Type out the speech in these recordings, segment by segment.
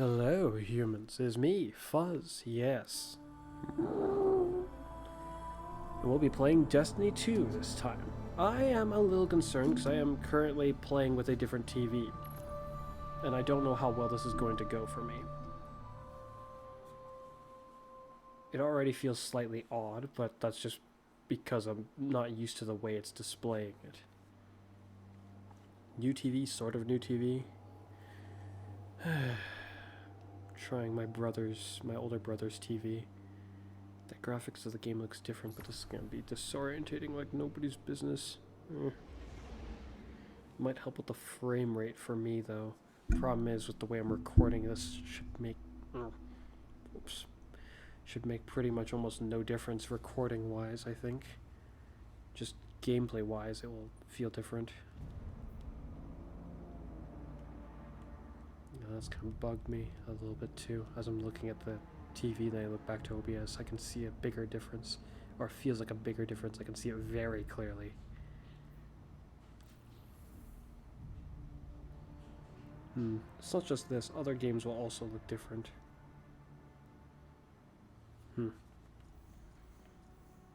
Hello, humans. It's me, Fuzz, yes. And we'll be playing Destiny 2 this time. I am a little concerned because I am currently playing with a different TV. And I don't know how well this is going to go for me. It already feels slightly odd, but that's just because I'm not used to the way it's displaying it. New TV, sort of new TV. Trying my older brother's TV. The graphics of the game looks different, but this is going to be disorientating like nobody's business. Might help with the frame rate for me, though. Problem is, with the way I'm recording, this should make pretty much almost no difference recording-wise, I think. Just gameplay-wise, it will feel different. That's kind of bugged me a little bit too. As I'm looking at the TV, then I look back to OBS, I can see a bigger difference, or it feels like a bigger difference. I can see it very clearly. It's not just this. Other games will also look different.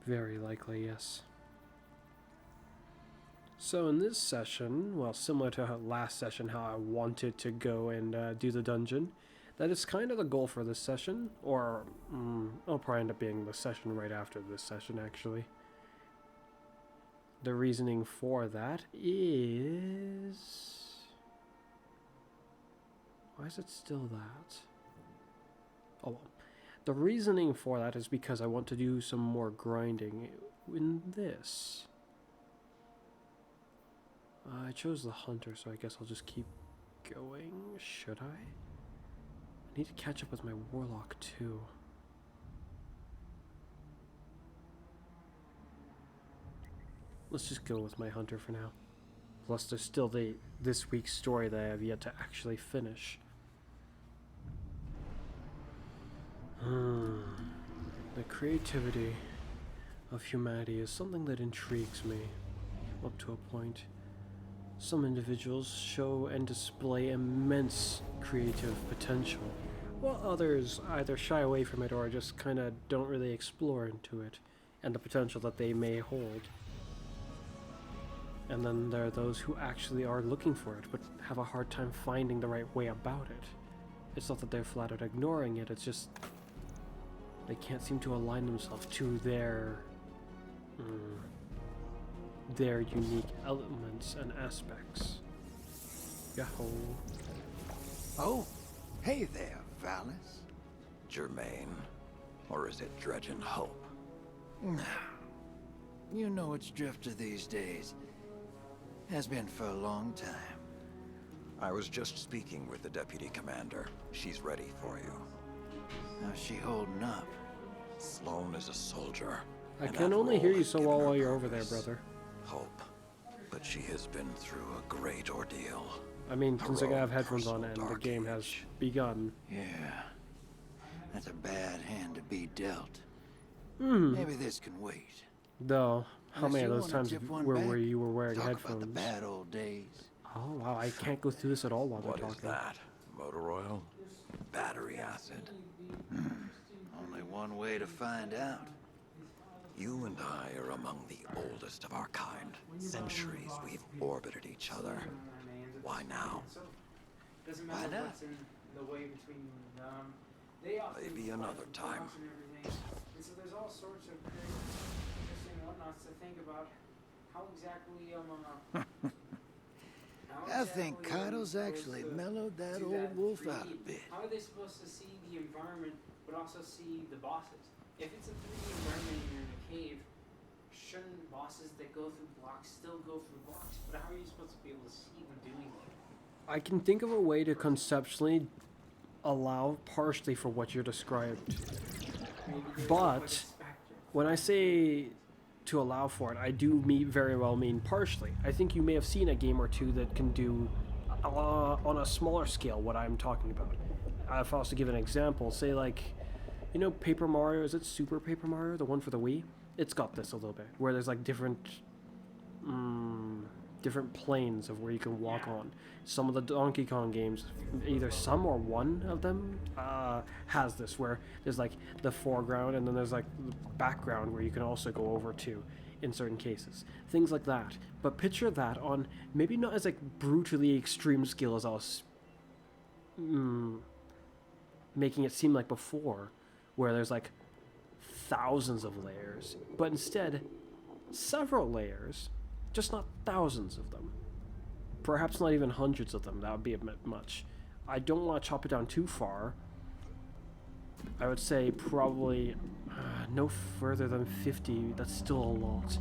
Very likely, yes. So in this session, well, similar to last session, how I wanted to go and do the dungeon, that is kind of the goal for this session, or it'll probably end up being the session right after this session, actually. The reasoning for that is... Why is it still that? Oh well. The reasoning for that is because I want to do some more grinding in this. I chose the hunter, so I guess I'll just keep going. Should I? I need to catch up with my warlock too. Let's just go with my hunter for now. Plus there's still this week's story that I have yet to actually finish. The creativity of humanity is something that intrigues me up to a point. Some individuals show and display immense creative potential, while others either shy away from it or just kind of don't really explore into it and the potential that they may hold. And then there are those who actually are looking for it, but have a hard time finding the right way about it. It's not that they're flat out ignoring it, it's just they can't seem to align themselves to their unique elements and aspects. Yahoo. Oh, hey there, Valis. Germain. Or is it Dredgen Hope? You know it's Drifter these days. Has been for a long time. I was just speaking with the deputy commander. She's ready for you. How's she holding up? Sloane is a soldier. I can only hear you so well while you're over there, brother. Hope. But she has been through a great ordeal. I mean, considering I have headphones on and the game has begun. Yeah. That's a bad hand to be dealt. Maybe this can wait. Though, how many of those times where you were wearing Talk headphones? about the bad old days. Oh wow, I can't go through this at all while they're What talking. is that? Motor oil? Battery acid? Only one way to find out. You and I are among the oldest of our kind. Centuries we've orbited each other. Why now? Why not? Maybe another time. So there's all sorts of interesting whatnots to think about. How exactly I think Kaido's actually mellowed that old wolf out a bit. How are they supposed to see the environment but also see the bosses? If it's a 3D environment and you're in a cave, shouldn't bosses that go through blocks still go through blocks? But how are you supposed to be able to see them doing it? I can think of a way to conceptually allow partially for what you're described. But when I say to allow for it, I do very well mean partially. I think you may have seen a game or two that can do on a smaller scale what I'm talking about. If I was to give an example, say like, you know, Paper Mario, is it Super Paper Mario, the one for the Wii? It's got this a little bit, where there's like different different planes of where you can walk Yeah. on. Some of the Donkey Kong games, either some or one of them, has this where there's like the foreground and then there's like the background where you can also go over to in certain cases. Things like that. But picture that on maybe not as like brutally extreme scale as I was making it seem like before, where there's like thousands of layers, but instead several layers, just not thousands of them. Perhaps not even hundreds of them, that would be a bit much. I don't want to chop it down too far. I would say probably no further than 50, that's still a lot.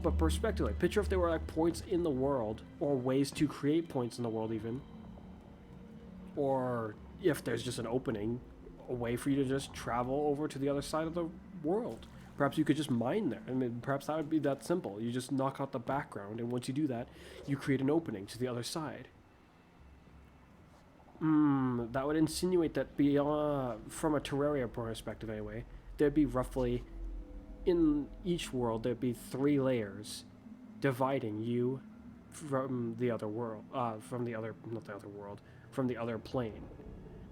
But perspectively, picture if there were like points in the world, or ways to create points in the world even. Or if there's just an opening, a way for you to just travel over to the other side of the world. Perhaps you could just mine there. I mean, perhaps that would be that simple. You just knock out the background, and once you do that, you create an opening to the other side. That would insinuate that beyond, from a Terraria perspective anyway, there'd be roughly, in each world, there'd be 3 layers dividing you from the other world, from the other plane.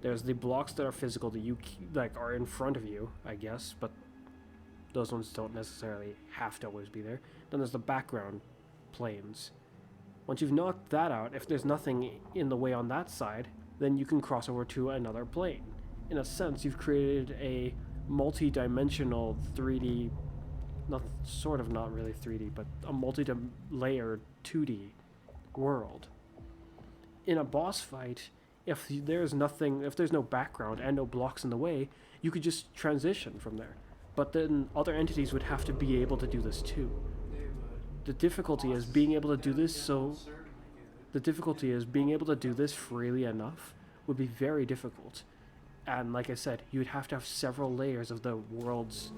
There's the blocks that are physical that you like are in front of you, I guess, but those ones don't necessarily have to always be there. Then there's the background planes. Once you've knocked that out, if there's nothing in the way on that side, then you can cross over to another plane. In a sense, you've created a multi-dimensional 3D, not really 3D, but a multi-layered 2D world. In a boss fight, if there's no background and no blocks in the way, you could just transition from there. But then other entities would have to be able to do this too. The difficulty is being able to do this freely enough would be very difficult. And like I said, you would have to have several layers of the world's,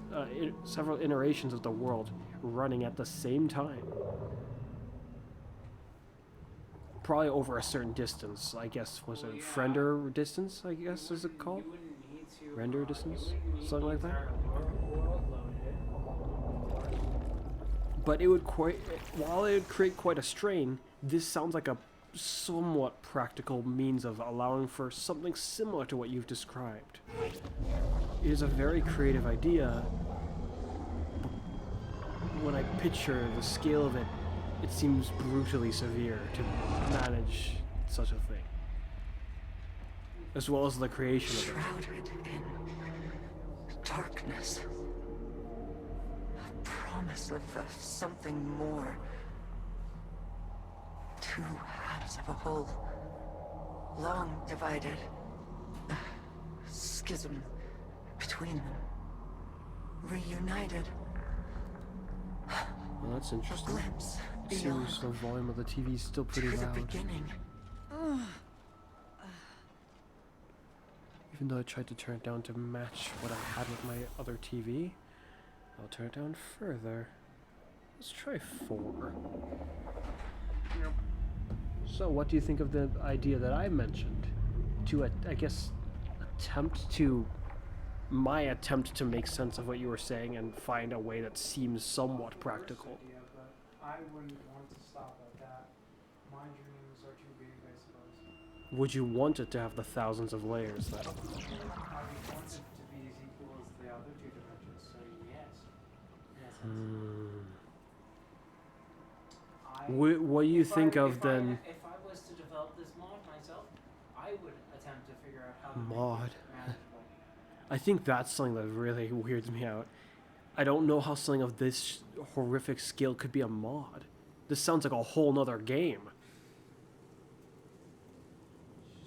several iterations of the world running at the same time. Probably over a certain distance, I guess. Was it Friender distance, I guess is it called? Render distance? Something like that? But it would while it would create quite a strain, this sounds like a somewhat practical means of allowing for something similar to what you've described. It is a very creative idea. When I picture the scale of it, it seems brutally severe to manage such a thing. As well as the creation of it. Shrouded in darkness. A promise of something more. 2 halves of a whole. Long divided. A schism between them. Reunited. Well, that's A interesting. glimpse beyond. Seems the volume of the TV is still pretty To the loud. beginning. Even though I tried to turn it down to match what I had with my other TV, I'll turn it down further. Let's try 4. So, what do you think of the idea that I mentioned? To, I guess, my attempt to make sense of what you were saying and find a way that seems somewhat practical. Idea, but I wouldn't want to stop at that. My dreams are too big, I suppose. Would you want it to have the thousands of layers then? I would want it to be as equal as the other 2 dimensions, so yes. What do you think of If then? If I was to develop this mod myself, I would attempt to figure out how to Mod. make it manageable. I think that's something that really weirds me out. I don't know how something of this horrific scale could be a mod. This sounds like a whole nother game.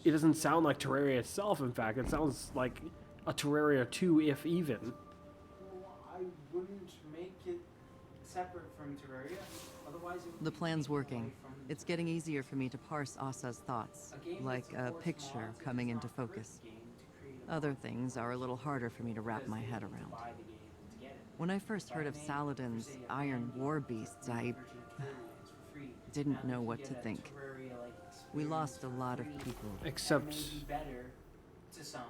It doesn't sound like Terraria itself, in fact. It sounds like a Terraria 2, if even. Well, I wouldn't make it separate from Terraria. Otherwise, it would The be plan's taken working. away from It's getting easier for me to parse Asa's thoughts, a game like that a supports picture mods. coming It's into not the focus. first game to create a Other mod, things are a little harder for me to wrap because my they head need to around. buy the game to get it. When I first heard of Batman, Saladin's Crusade, Iron Batman, War Beasts, I virtual tutorials for free. didn't Now know you what can to get a think. Terraria-like We experience lost a for lot of free, people. Except, and maybe better to some.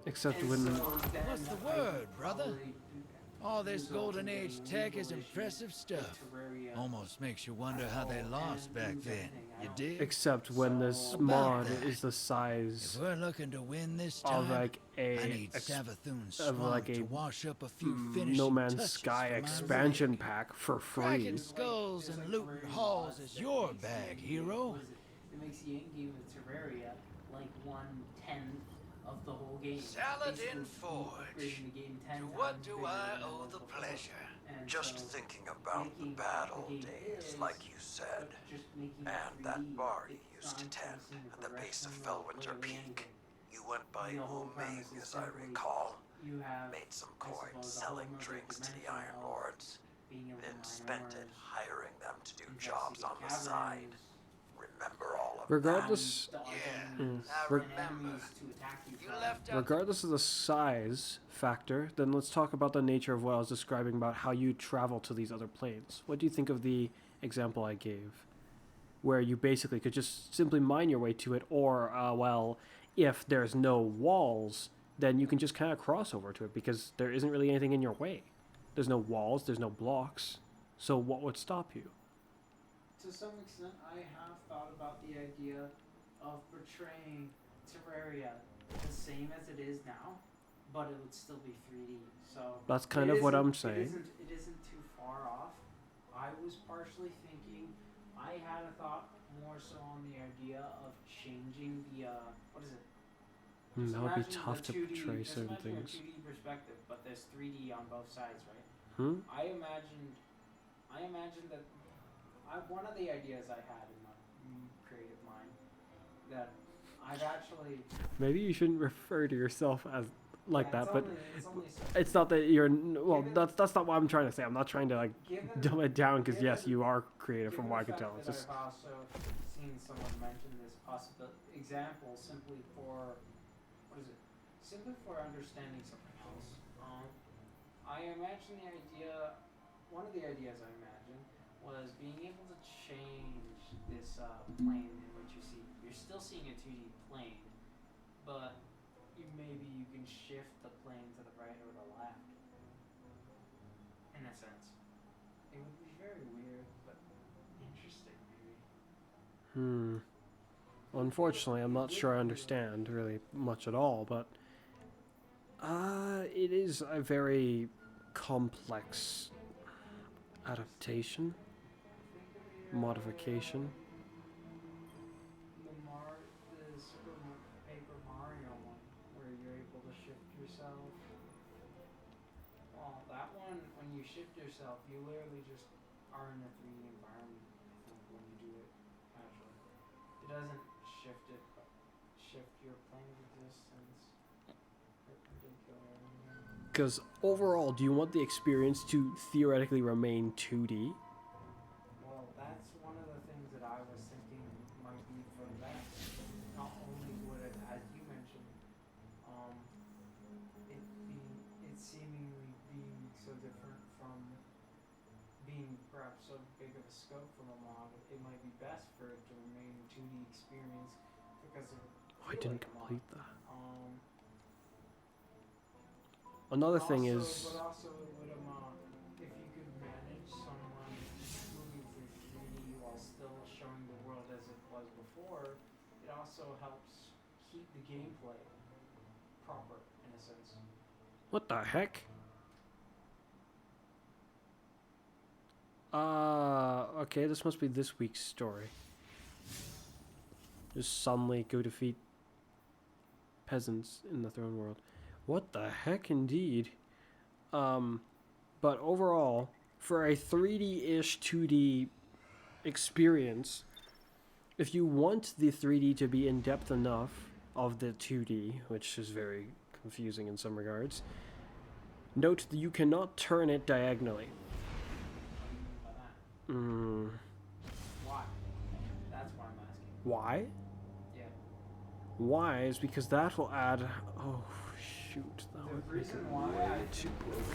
except And when so then What's the I would word, brother? probably do that. All this result golden in age getting tech legal is issues impressive with stuff. Terraria, Almost makes you wonder how they lost back then. You dig? Except when this So- mod About that, is the If size we're looking to win this of time, like I a need Savathun's of swamp like to a wash up a few finishing No Man's touches Sky for my expansion rig. pack for free. Cracking skulls There's and like looting Terraria halls mods is that your makes the bag, end game- hero. what is it? It makes the end game of Terraria like 1/10 of the whole game. Saladin Basically, Forge. upgrading the game 10 To what times do bigger I than it owe was the before. pleasure? And Just so thinking about the making bad the old game days, is, like you said. but just making it And 3D, that bar you it's used to not tend increasing at the base of progression or Fellwinter literally Peak. anything. You went by The whole Wu premise Ming, is as I simply recall. You have, Made some I coin suppose, a selling whole nother drinks to the dimension Iron of Lords, being able to then mine spent it ores, hiring them to do investigate jobs on the side. caverns, Remember all of Regardless, dodge Yeah, enemies, I and remember. enemies to attack you You from. left out regardless of the size factor, then let's talk about the nature of what I was describing about how you travel to these other planes. What do you think of the example I gave, where you basically could just simply mine your way to it, or well, if there's no walls, then you can just kind of cross over to it because there isn't really anything in your way. There's no walls, there's no blocks, so what would stop you? To some extent, I have thought about the idea of portraying Terraria the same as it is now, but it would still be 3D. So That's kind it of what isn't- I'm saying. It isn't too far off. I was partially thinking, I had a thought more so on the idea of changing the what is it? Just That would be imagine tough the to 2D portray just certain imagine things. a 2D perspective, but there's 3D on both sides, right? I imagined that one of the ideas I had in my creative mind that I've actually Maybe you shouldn't refer to yourself as like yeah, that, but it's only so it's not that you're well. Given- That's not what I'm trying to say. I'm not trying to like given, dumb it down because yes, given- you are creative from given what I the can tell. fact It's that just I've also seen someone mention this possible example simply for what is it? Simply for understanding something else. I imagine the idea. One of the ideas I imagined was being able to change this plane in which you see. You're still seeing a 2D plane, but maybe you can shift the plane to the right or the left. In a sense, it would be very weird, but interesting maybe. Unfortunately, I'm not sure I understand really much at all, but it is a very complex adaptation, modification. The Super Paper Mario one, where you're able to shift yourself. Well, that one, when you shift yourself, you literally just are in a 3D environment. I think when you do it casually, it doesn't shift it, but shift your plane of existence perpendicular. Because overall, do you want the experience to theoretically remain 2D? Well, that's one of the things that I was thinking might be for the best. Not only would it, as you mentioned, it seemingly being so different from being perhaps so big of a scope from a mod, it might be best for it to remain a 2D experience because of Oh, I didn't complete that. Um, Another thing also, is, but also it would if you could manage someone moving through 3D while still showing the world as it was before, it also helps keep the gameplay proper in a sense. what the heck? Okay, this must be this week's story. Just suddenly go defeat peasants in the throne world. What the heck, indeed. But overall, for a 3D-ish 2D experience, if you want the 3D to be in depth enough of the 2D, which is very confusing in some regards, note that you cannot turn it diagonally. What do you mean by that? Why? That's what I'm asking. Why? Yeah. Why is because that will add. Oh shoot! That The would make reason it why way I too think broken. it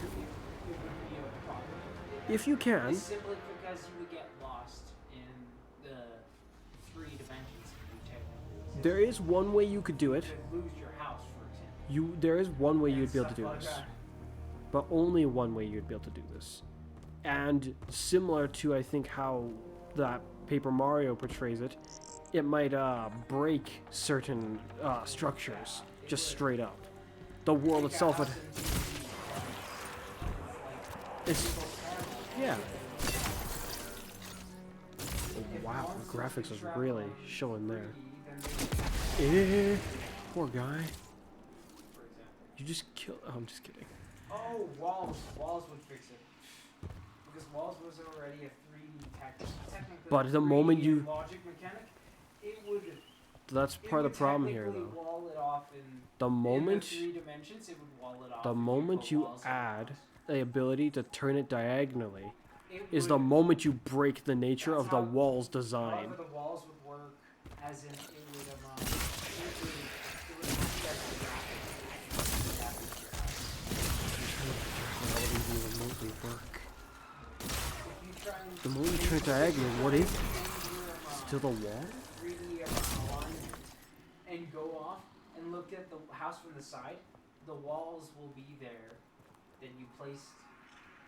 would be a problem If you can, is simply because you would get lost in the 3 dimensions you technically. there is one way you could do it. You could lose your house, for example. There is one way and you'd be able to stuff do like this. that. but only one way you'd be able to do this. And similar to, I think, how that Paper Mario portrays it, it might break certain structures just straight up. The world itself would... It's... Yeah. Oh, wow, the graphics is really showing there. Poor guy. You just killed... Oh, I'm just kidding. Oh, walls. Walls would fix it. Because walls was already a 3D technically. But the moment you... Logic mechanic, it would... That's part of the problem here, though. Wall it off in, The moment... in the 3 dimensions, it would wall it off. The moment you add the ability to turn it diagonally It is would- the moment you break the nature That's of the how- wall's design. However, the walls would work as in it would it would Remotely work. if you try and The moment you turn it diagonal, what is it? Still the wall? 3D alignment and go off and look at the house from the side, the walls will be there that you placed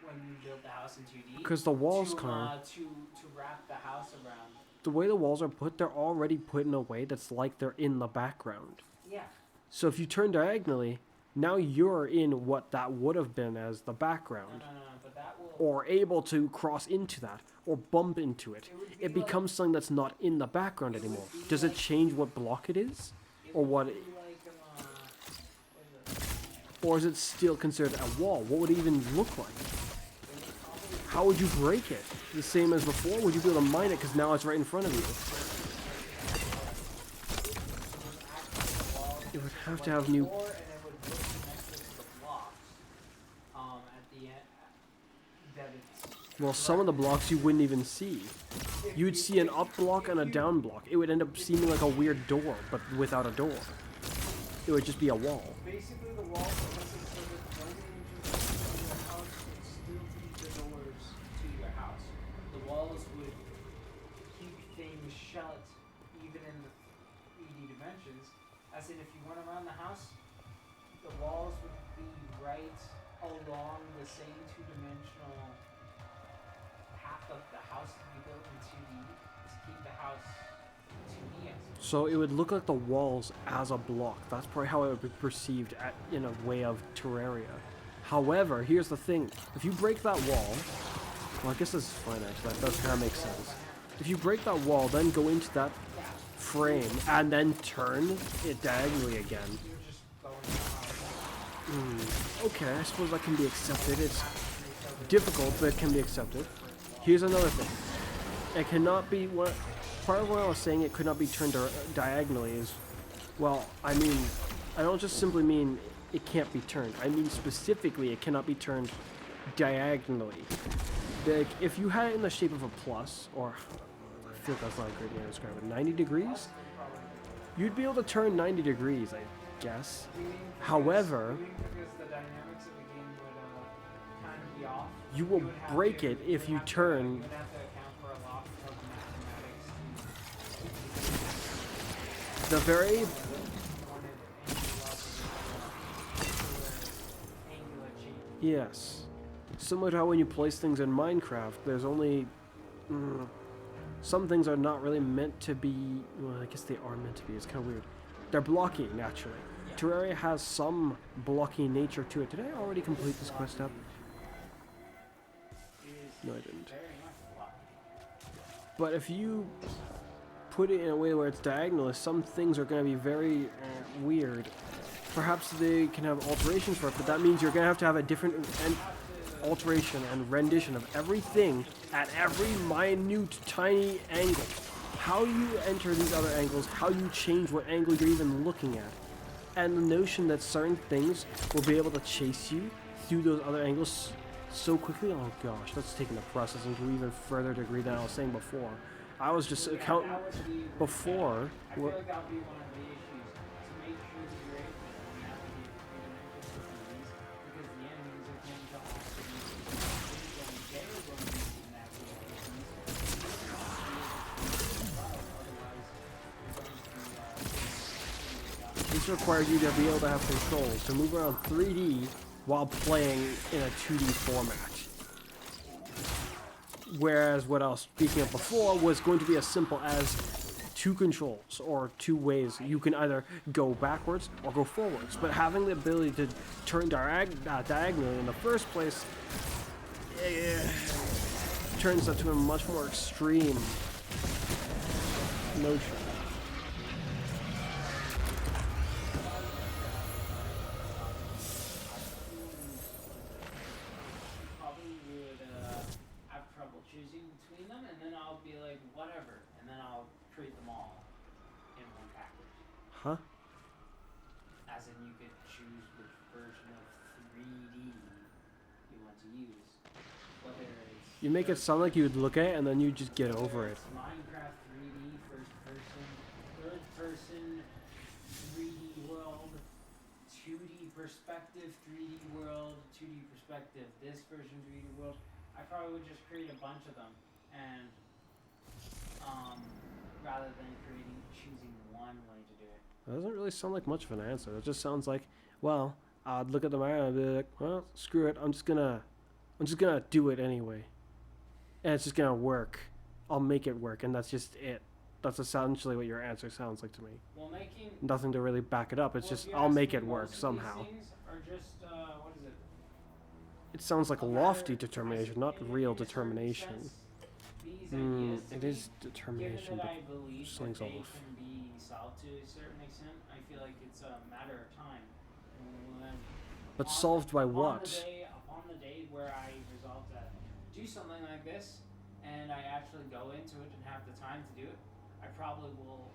when you built the house in 2D. Because the walls, to, Connor, to wrap the house around. the way the walls are put, they're already put in a way that's like they're in the background. Yeah. So if you turn diagonally, now you're in what that would have been as the No, background. but that will. Or able to cross into that, or bump into it. would be It becomes something that's not in the background anymore. Does it change what block it is? Or what? Be like, what is it? Or is it still considered a wall? What would it even look like? How would you break it? The same as before? Would you be able to mine it because now it's right in front of you? It would have to have new... Or, and it would look connected to the blocks. At the end, that it's. Well, some of the blocks you wouldn't even see. You'd see an up block and a down block. It would end up seeming like a weird door, but without a door. It would just be a wall. Basically, the walls are listed so that no one enters into your house would still be the doors to your house. The walls would keep things shut, even in the 3D dimensions. As in, if you went around the house, the walls would be right along the same two-dimensional path of the house to be built in 2D to keep the house 2D. So it would look like the walls as a block. That's probably how it would be perceived in a way of Terraria. However, here's the thing. If you break that wall... Well, I guess this is fine, actually. That does kind of make sense. If you break that wall, then go into that frame, and then turn it diagonally again. Okay, I suppose that can be accepted. It's difficult, but it can be accepted. Here's another thing. It cannot be... Part of what I was saying it could not be turned diagonally is... Well, I mean... I don't just simply mean it can't be turned. I mean specifically it cannot be turned diagonally. Like, if you had it in the shape of a plus, or... I feel like that's not a great way to describe it. 90 degrees? You'd be able to turn 90 degrees, I guess. However... Because the dynamics of the game would kind of be off. You will break it if you turn... You would have to account for a lot of mathematics. The very... Yes. Similar to how when you place things in Minecraft, there's only... some things are not really meant to be... Well, I guess they are meant to be. It's kind of weird. They're blocky, naturally. Terraria has some blocky nature to it. Did I already complete this quest step? No, I didn't. But if you put it in a way where it's diagonal, some things are going to be very weird. Perhaps they can have alterations for it, but that means you're going to have a different alteration and rendition of everything at every minute, tiny angle. How you enter these other angles, how you change what angle you're even looking at. And the notion that certain things will be able to chase you through those other angles so quickly, oh gosh, that's taking the process into an even further degree than I was saying before. I was just counting before. I feel like that would be one of the issues. To make sure that you're able to navigate through the enemies, because the enemies are going to also be they're going to need to navigate these. This requires you to be able to have control to move around 3D while playing in a 2D format. Whereas what I was speaking of before was going to be as simple as two controls or two ways. You can either go backwards or go forwards, but having the ability to turn diagonally in the first place turns that to a much more extreme notion. Probably would have trouble choosing between them, and then I'll be like, whatever, and then I'll create them all in one package. Huh? As in, you could choose which version of 3D you want to use. Whether it's You make it sound like you would look at it and then you just get over it. it's Minecraft 3D, first person, third person, 3D world, 2D perspective, 3D world, 2D perspective, this version 3D world. I probably would just create a bunch of them, and rather than choosing one way to do it. That doesn't really sound like much of an answer. It just sounds like, well, I'd look at the Mario and I'd be like, well, screw it. I'm just gonna do it anyway, and it's just gonna work. I'll make it work, and that's just it. That's essentially what your answer sounds like to me. Well, making Nothing to really back it up. It's well, just if you I'll ask make me, it work most of these somehow. things are just what is it? It sounds like A lofty matter of determination, not in real a certain determination. sense, these ideas to It me, is determination, given that but I believe that slings they off. can be solved to a certain extent, I feel like it's a matter of time. When But on solved by upon what? Upon the day where I resolve to do something like this, and I actually go into it and have the time to do it, I probably will,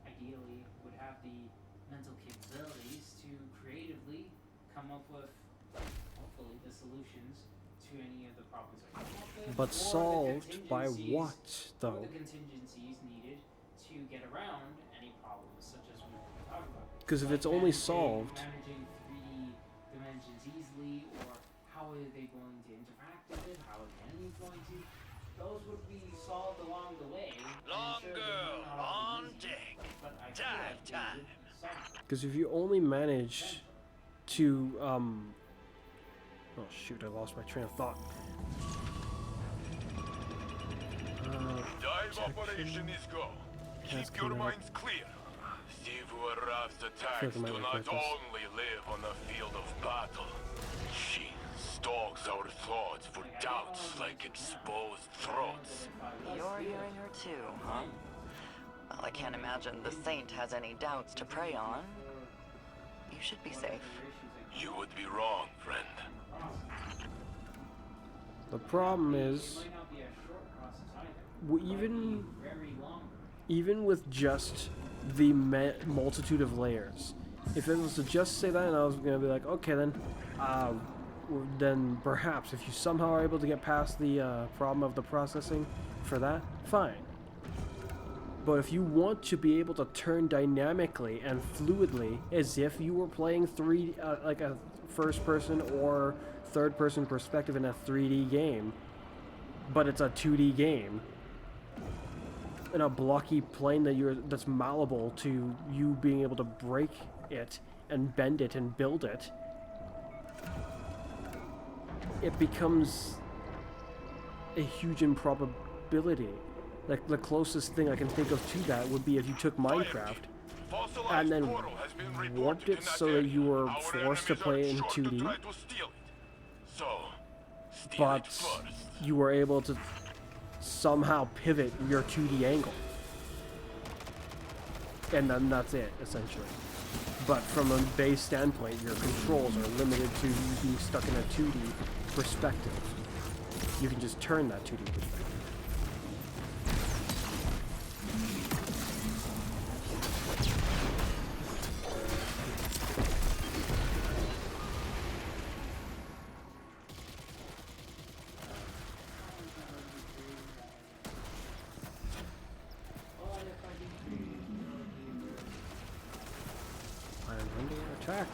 ideally, would have the mental capabilities to creatively come up with, hopefully, the solutions to any of the problems I come up with. But or the solved by contingencies- what, Or though? the contingencies needed to get around any problems, such as we were talking about. Because if Like it's only managing- solved, managing 3D dimensions easily, or how are they going to interact with it, how are the enemies going to, those would be solved along the way. and Long sure, they girl, might not all on be easy, deck. but I feel Dive like they time. would be solved. because if you only manage to oh shoot, I lost my train of thought. Dive operation is go. That's Keep your coming up. minds clear. Thieves who arrives feel attacks like I might do regret not this. only live on the field of battle. She stalks our thoughts for doubts like exposed throats. You're hearing her too, huh? Well, I can't imagine the Saint has any doubts to prey on. You should be safe. You would be wrong, friend. The problem It is, might not be a short process either. even Very long. even with just the multitude of layers, if it was to just say that, and I was gonna be like, okay, then perhaps if you somehow are able to get past the problem of the processing for that, fine. But if you want to be able to turn dynamically and fluidly as if you were playing like a first-person or third-person perspective in a 3D game, but it's a 2D game, in a blocky plane that's malleable to you being able to break it and bend it and build it, it becomes a huge improbability. Like, the closest thing I can think of to that would be if you took Minecraft Fossilized and then coral has been reported warped it in so area. that you were Our forced to enemies play are it in sure to 2D, try to steal it. So, steal but it first. you were able to somehow pivot your 2D angle. And then that's it, essentially. But from a base standpoint, your controls are limited to being stuck in a 2D perspective. You can just turn that 2D perspective. I am under attack.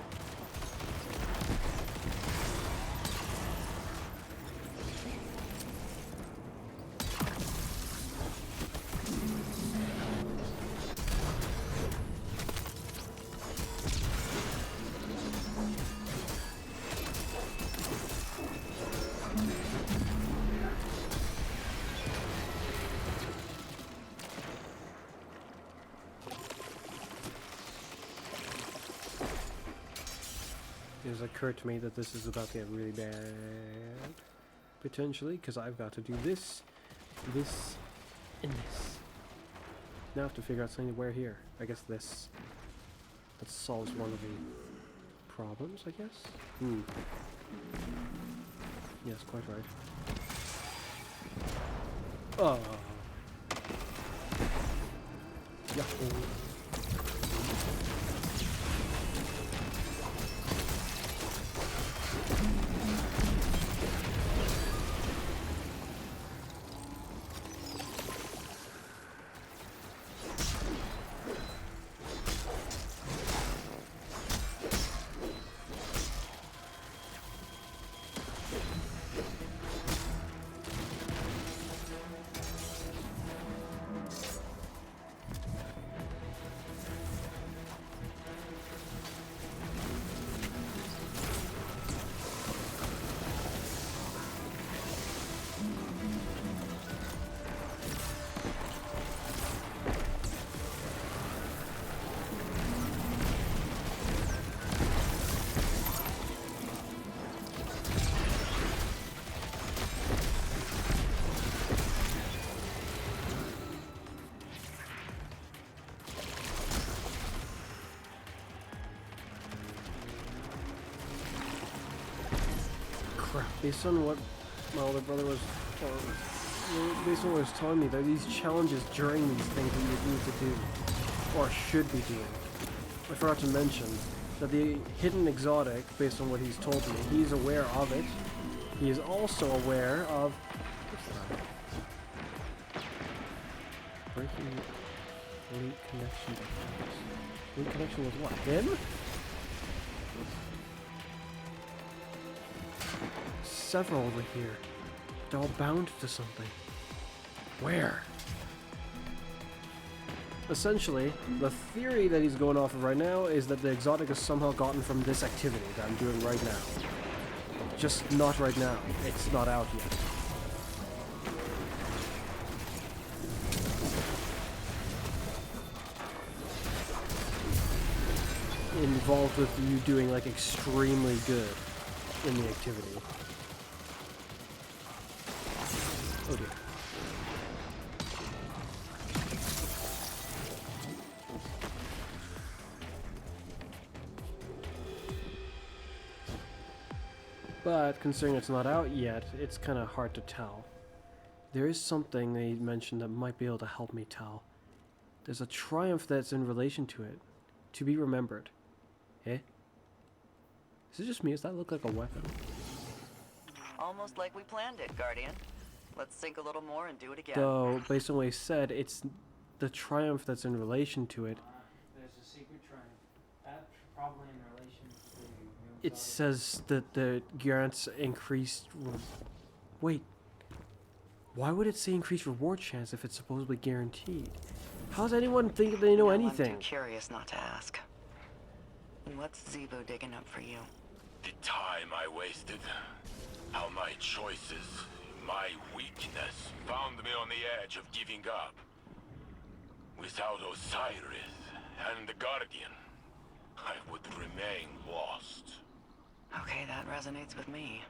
it has occurred to me that this is about to get really bad. Potentially, because I've got to do this, this, and this. Now I have to figure out something to wear here. I guess this. That solves one of the problems, I guess? Hmm. Yes, quite right. Oh. Yahoo. Based on what my older brother was, based on what he was telling me, there are these challenges during these things that you need to do, or should be doing. I forgot to mention that the hidden exotic, based on what he's told me, he's aware of it. He is also aware of... What's that? Breaking link connection. Link connection with what? Him? Several over here. They're all bound to something. Where? Essentially, the theory that he's going off of right now is that the exotic is somehow gotten from this activity that I'm doing right now. Just not right now. It's not out yet. Involved with you doing like extremely good in the activity. Oh dear. But considering it's not out yet, it's kind of hard to tell. There is something they mentioned that might be able to help me tell. There's a triumph that's in relation to it. To be remembered. Eh? Is it just me? Does that look like a weapon? Almost like we planned it, Guardian. Let's sink a little more and do it again. Though, based on what he said, it's the triumph that's in relation to it. There's a secret triumph. That's probably in relation to new It says that the grants increased... Wait. Why would it say increased reward chance if it's supposedly guaranteed? How does anyone think they know anything? I'm too curious not to ask. What's Zeebo digging up for you? The time I wasted. How my choices, my weakness, found me on the edge of giving up. Without Osiris and the Guardian, I would remain lost. Okay, that resonates with me.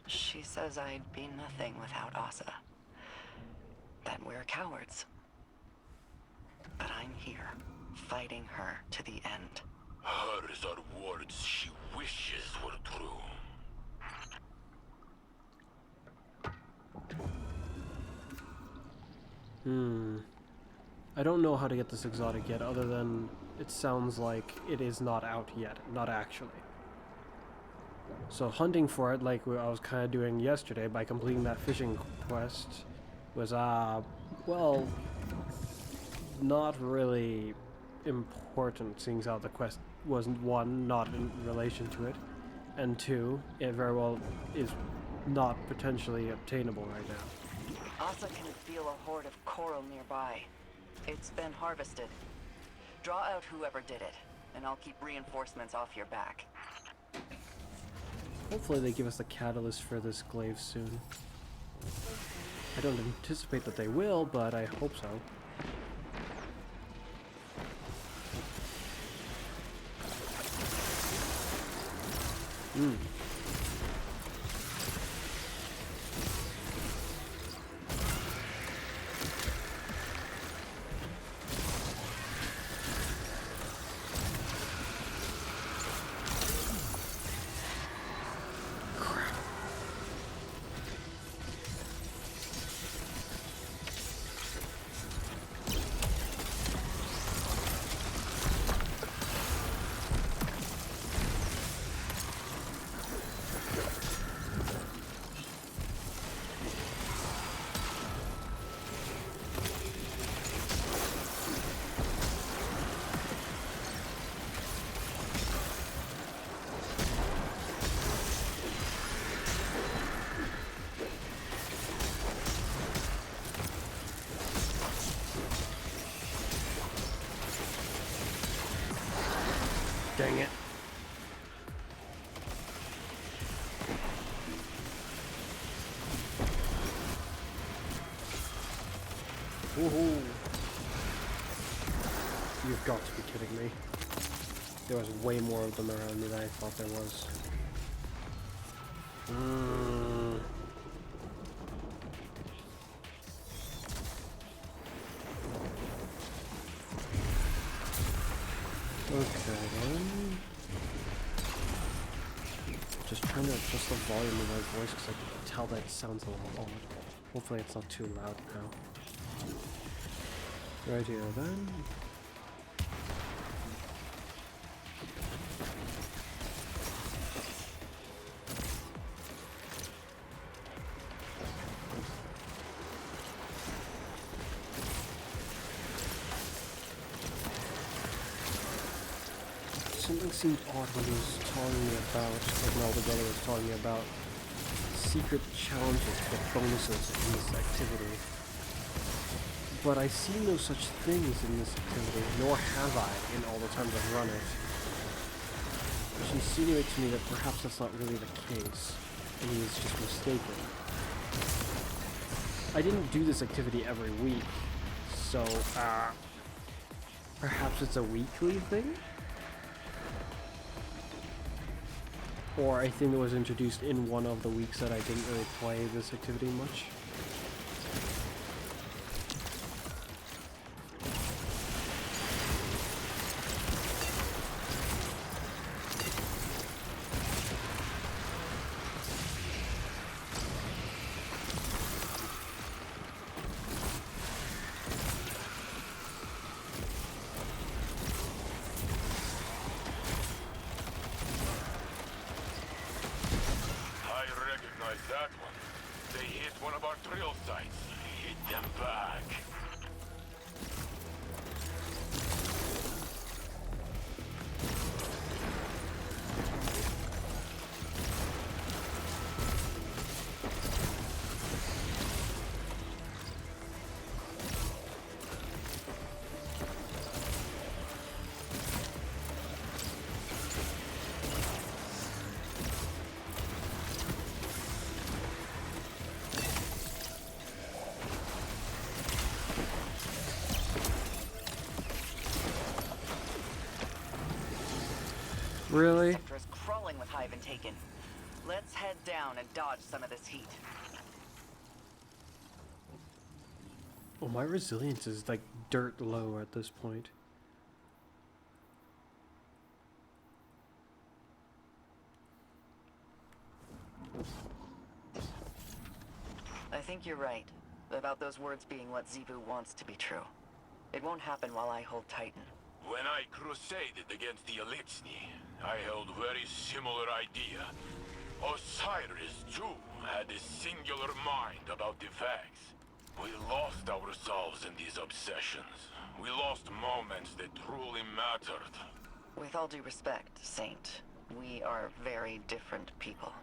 She says I'd be nothing without Asa. That we're cowards. But I'm here, fighting her to the end. Hers are words she wishes were true. I don't know how to get this exotic yet, other than it sounds like it is not out yet, not actually. So hunting for it, like I was kind of doing yesterday by completing that fishing quest, was, well, not really important, seeing as how the quest wasn't, one, not in relation to it, and two, it very well is not potentially obtainable right now. Asa can feel a horde of coral nearby. It's been harvested. Draw out whoever did it, and I'll keep reinforcements off your back. Hopefully they give us the catalyst for this glaive soon. I don't anticipate that they will, but I hope so. Dang it. Woohoo! You've got to be kidding me. There was way more of them around me than I thought there was. Okay then. Just trying to adjust the volume of my voice because I can tell that it sounds a little odd. Hopefully it's not too loud now. Right here then. Something seemed odd when he was telling me about, like my older brother was telling me about secret challenges for bonuses in this activity. But I see no such things in this activity, nor have I in all the times I've run it. Which insinuates to me that perhaps that's not really the case, and he is just mistaken. I didn't do this activity every week, so, perhaps it's a weekly thing? Or a thing that was introduced in one of the weeks that I didn't really play this activity much. That one. They hit one of our drill sites. Hit them back. Really? Sector is crawling with Hive and Taken. Let's head down and dodge some of this heat. Oh, my resilience is like dirt low at this point. I think you're right about those words being what Zebu wants to be true. It won't happen while I hold Titan. When I crusaded against the Elixni, I held very similar idea. Osiris, too, had a singular mind about the facts. We lost ourselves in these obsessions. We lost moments that truly mattered. With all due respect, Saint, we are very different people.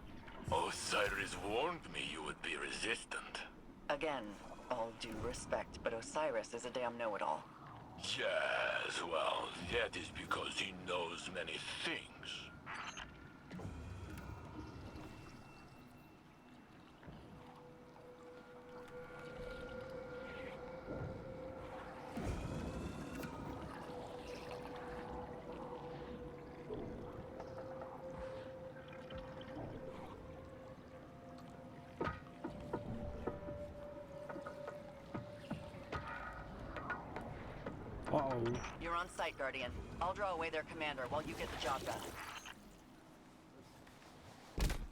Osiris warned me you would be resistant. Again, all due respect, but Osiris is a damn know-it-all. Yes, well, that is because he knows many things. Uh-oh. You're on site, Guardian. I'll draw away their commander while you get the job done.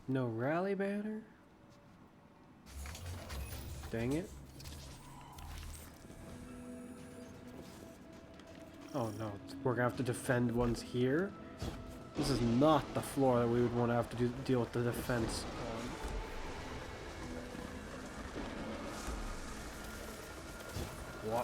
No rally banner? Dang it. Oh no, we're gonna have to defend ones here? This is not the floor that we would want to have to deal with the defense on. Whoa.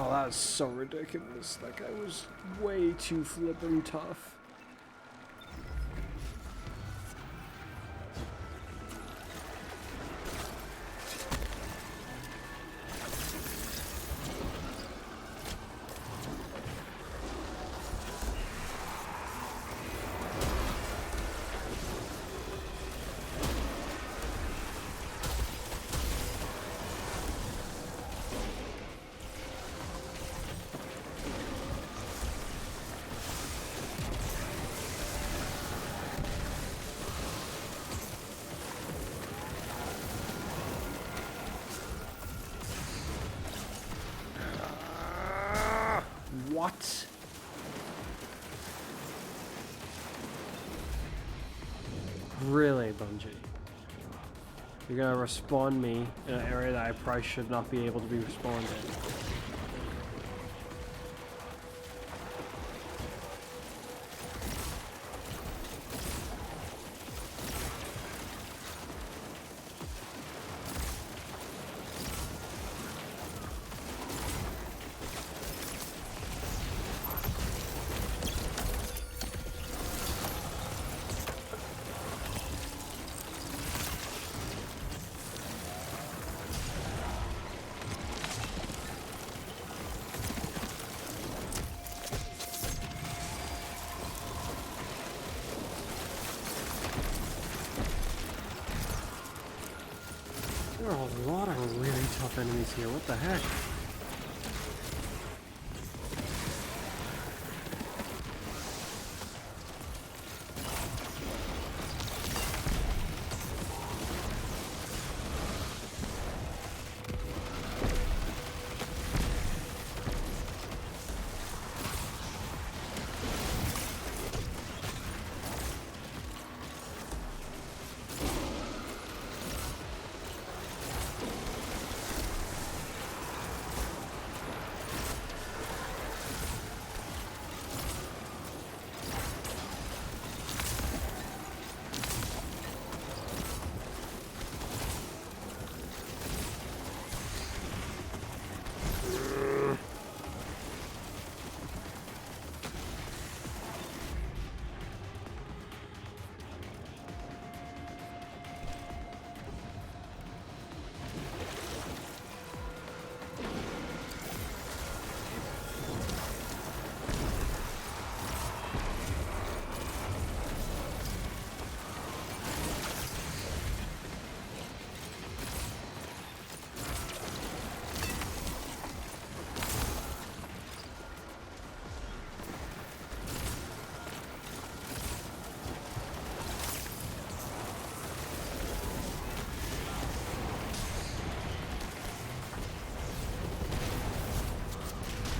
Oh, that was so ridiculous. That guy was way too flippin' tough. What? Really, Bungie? You're gonna respawn me in an area that I probably should not be able to be respawned in. There are a lot of really tough enemies here. What the heck?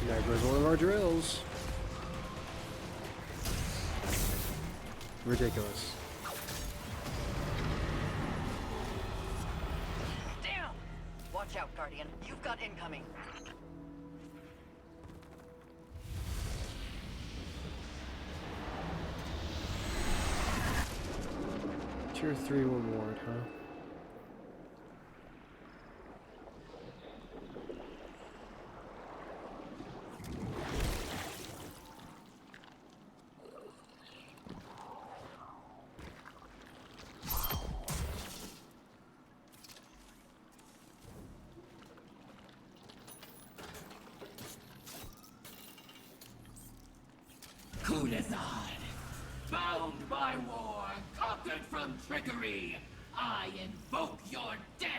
There goes one of our drills. Ridiculous. Damn! Watch out, Guardian. You've got incoming. Tier 3 reward, huh? wizard! Bound by war, conquered from trickery, I invoke your death!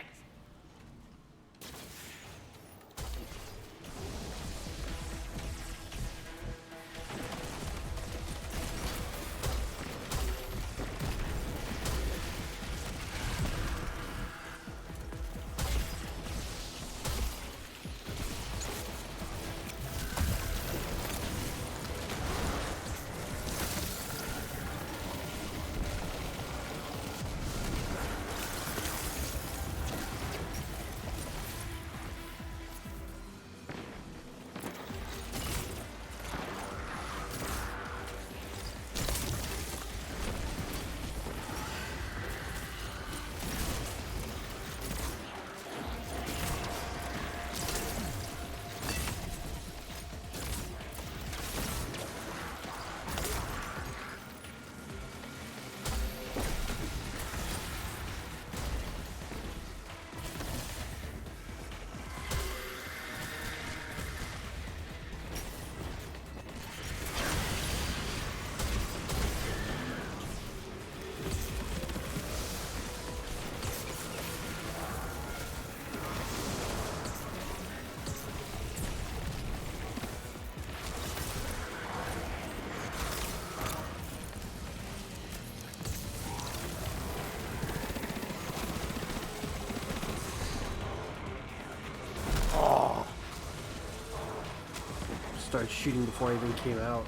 Started shooting before I even came out.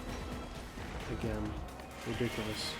Again, ridiculous.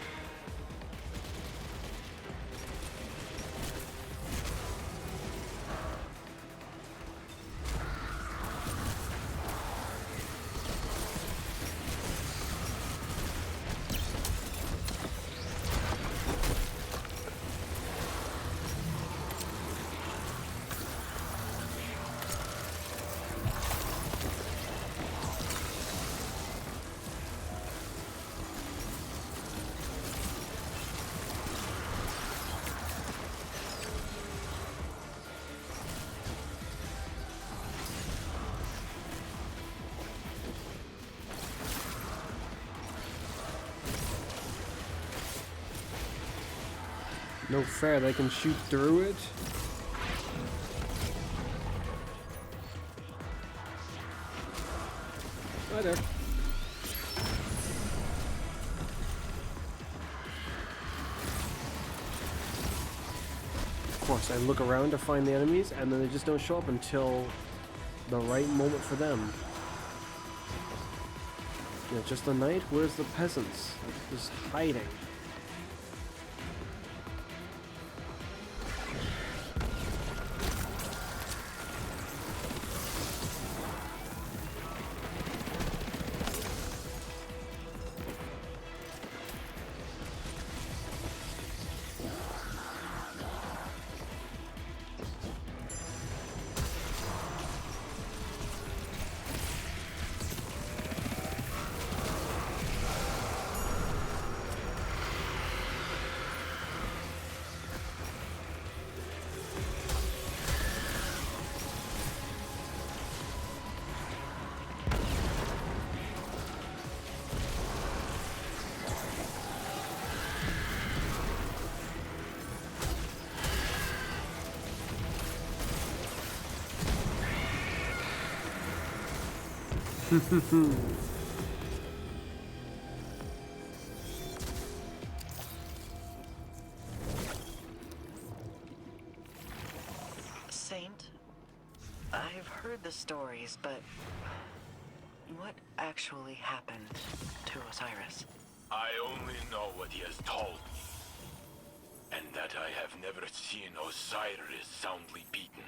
No fair, they can shoot through it. Hi there. Of course, I look around to find the enemies, and then they just don't show up until the right moment for them. You know, just the night? Where's the peasants? They're just hiding. Saint, I've heard the stories, but what actually happened to Osiris? I only know what he has told me. And that I have never seen Osiris soundly beaten.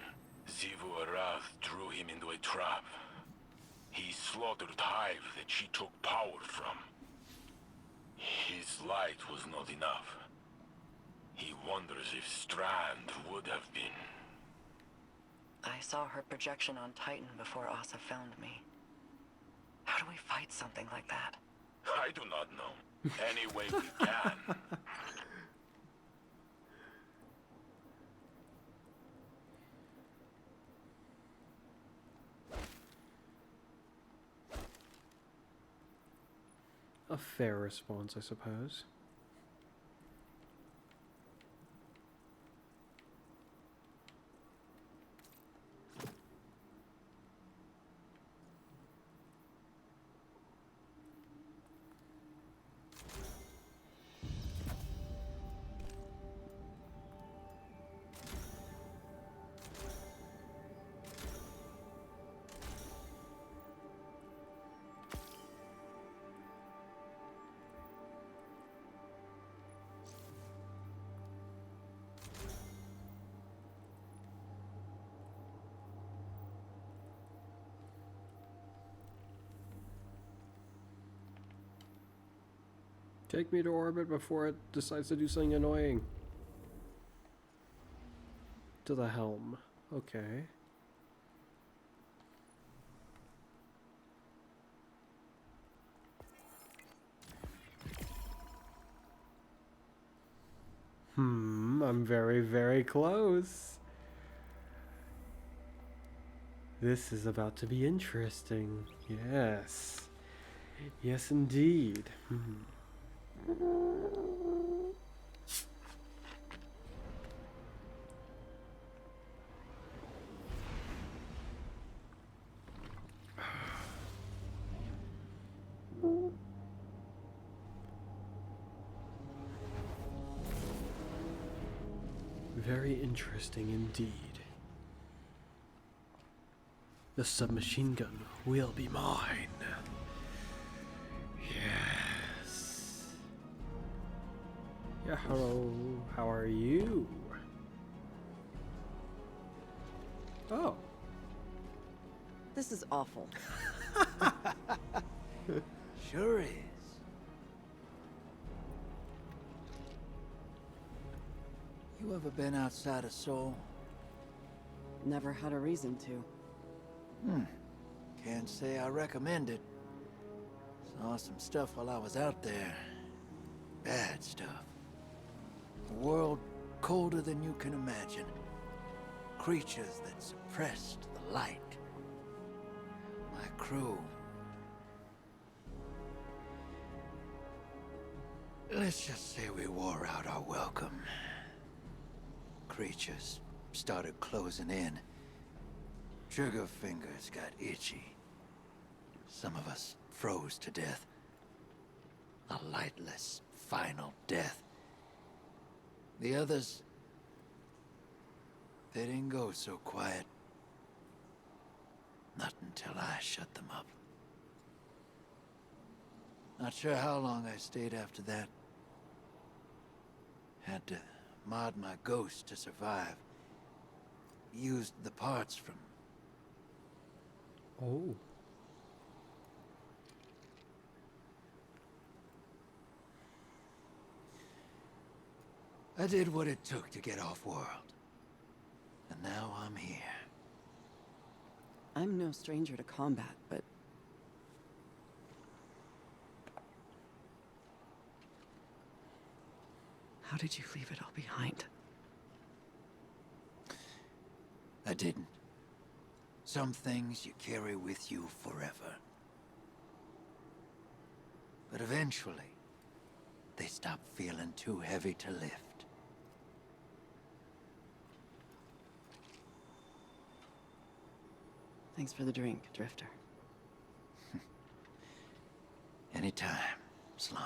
Xivu Arath drew him into a trap. He slaughtered Hive that she took power from. His light was not enough. He wonders if Strand would have been. I saw her projection on Titan before Asa found me. How do we fight something like that? I do not know. Any way we can. a fair response, I suppose. Take me to orbit before it decides to do something annoying. To the helm. Okay. I'm very, very close. This is about to be interesting. Yes. Yes, indeed. Very interesting indeed. The submachine gun will be mine. Yes. Yeah, hello. How are you? Oh. This is awful. Sure is. You ever been outside of Seoul? Never had a reason to. Can't say I recommend it. Saw some stuff while I was out there. Bad stuff. A world colder than you can imagine. Creatures that suppressed the light. My crew. Let's just say we wore out our welcome. Creatures started closing in. Trigger fingers got itchy. Some of us froze to death. A lightless, final death. The others, they didn't go so quiet. Not until I shut them up. Not sure how long I stayed after that. Had to mod my ghost to survive. Used the parts from... Oh. I did what it took to get off-world. And now I'm here. I'm no stranger to combat, but... How did you leave it all behind? I didn't. Some things you carry with you forever. But eventually, they stop feeling too heavy to lift. Thanks for the drink, Drifter. Anytime, Sloan.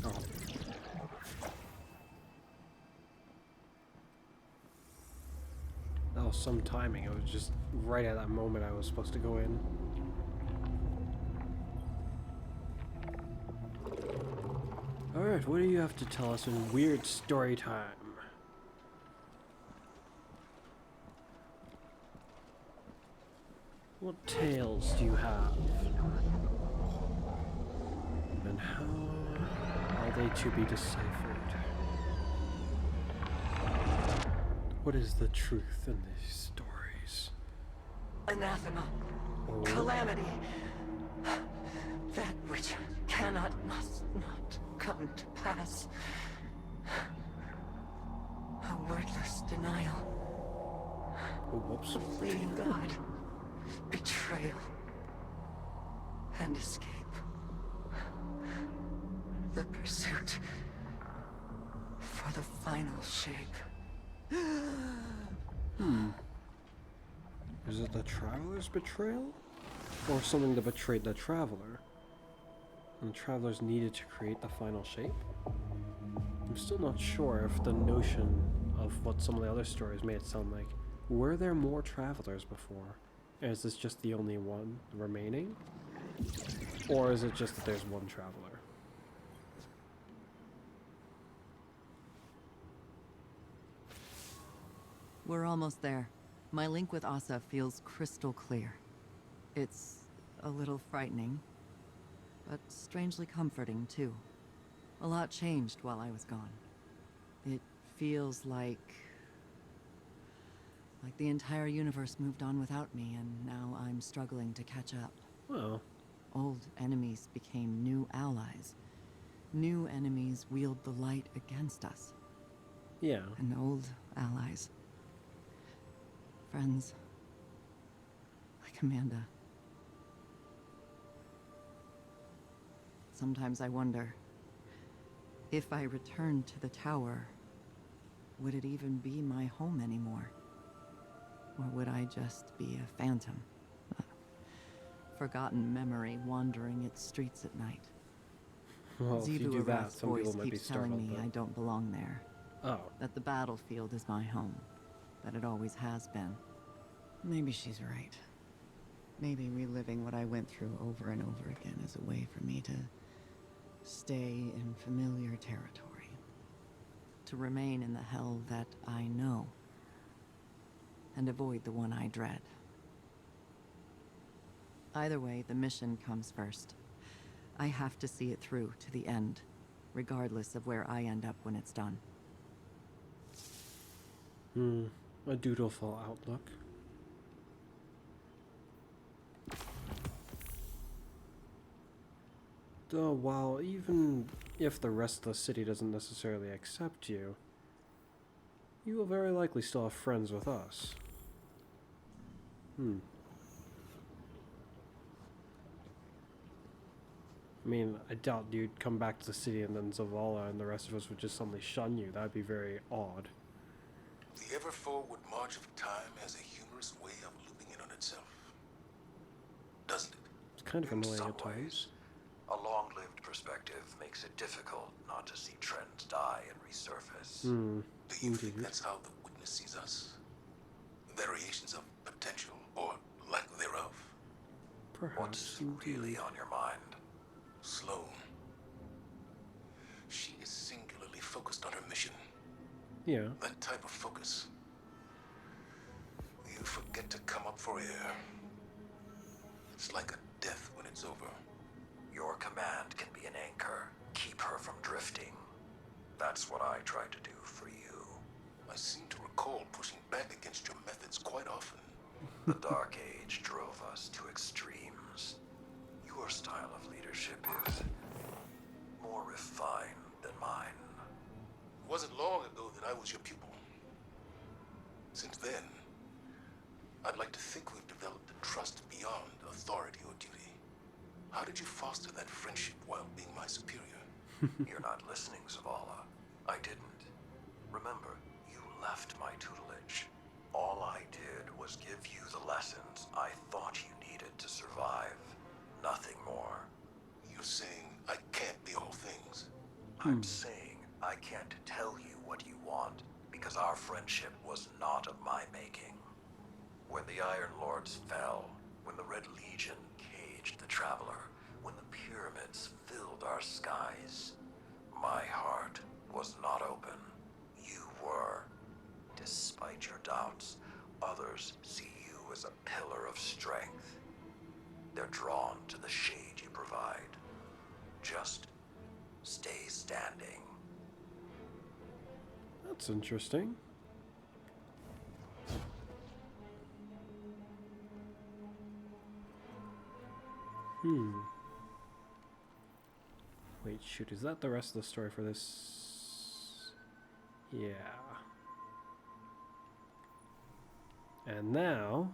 Oh. That was some timing. It was just right at that moment I was supposed to go in. Alright, what do you have to tell us in weird story time? What tales do you have? And how are they to be deciphered? What is the truth in these stories? Anathema. Oh. Calamity. That which cannot, must not come to pass. A wordless denial. Oh, whoops. Fleeing God. Betrayal. And escape. The pursuit for the final shape. Is it the traveler's betrayal? Or something that betrayed the traveler? And the travelers needed to create the final shape? I'm still not sure if the notion of what some of the other stories made it sound like. Were there more travelers before? And is this just the only one remaining? Or is it just that there's one traveler? We're almost there. My link with Asa feels crystal clear. It's a little frightening, but strangely comforting too. A lot changed while I was gone. It feels like the entire universe moved on without me, and now I'm struggling to catch up. Well, Old enemies became new allies. New enemies wield the light against us. yeah. And old allies. Friends. Like Amanda. Sometimes I wonder, if I returned to the tower, would it even be my home anymore? Or would I just be a phantom? A forgotten memory wandering its streets at night? Well, if you Zivu do that, Arath's some voice people might be keeps telling startled. me I don't belong there. Oh, That the battlefield is my home. That it always has been. Maybe she's right. Maybe reliving what I went through over and over again is a way for me to stay in familiar territory. To remain in the hell that I know. And avoid the one I dread. Either way, the mission comes first. I have to see it through to the end, regardless of where I end up when it's done. a dutiful outlook. Though, while even if the rest of the city doesn't necessarily accept you, you will very likely still have friends with us. I mean, I doubt you'd come back to the city and then Zavala and the rest of us would just suddenly shun you. That'd be very odd. The ever-forward march of time has a humorous way of looping in on itself. Doesn't it? It's kind of In annoying some at times. ways, a long-lived perspective makes it difficult not to see trends die and resurface. Do you think Indeed. that's how the witness sees us? Variations of potential, or lack thereof? Perhaps. What's really on your mind? Sloane. She is singularly focused on her mission. Yeah. That type of focus. You forget to come up for air. It's like a death when it's over. Your command can be an anchor. Keep her from drifting. That's what I tried to do for you. I seem to recall pushing back against your methods quite often. The Dark Age drove us to extremes. Your style of leadership is more refined than mine. It wasn't long ago that I was your pupil. Since then, I'd like to think we've developed a trust beyond authority or duty. How did you foster that friendship while being my superior? You're not listening, Zavala. I didn't. Remember, you left my tutelage. All I did was give you the lessons I thought you needed to survive. Nothing more. You're saying I can't be all things. I'm saying I can't tell you what you want because our friendship was not of my making. When the Iron Lords fell, when the Red Legion caged the Traveler, when the pyramids filled our skies, my heart was not open. You were. Despite your doubts, others see you as a pillar of strength. They're drawn to the shade you provide. Just stay standing. That's interesting. Wait, shoot, is that the rest of the story for this? Yeah. And now,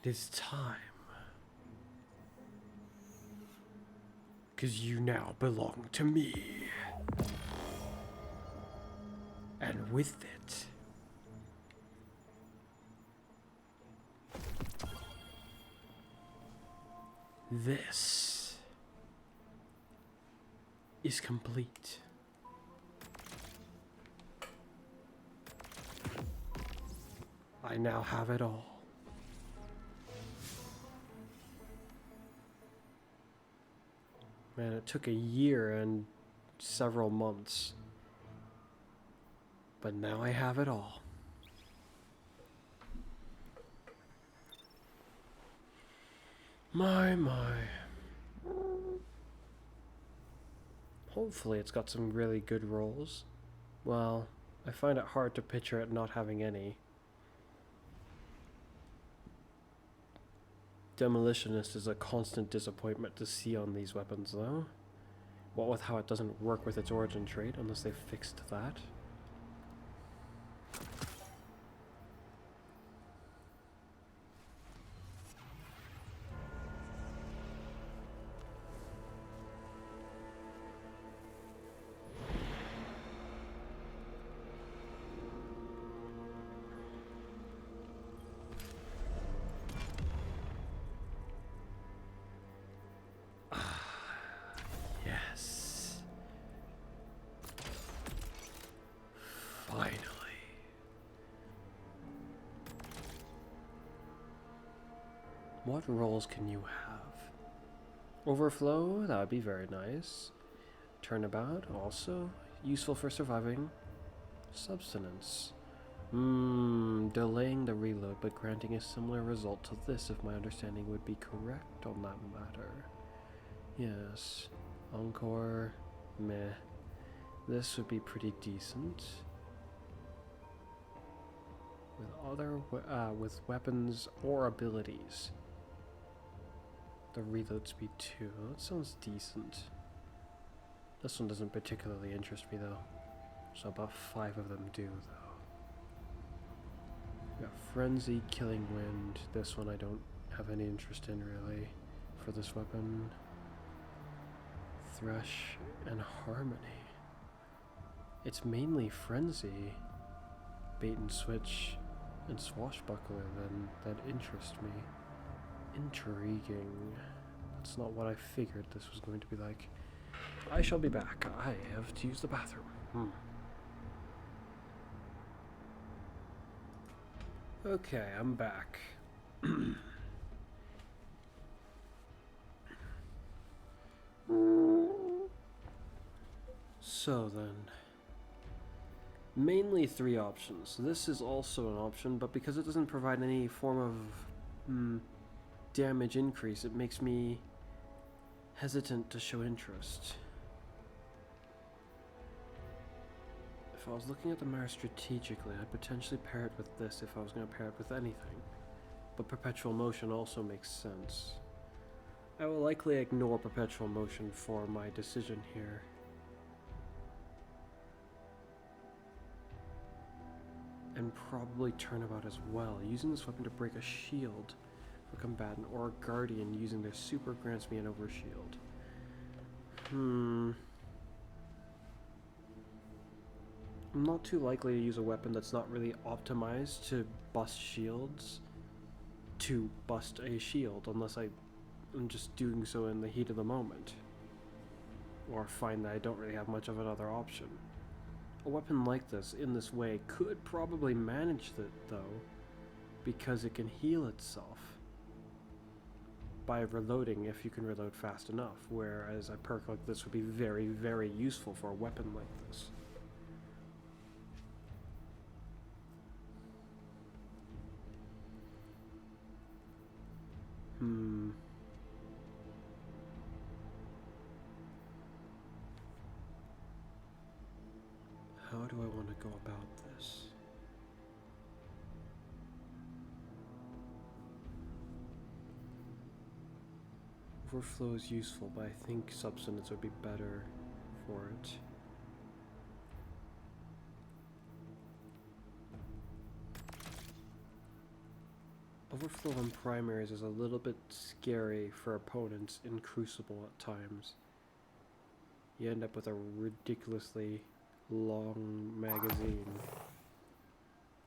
it is time. Because you now belong to me. And with it, this is complete. I now have it all. Man, it took a year and several months. But now I have it all. My. Hopefully it's got some really good rolls. Well, I find it hard to picture it not having any. Demolitionist is a constant disappointment to see on these weapons, though. What with how it doesn't work with its origin trait, unless they've fixed that. Yes. Finally. What roles can you have? Overflow, that would be very nice. Turnabout, also useful for surviving. Substance. Delaying the reload, but granting a similar result to this if my understanding would be correct on that matter. Yes. Encore, meh. This would be pretty decent. With weapons or abilities. The reload speed too. That sounds decent. This one doesn't particularly interest me though. So about 5 of them do though. We got Frenzy, Killing Wind. This one I don't have any interest in really for this weapon. Thresh and Harmony. It's mainly Frenzy, Bait and Switch, and Swashbuckler then that interest me. Intriguing. That's not what I figured this was going to be like. I shall be back. I have to use the bathroom. Okay, I'm back. So then, mainly 3 options. This is also an option, but because it doesn't provide any form of damage increase, it makes me hesitant to show interest. If I was looking at the matter strategically, I'd potentially pair it with this if I was going to pair it with anything. But perpetual motion also makes sense. I will likely ignore perpetual motion for my decision here. And probably turnabout as well. Using this weapon to break a shield for a combatant or a guardian using their super grants me an overshield. I'm not too likely to use a weapon that's not really optimized to bust shields to bust a shield unless I'm just doing so in the heat of the moment. Or find that I don't really have much of another option. A weapon like this, in this way, could probably manage that though, because it can heal itself by reloading if you can reload fast enough, whereas a perk like this would be very, very useful for a weapon like this. How do I want to go about this? Overflow is useful, but I think substance would be better for it. Overflow on primaries is a little bit scary for opponents in Crucible at times. You end up with a ridiculously long magazine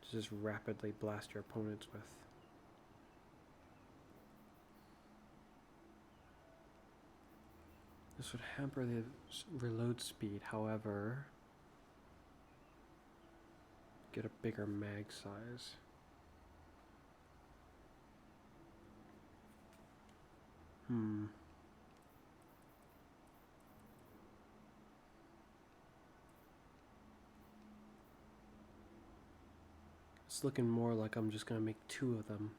to just rapidly blast your opponents with. This would hamper the reload speed, however, get a bigger mag size. It's looking more like I'm just gonna make 2 of them.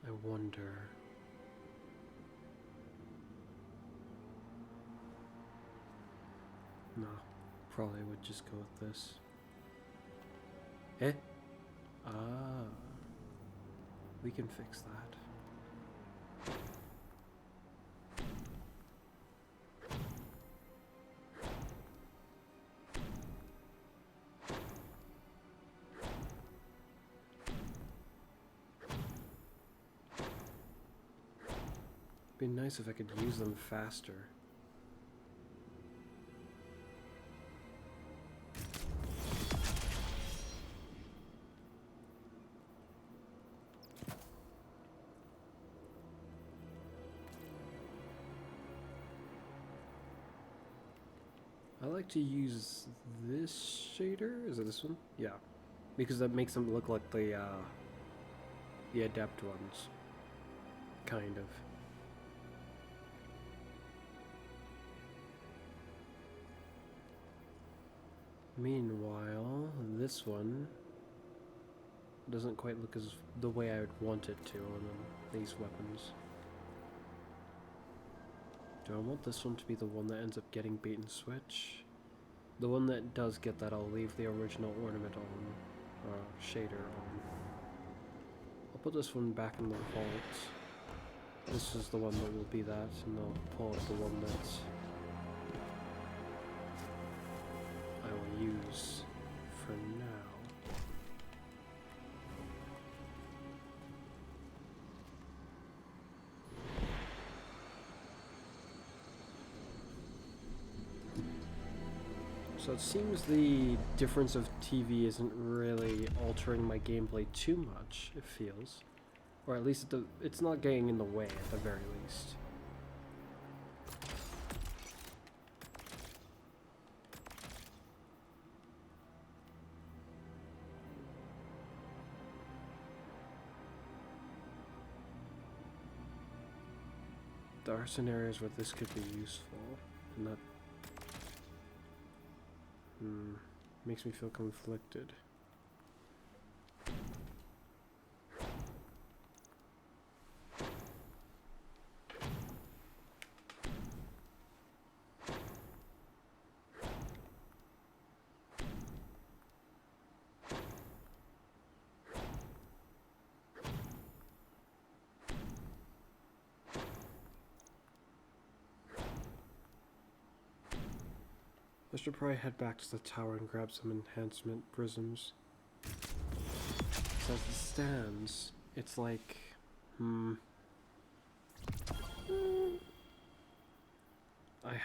I wonder. No, probably would just go with this. Eh? Ah. We can fix that. Be nice if I could use them faster. I like to use this shader. Is it this one? Yeah, because that makes them look like the adept ones, kind of. Meanwhile, this one doesn't quite look as the way I would want it to on these weapons. Do I want this one to be the one that ends up getting bait and switch? The one that does get that, I'll leave the original ornament on, shader on. I'll put this one back in the vault. This is the one that will be that, and I'll pull out the one that's I will use for now. So it seems the difference of TV isn't really altering my gameplay too much, it feels. Or at least it's not getting in the way at the very least. There are scenarios where this could be useful, and that makes me feel conflicted. I should probably head back to the tower and grab some enhancement prisms. So as it stands, it's like, I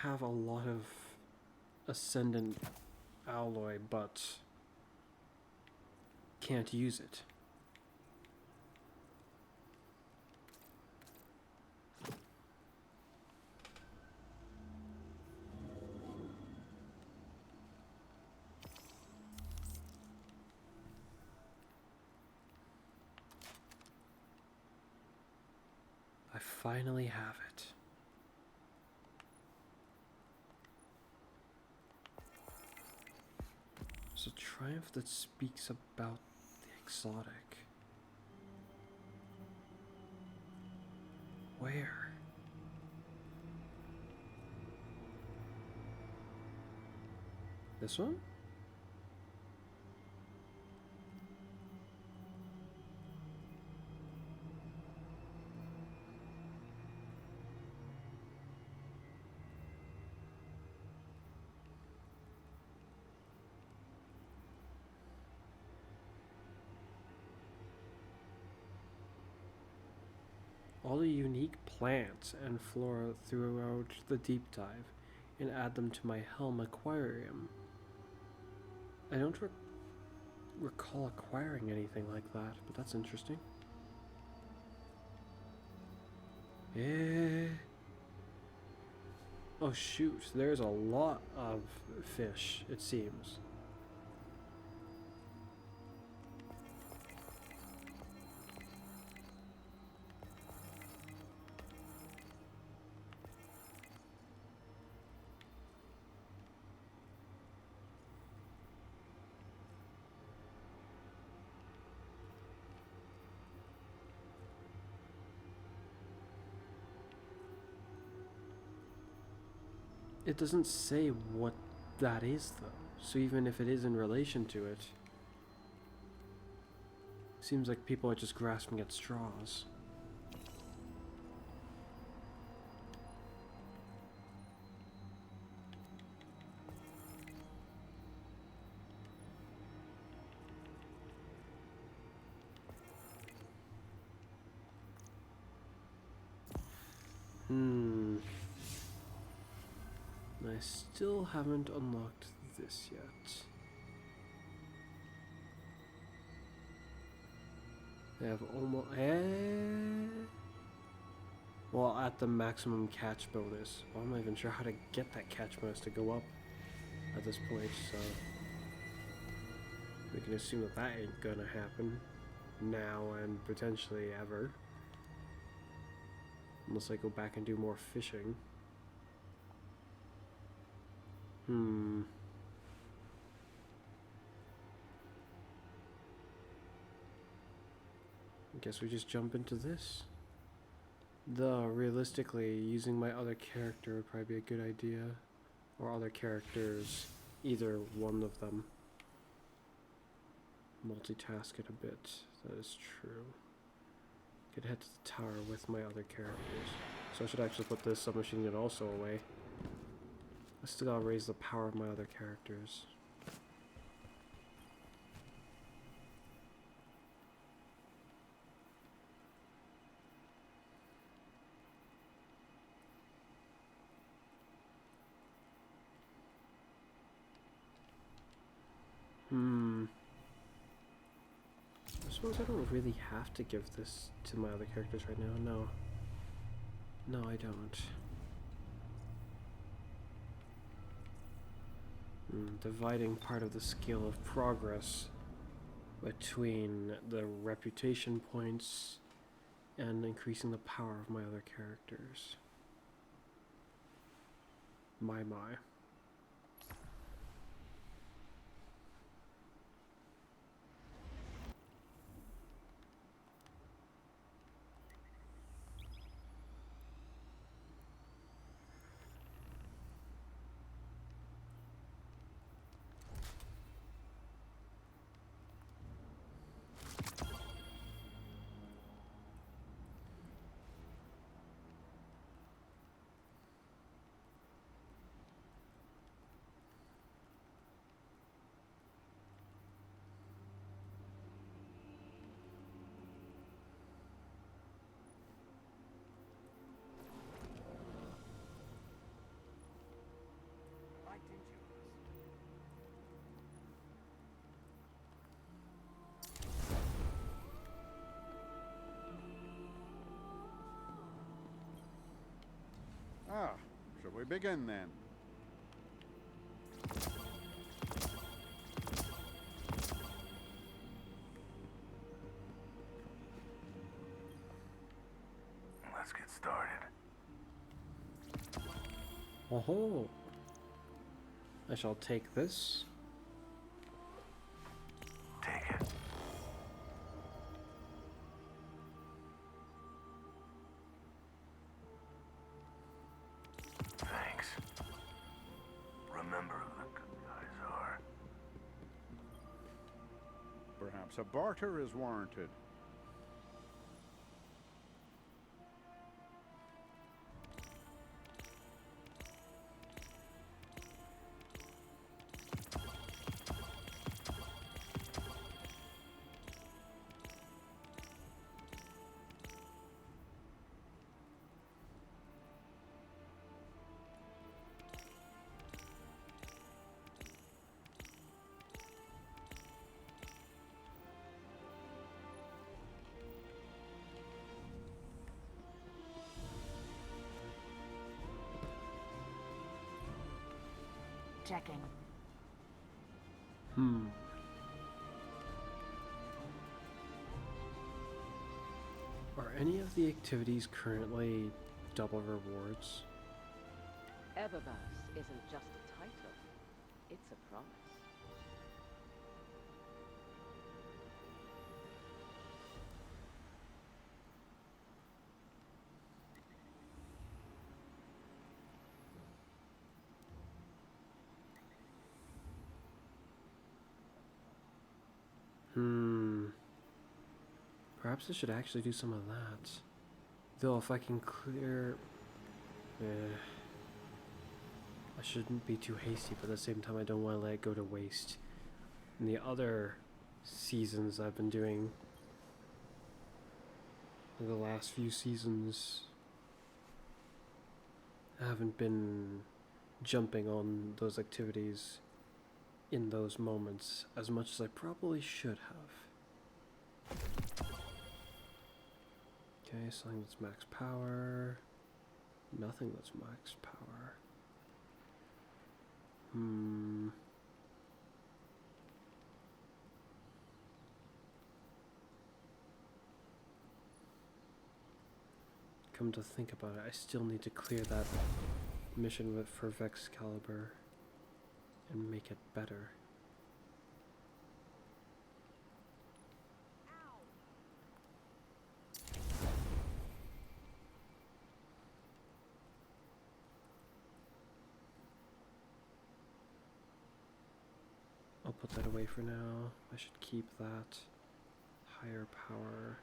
have a lot of ascendant alloy, but can't use it. finally have it. It's a triumph that speaks about the exotic. Where? This one? All the unique plants and flora throughout the deep dive and add them to my Helm aquarium. I don't recall acquiring anything like that, but that's interesting. Yeah. Oh shoot, there's a lot of fish, it seems. It doesn't say what that is, though. So even if it is in relation to it, seems like people are just grasping at straws. I still haven't unlocked this yet. They have almost... Well, at the maximum catch bonus. Well, I'm not even sure how to get that catch bonus to go up at this point, so... we can assume that that ain't gonna happen now and potentially ever. Unless I go back and do more fishing. I guess we just jump into this. Though, realistically, using my other character would probably be a good idea. Or other characters, either one of them. Multitask it a bit, that is true. Could head to the tower with my other characters. So I should actually put this submachine gun also away. I still gotta raise the power of my other characters. I suppose I don't really have to give this to my other characters right now. No, I don't. Dividing part of the scale of progress between the reputation points and increasing the power of my other characters. My. Shall we begin then? Let's get started. Oh, I shall take this. Take it. Thanks. Remember who the good guys are. Perhaps a barter is warranted. Checking. Are any of the activities currently double rewards? Eververse isn't just a title, it's a promise. Perhaps I should actually do some of that. Though if I can clear... I shouldn't be too hasty, but at the same time I don't want to let it go to waste. In the other seasons I've been doing, the last few seasons, I haven't been jumping on those activities in those moments as much as I probably should have. Okay, something that's max power. Nothing that's max power. Come to think about it, I still need to clear that mission for Vexcalibur and make it better. I'll put that away for now. I should keep that. Higher power.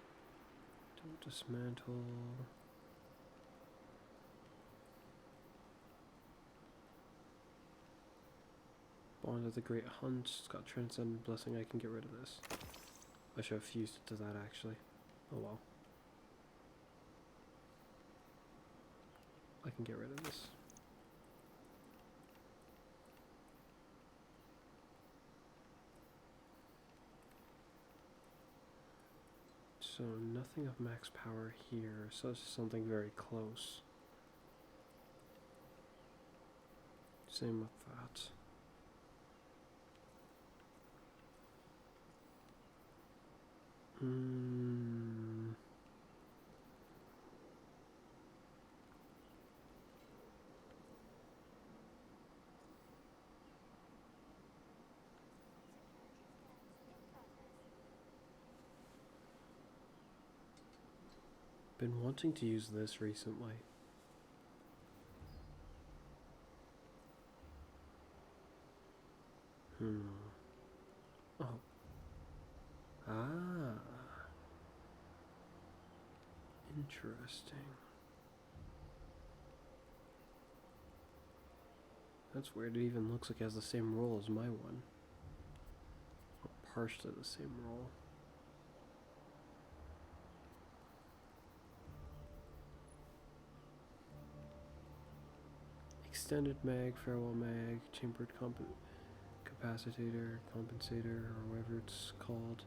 Don't dismantle. Bond of the Great Hunt. It's got Transcendent Blessing. I can get rid of this. I should have fused it to that actually. Oh well. I can get rid of this. So nothing of max power here, so it's something very close. Same with that. Been wanting to use this recently. Oh. Ah. Interesting. That's weird. It even looks like it has the same role as my one. Or partially the same role. Extended mag, farewell mag, chambered capacitator, compensator, or whatever it's called.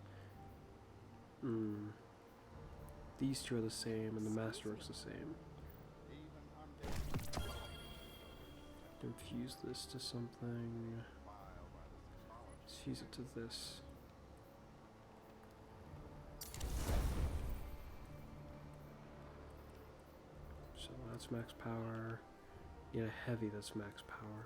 These two are the same, and the masterwork's the same. Infuse this to something. Let's fuse it to this. So that's max power. Need a heavy that's max power.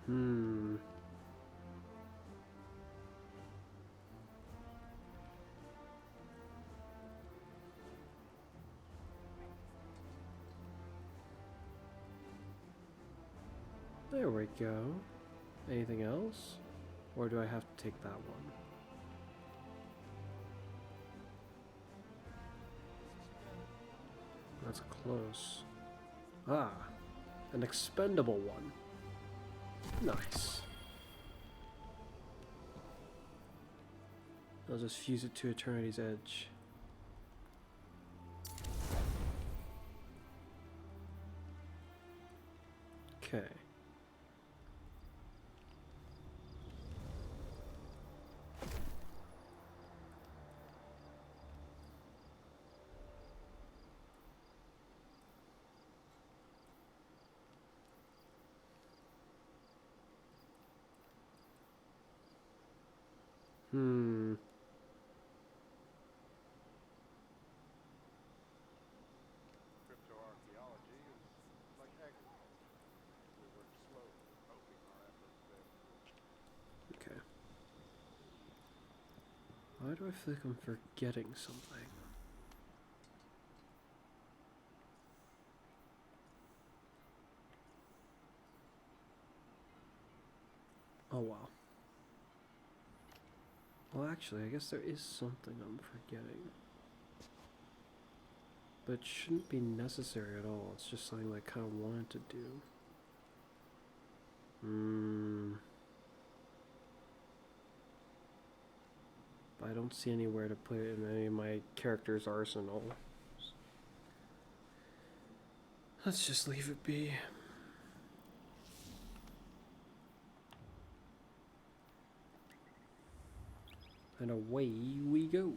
Hmm. There we go. Anything else? Or do I have to take that one? That's close. Ah, an expendable one. Nice. I'll just fuse it to Eternity's Edge. Okay. Hmm. Cryptoarchaeology is like agriculture. We work slowly, hoping our efforts bear fruit. Okay. Why do I feel like I'm forgetting something? Oh wow. Well, actually, I guess there is something I'm forgetting. But it shouldn't be necessary at all. It's just something I kind of wanted to do. But I don't see anywhere to put it in any of my character's arsenal. Let's just leave it be. And away we go.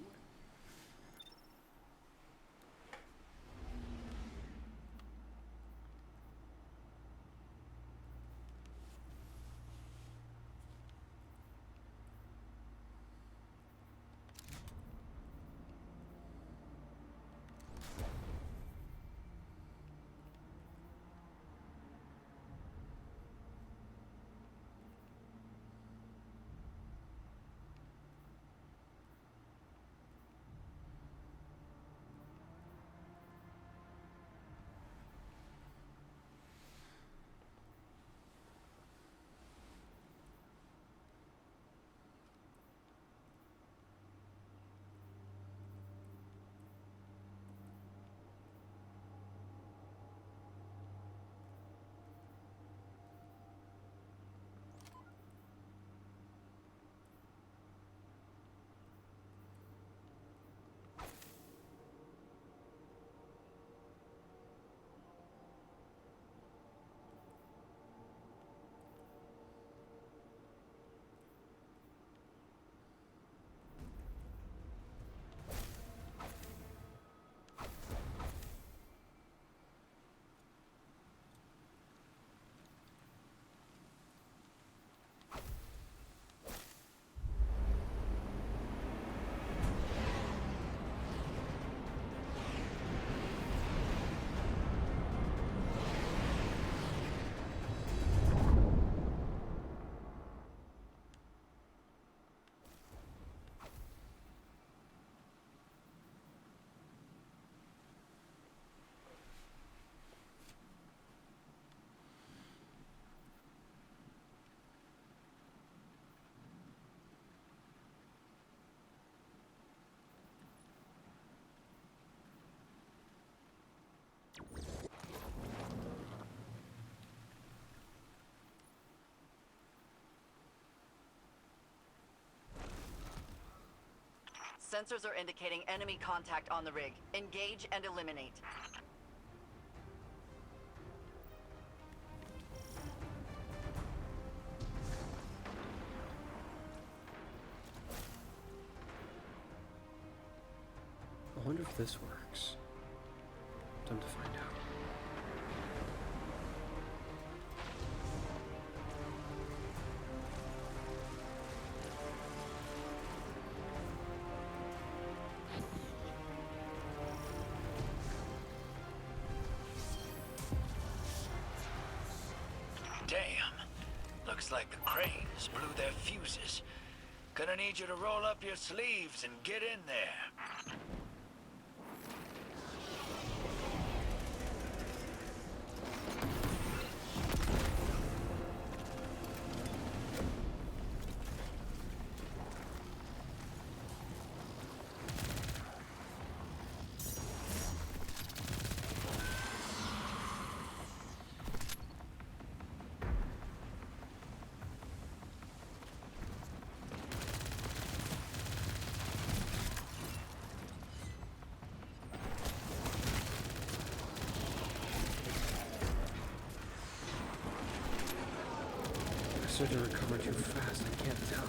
Sensors are indicating enemy contact on the rig. Engage and eliminate. if this works? Time to find out. Damn. Looks like the cranes blew their fuses. Gonna need you to roll up your sleeves and get in there. I started to recover too fast, I can't tell.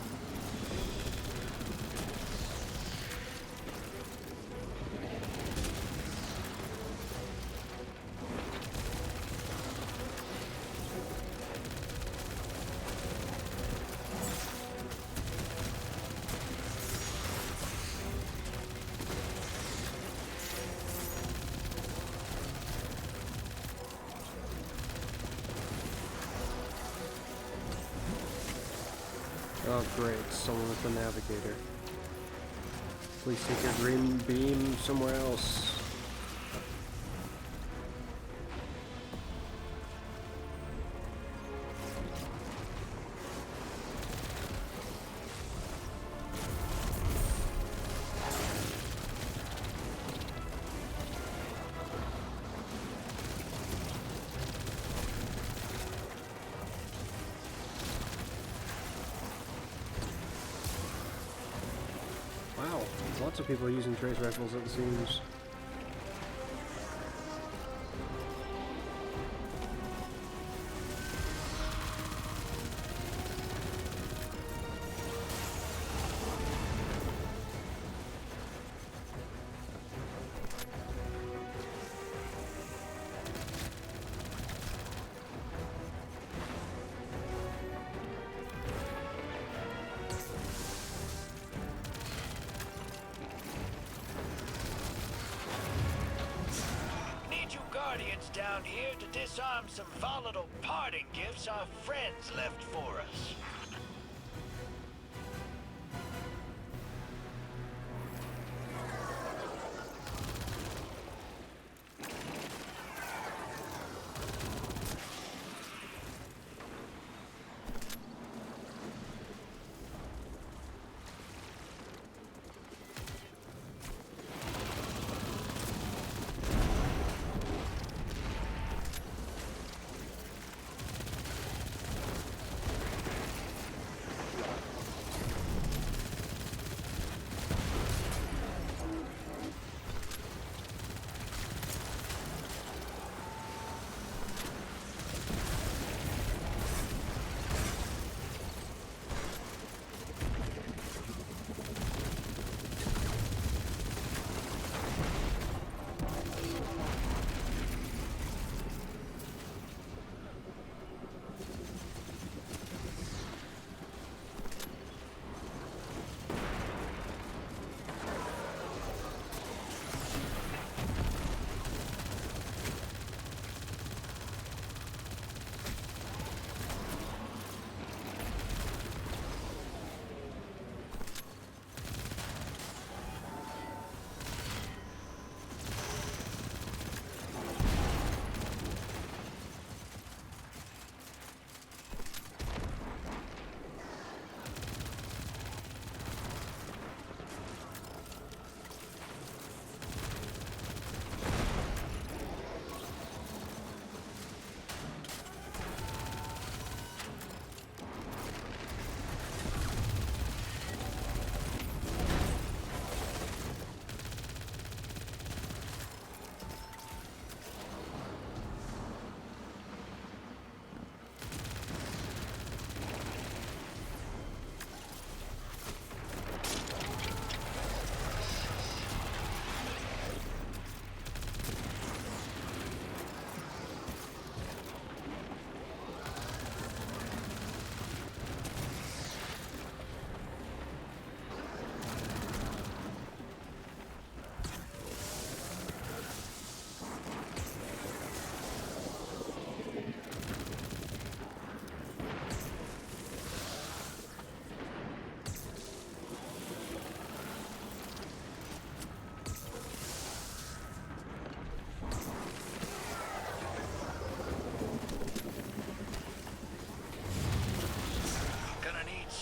Oh great, someone with the navigator. Please take your green beam somewhere else. Wow, lots of people using trace rifles it seems. Guardians down here to disarm some volatile parting gifts our friends left for us.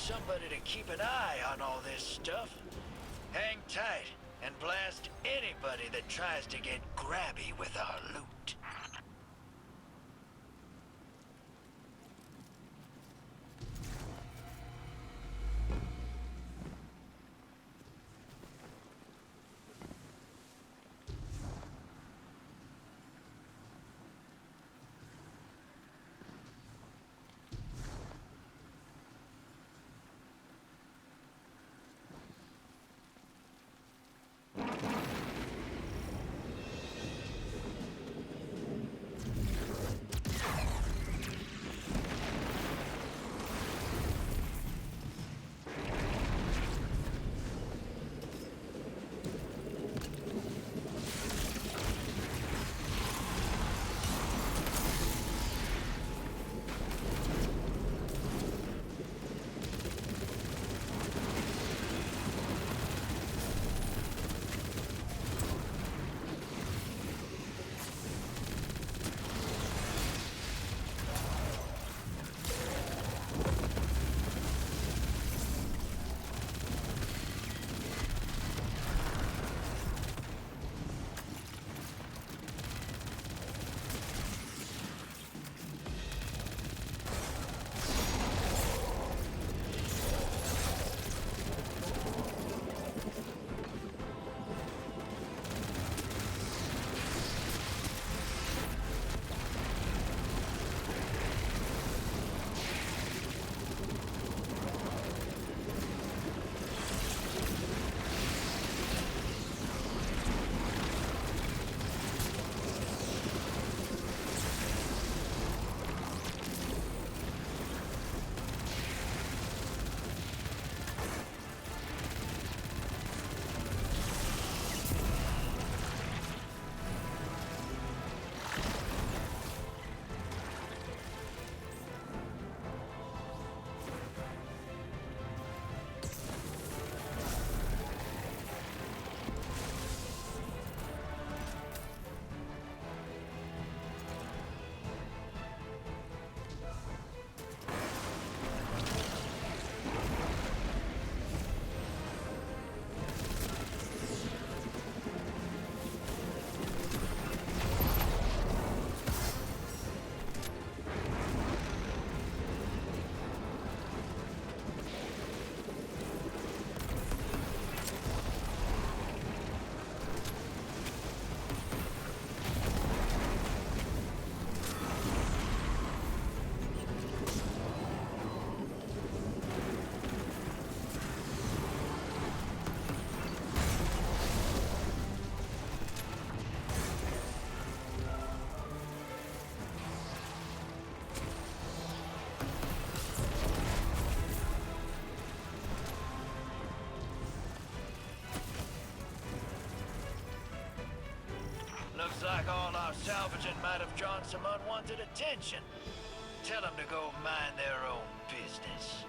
somebody to keep an eye on all this stuff. Hang tight and blast anybody that tries to get grabby with our loot. Looks like all our salvaging might have drawn some unwanted attention. Tell them to go mind their own business.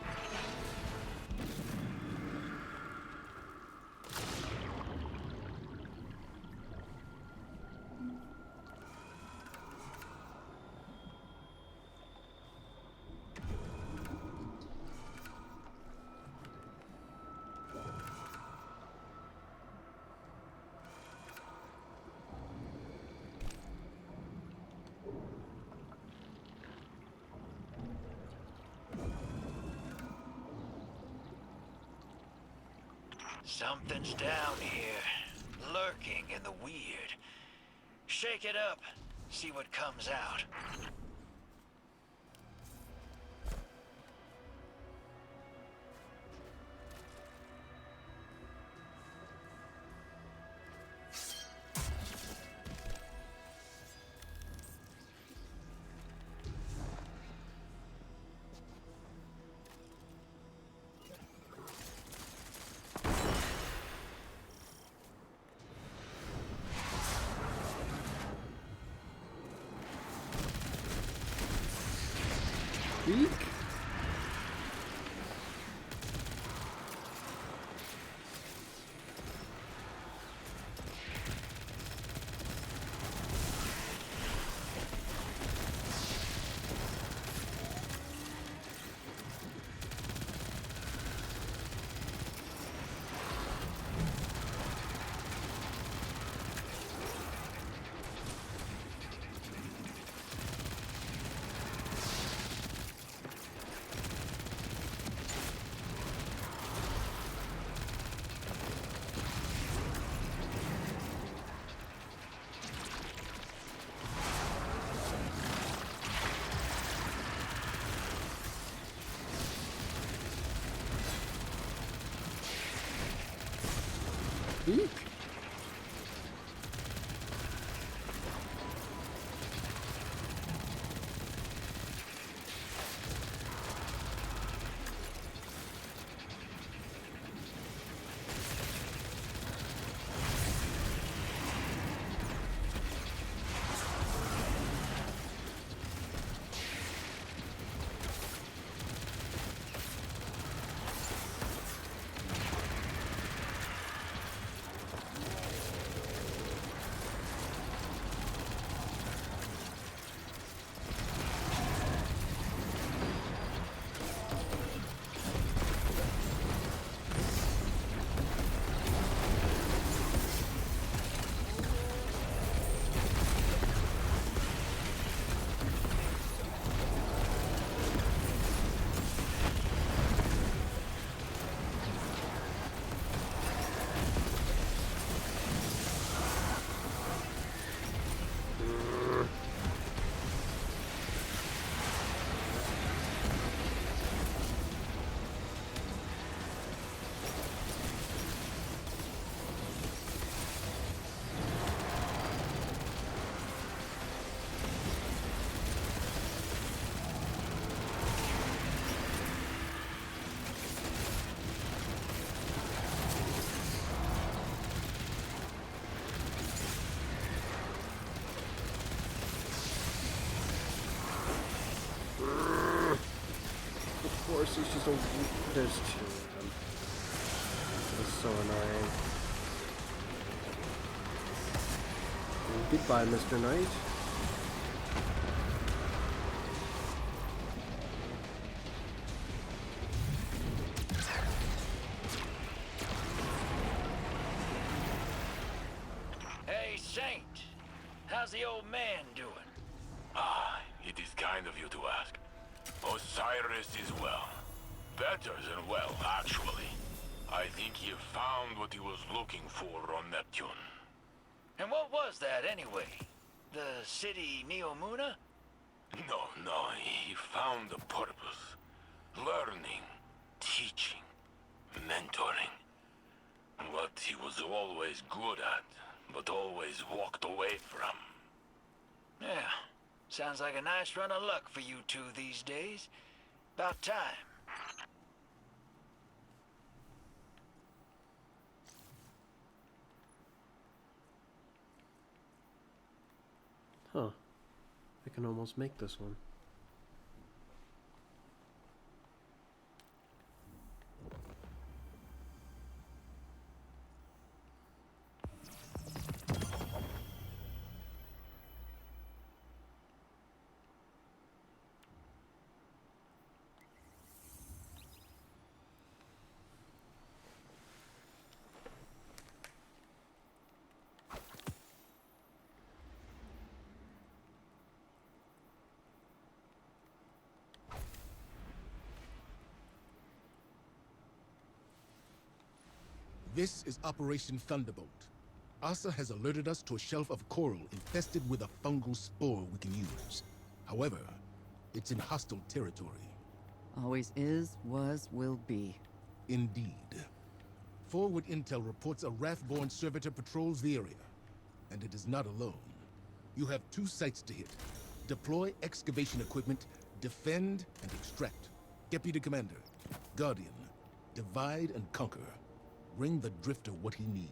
Something's down here, lurking in the weird. Shake it up, see what comes out. Eek. Of course, he's just a. There's two of them. It's so annoying. Goodbye, Mr. Knight. Hey, Saint. How's the old man doing? Ah, it is kind of you to ask. Osiris is well. Better than well, actually. I think he found what he was looking for on Neptune. And what was that, anyway? The city Neomuna? No, he found a purpose. Learning, teaching, mentoring. What he was always good at, but always walked away from. Yeah, sounds like a nice run of luck for you two these days. About time. Huh. I can almost make this one. This is Operation Thunderbolt. Asa has alerted us to a shelf of coral infested with a fungal spore we can use. However, it's in hostile territory. Always is, was, will be. Indeed. Forward intel reports a Wrath-born servitor patrols the area. And it is not alone. You have 2 sites to hit. Deploy excavation equipment, defend, and extract. Deputy Commander, Guardian, divide and conquer. Bring the Drifter what he needs.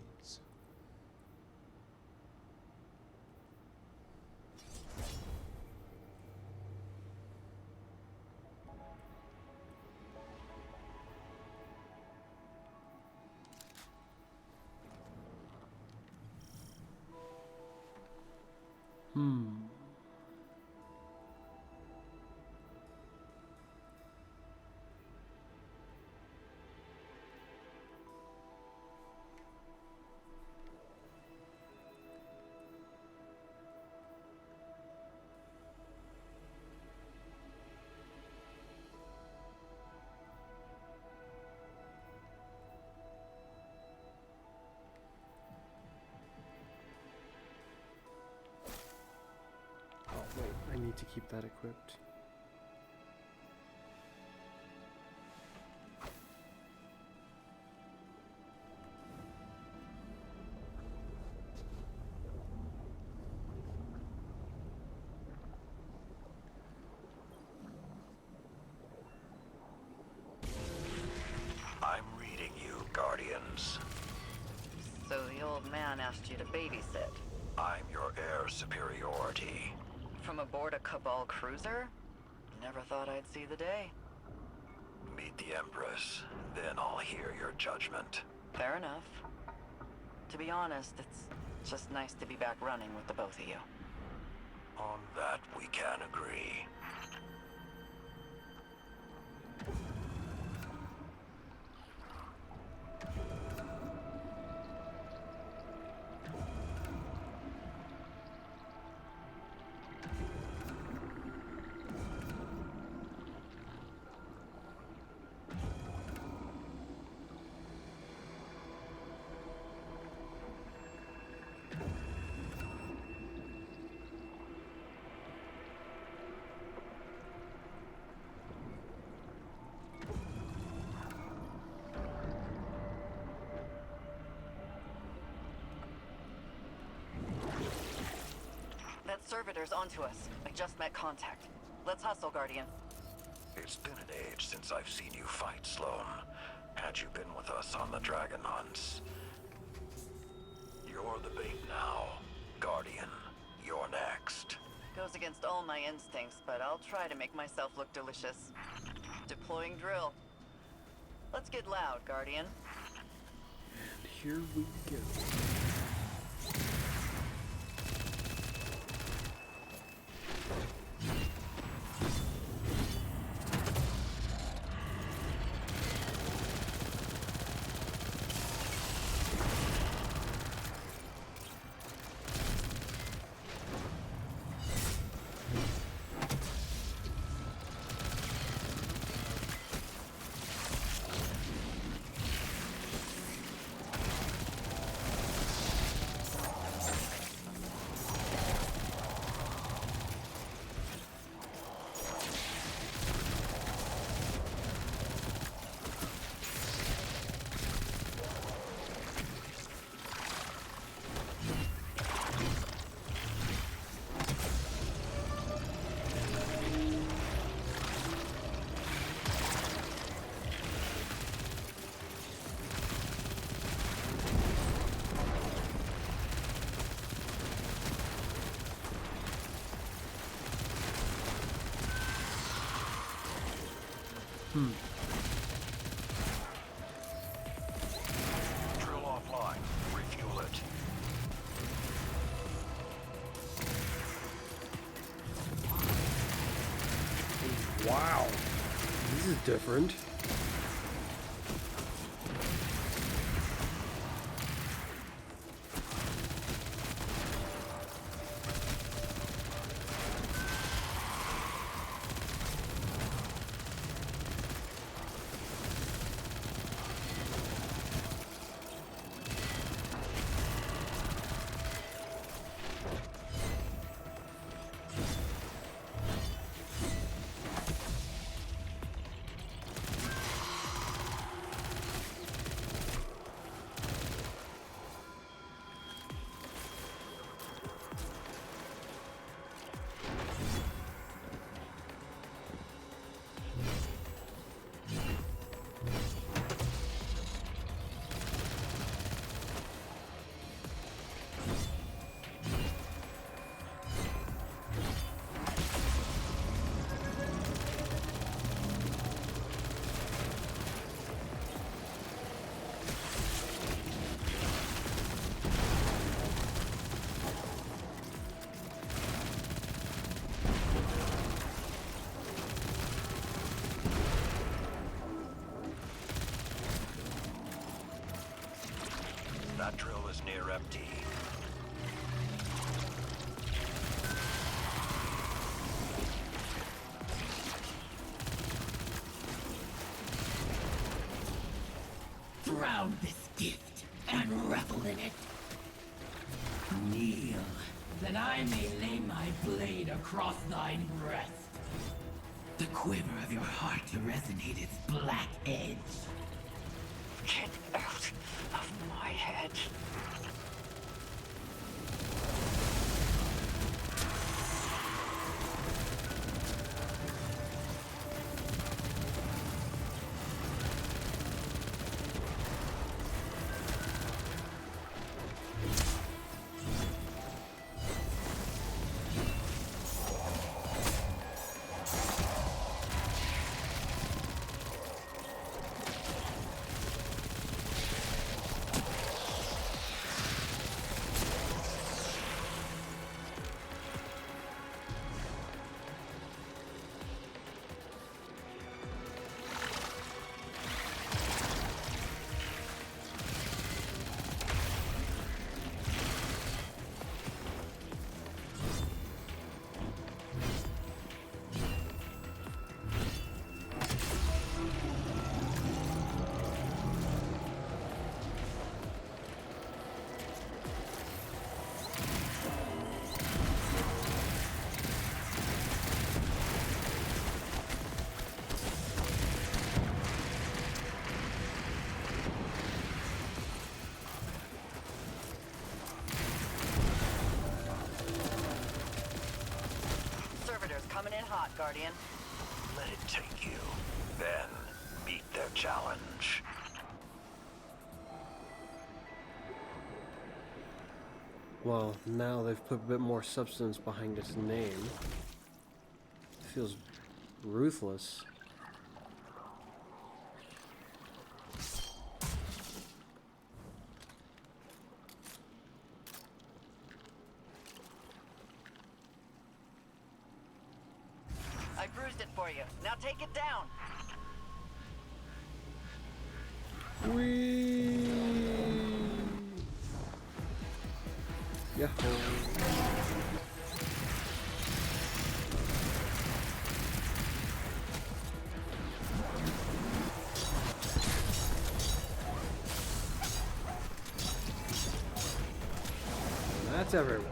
Wait, I need to keep that equipped. Guardians. So the old man asked you to babysit. I'm your heir superiority. From aboard a Cabal cruiser? Never thought I'd see the day. Meet the Empress, then I'll hear your judgment. Fair enough. To be honest, it's just nice to be back running with the both of you. On that we can agree. That servitor's onto us. I just met contact. Let's hustle, Guardian. It's been an age since I've seen you fight, Sloan. Had you been with us on the dragon hunts. You're the bait now. Guardian, you're next. Goes against all my instincts, but I'll try to make myself look delicious. Deploying drill. Let's get loud, Guardian. And here we go. Drill offline. Refuel it. Wow. This is different. That drill is near empty. Drown this gift and revel in it. Kneel, that I may lay my blade across thine breast. The quiver of your heart to resonate its black edge. Get out of my head. hot, Guardian. Let it take you. Then, meet their challenge. Well, now they've put a bit more substance behind its name. It feels ruthless. I bruised it for you. Now take it down. Whee! Yahoo! That's everyone.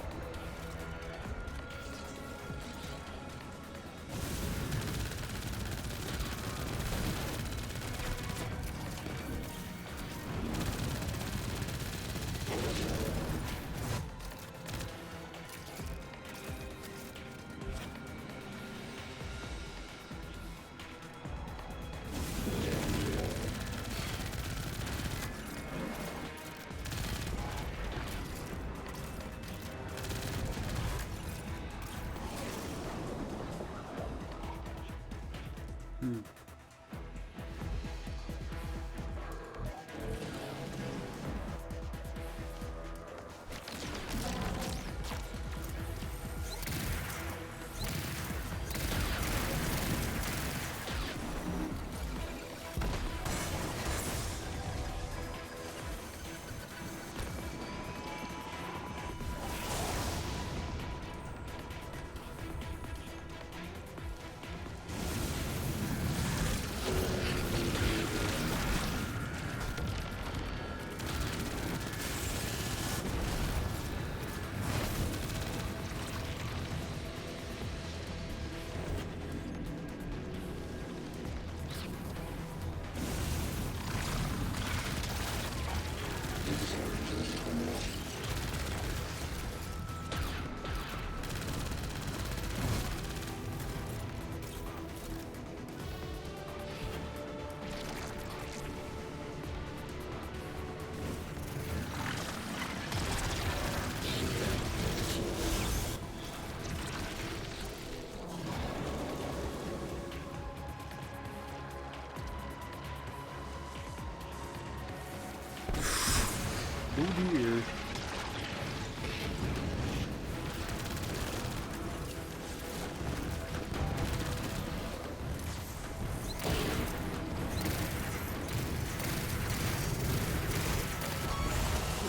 Oh dear.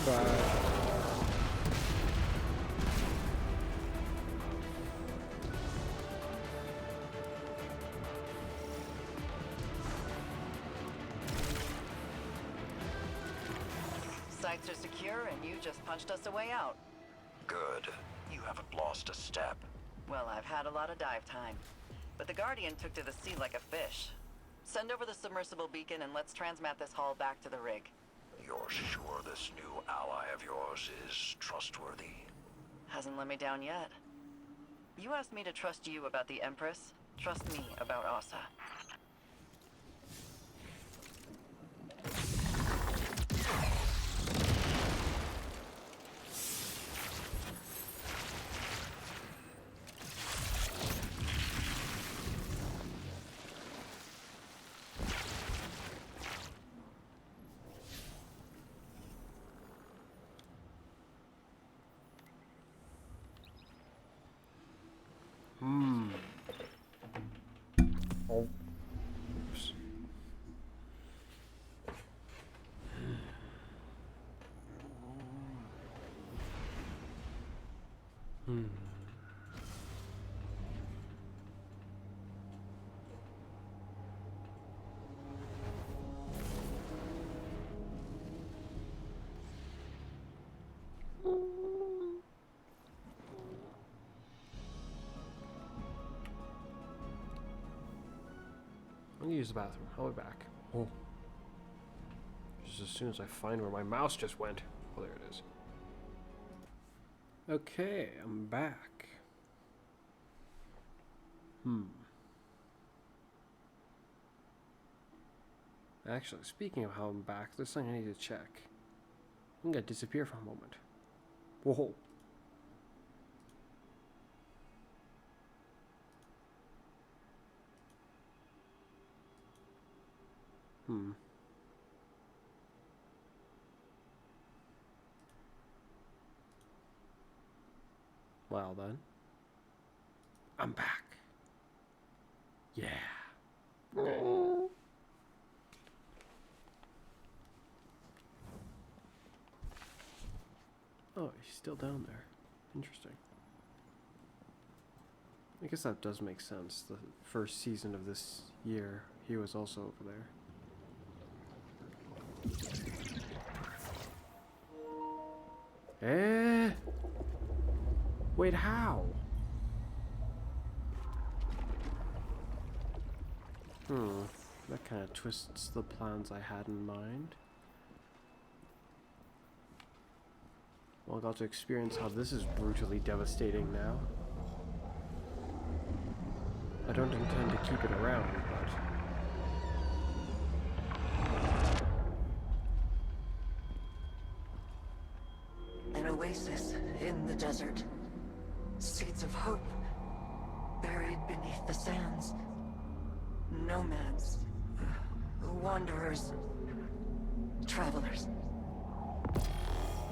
Goodbye. Sights are secure, and you just punched us a way out. Good. You haven't lost a step. Well, I've had a lot of dive time. But the Guardian took to the sea like a fish. Send over the submersible beacon and let's transmat this hull back to the rig. You're sure this new ally of yours is trustworthy? Hasn't let me down yet. You asked me to trust you about the Empress. Trust me about Asa. Oh. Oops. I'm gonna use the bathroom. I'll be back. Oh. Just as soon as I find where my mouse just went. Oh, there it is. Okay, I'm back. Actually, speaking of how I'm back, there's something I need to check. I'm gonna disappear for a moment. Whoa. Well then. I'm back. Yeah. Oh, he's still down there. Interesting. I guess that does make sense. The first season of this year, he was also over there. Eh? Wait, how? That kind of twists the plans I had in mind. Well, I got to experience how this is brutally devastating now. I don't intend to keep it around, but... An oasis in the desert. Seeds of hope buried beneath the sands. Nomads. Wanderers. Travelers.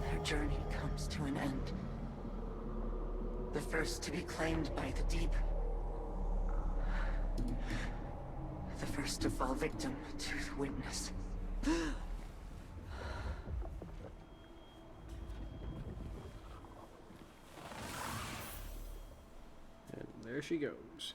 Their journey comes to an end. The first to be claimed by the deep. The first to fall victim to the witness. And there she goes.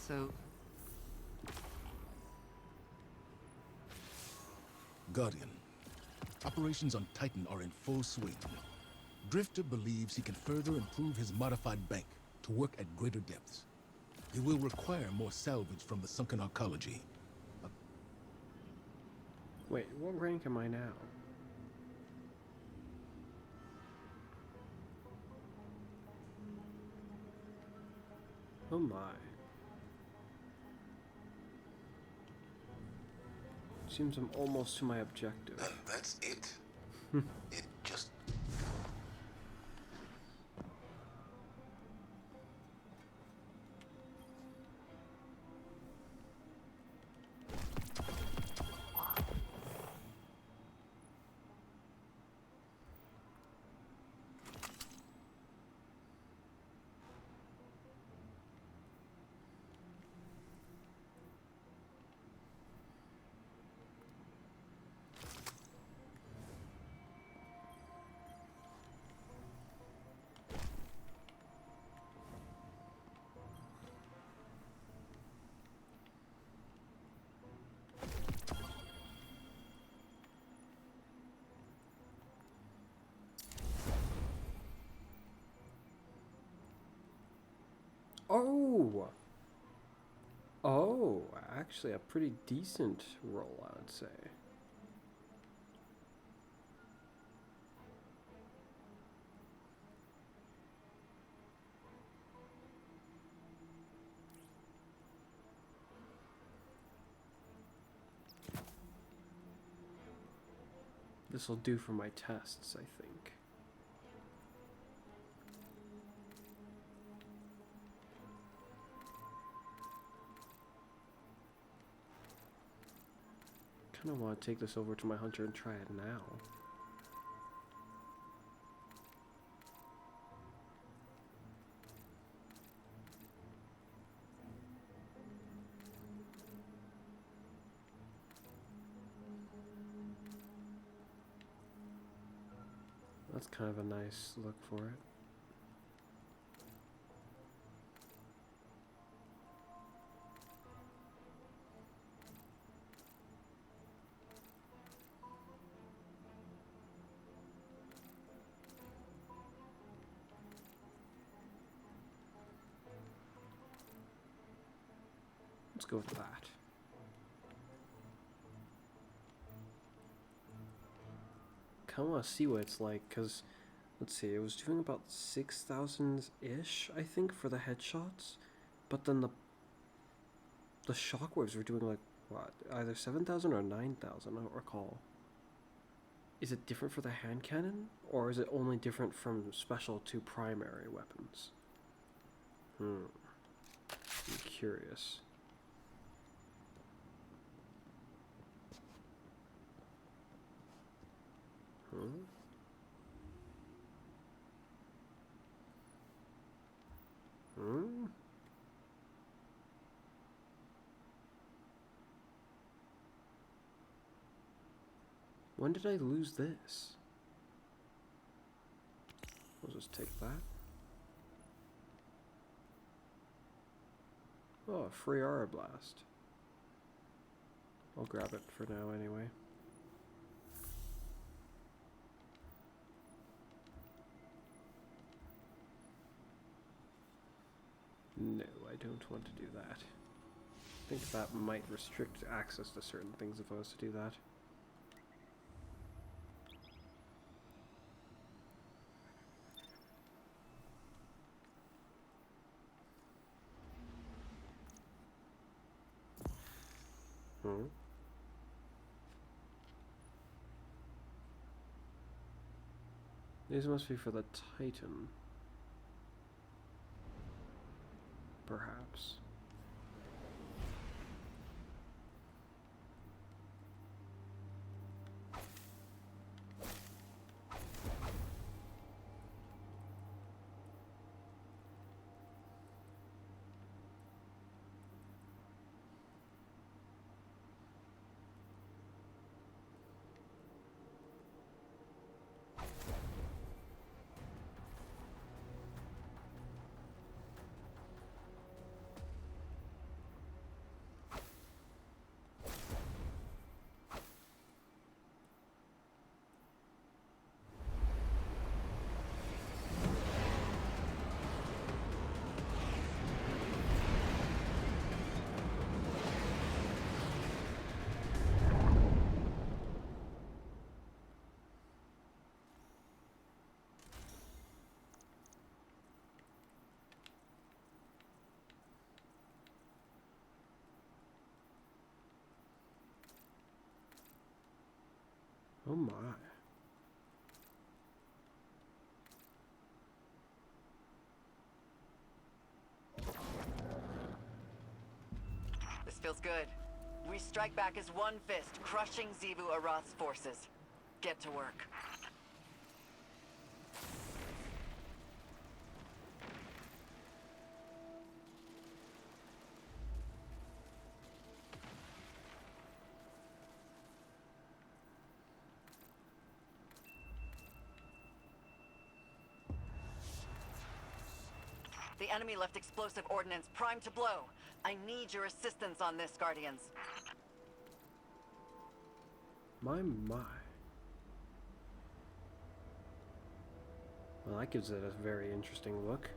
So, Guardian, operations on Titan are in full swing. Drifter believes he can further improve his modified bank to work at greater depths. He will require more salvage from the sunken arcology. Wait, what rank am I now? Oh my. Seems I'm almost to my objective. And that's it? It just... Oh! Oh, actually a pretty decent roll, I would say. This will do for my tests, I think. I kind of want to take this over to my hunter and try it now. That's kind of a nice look for it. Let's go with that. kind of want to see what it's like, because, let's see, it was doing about 6,000-ish, I think, for the headshots, but then the shockwaves were doing, like, what, either 7,000 or 9,000, I don't recall. Is it different for the hand cannon, or is it only different from special to primary weapons? I'm curious. When did I lose this? I'll just take that. Oh, a free aura blast. I'll grab it for now anyway. No, I don't want to do that. I think that might restrict access to certain things if I was to do that. These must be for the Titan. Perhaps. Oh my. This feels good. We strike back as one fist, crushing Zebu Arath's forces. Get to work. The enemy left explosive ordnance primed to blow. I need your assistance on this, Guardians. My. Well, that gives it a very interesting look.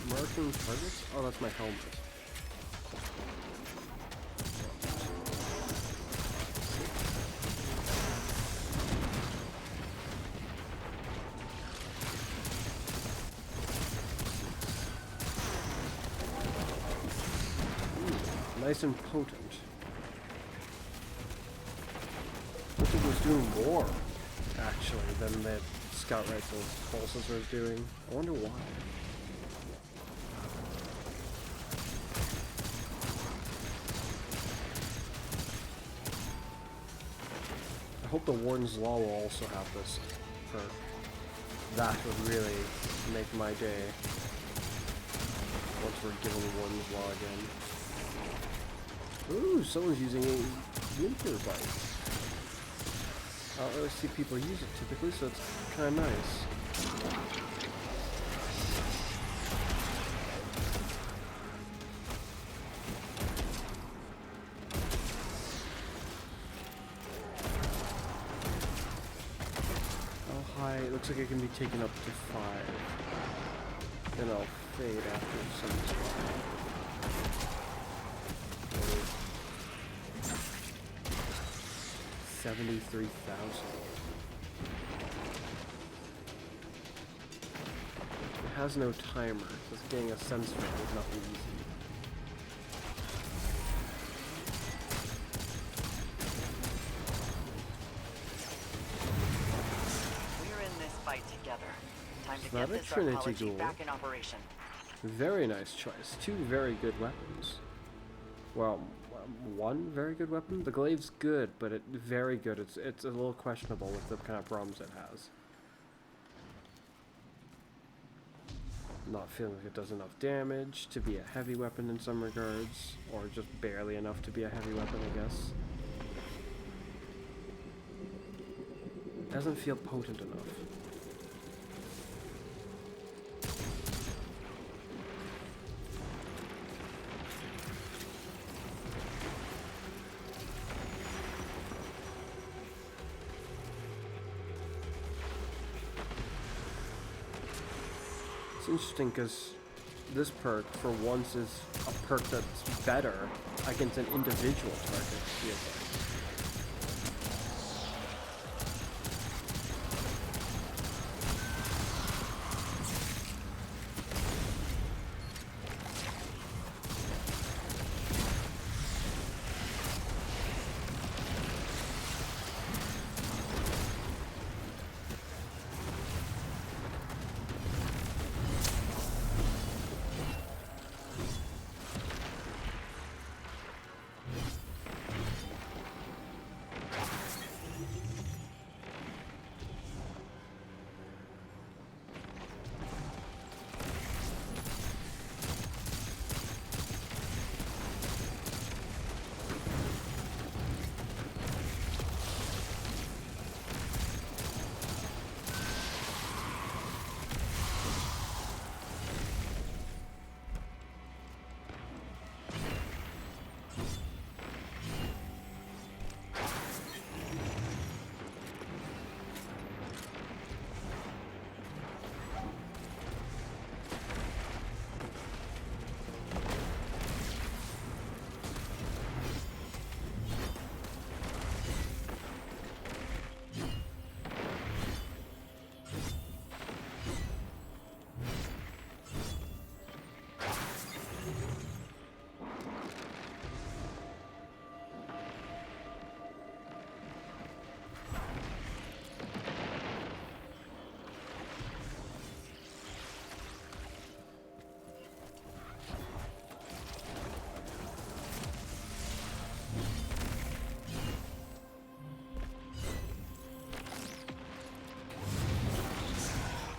Marking targets? Oh, that's my helmet. Ooh, nice and potent. I think it was doing more actually, than the scout rifle's pulses was doing. I wonder why. I hope the Warden's Law will also have this perk. That would really make my day. Once we're given the Warden's Law again. Ooh, someone's using a winter bike. I don't really see people use it typically, so it's kind of nice. It looks like it can be taken up to 5. Then I'll fade after some time. 73,000. It has no timer, so getting a sense for it is not easy. Get this arcology back in operation. Very nice choice. 2 very good weapons. Well, 1 very good weapon. The glaive's good, but very good. It's a little questionable with the kind of problems it has. Not feeling like it does enough damage to be a heavy weapon in some regards, or just barely enough to be a heavy weapon, I guess. Doesn't feel potent enough. It's interesting because this perk, for once, is a perk that's better against an individual target, it feels like.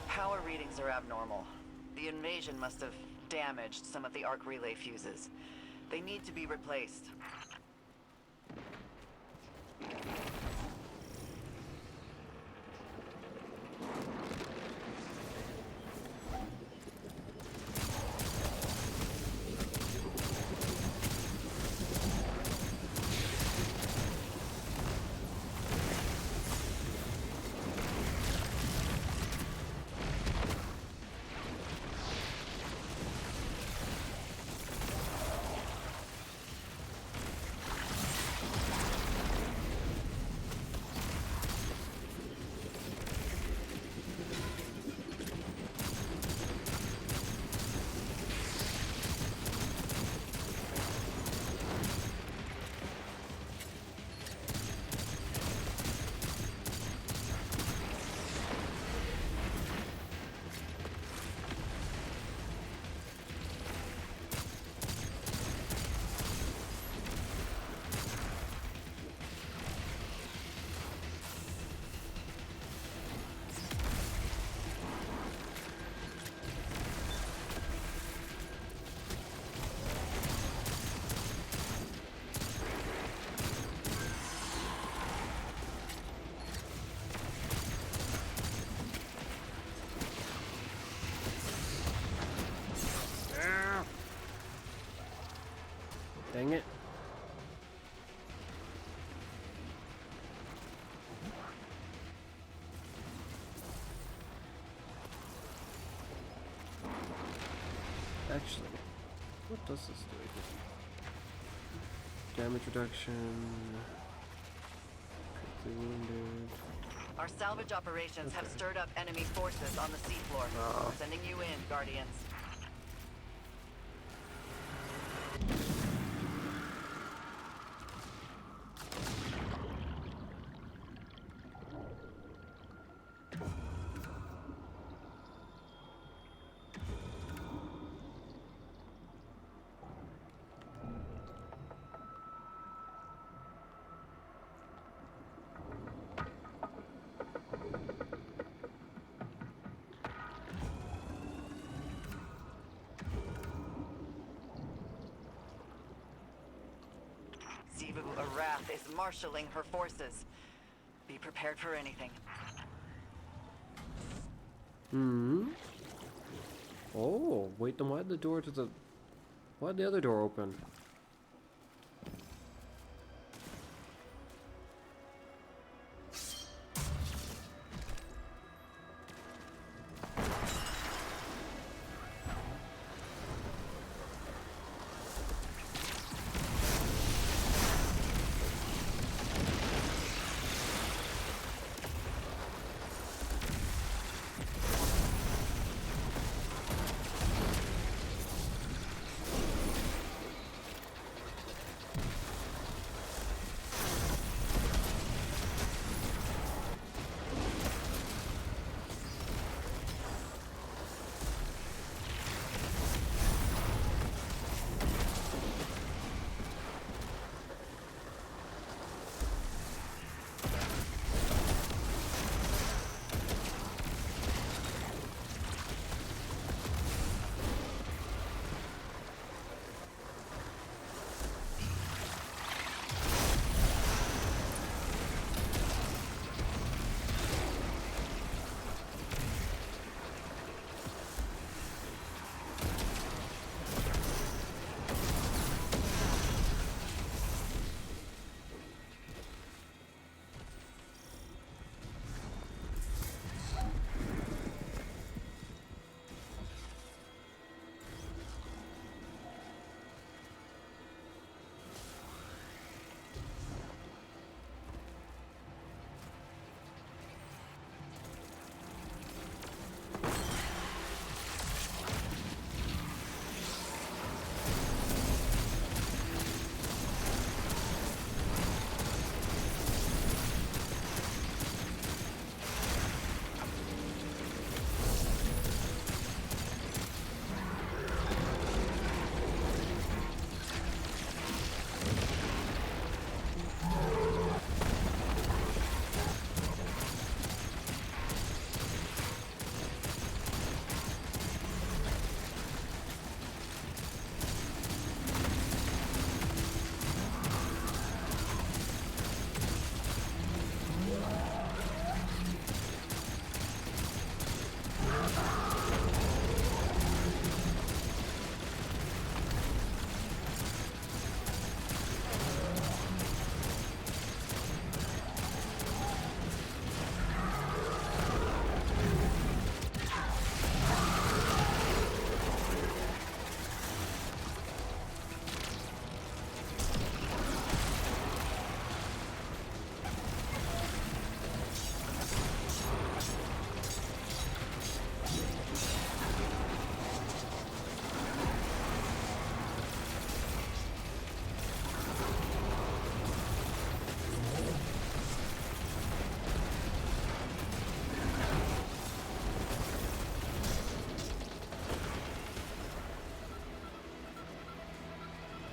Power readings are abnormal. The invasion must have damaged some of the arc relay fuses. They need to be replaced. Actually, what does this do again? Damage reduction. Critically wounded. Our salvage operations have stirred up enemy forces on the seafloor. Oh. Sending you in, Guardians. Zivu Arath is marshaling her forces. Be prepared for anything. Hmm. Oh, wait, then why'd the door to the... Why'd the other door open?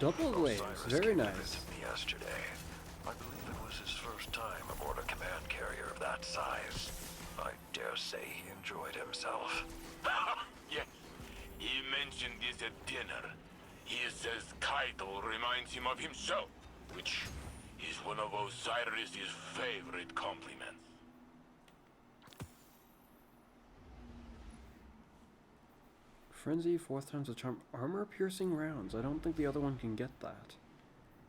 Double glaze, very nice. Yesterday, I believe it was his first time aboard a command carrier of that size. I dare say he enjoyed himself. Yes, he mentioned this at dinner. He says Keitel reminds him of himself, which is one of Osiris's favorite compliments. Frenzy, 4th time's a charm. Armor-piercing rounds. I don't think the other one can get that.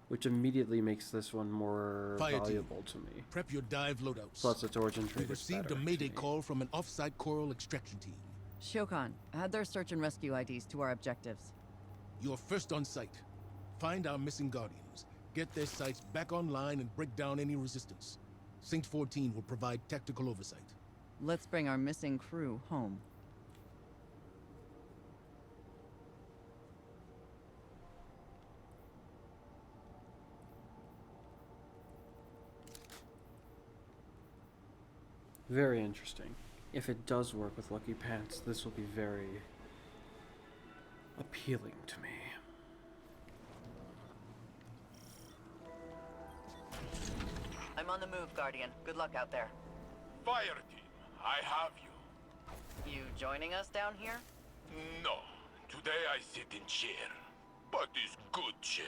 Which immediately makes this one more valuable to me. Prep your dive loadouts. Plus its origin We trade is received better a mayday to me. call from an off-site coral extraction team. Shokan, add their search and rescue IDs to our objectives. You're first on site. Find our missing Guardians, get their sites back online, and break down any resistance. Saint 14 will provide tactical oversight. Let's bring our missing crew home. Very interesting. If it does work with Lucky Pants, this will be very appealing to me. I'm on the move, Guardian. Good luck out there. Fire team, I have you. You joining us down here? No, today I sit in chair, but this good chair.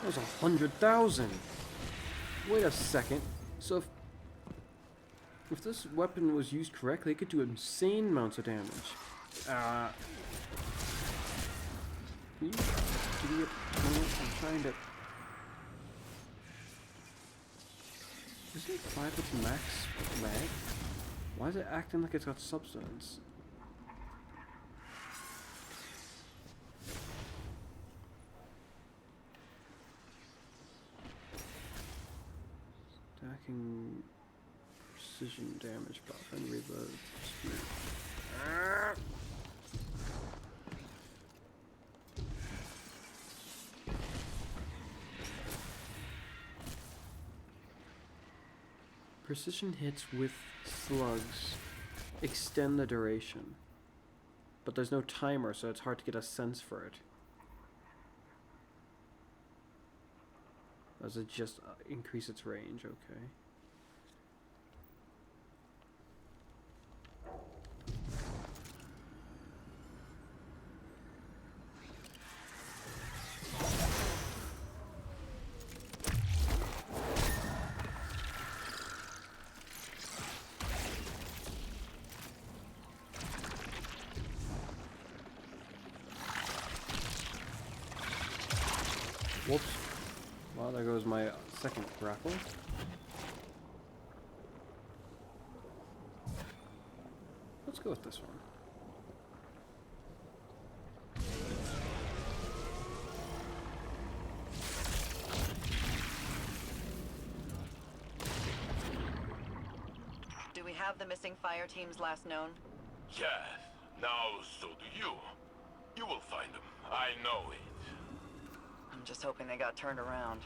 That was 100,000. Wait a second. So if this weapon was used correctly, it could do insane amounts of damage. Can you give me a moment? I'm trying to. Is it 5 with max mag? Why is it acting like it's got substance? Stacking precision damage buff and reload speed. Precision hits with slugs extend the duration, but there's no timer, so it's hard to get a sense for it. Does it just increase its range? Okay. Whoops. Well, there goes my second grapple. Let's go with this one. Do we have the missing fire team's last known? Yes, now so do you. You will find them. I know it. I'm just hoping they got turned around.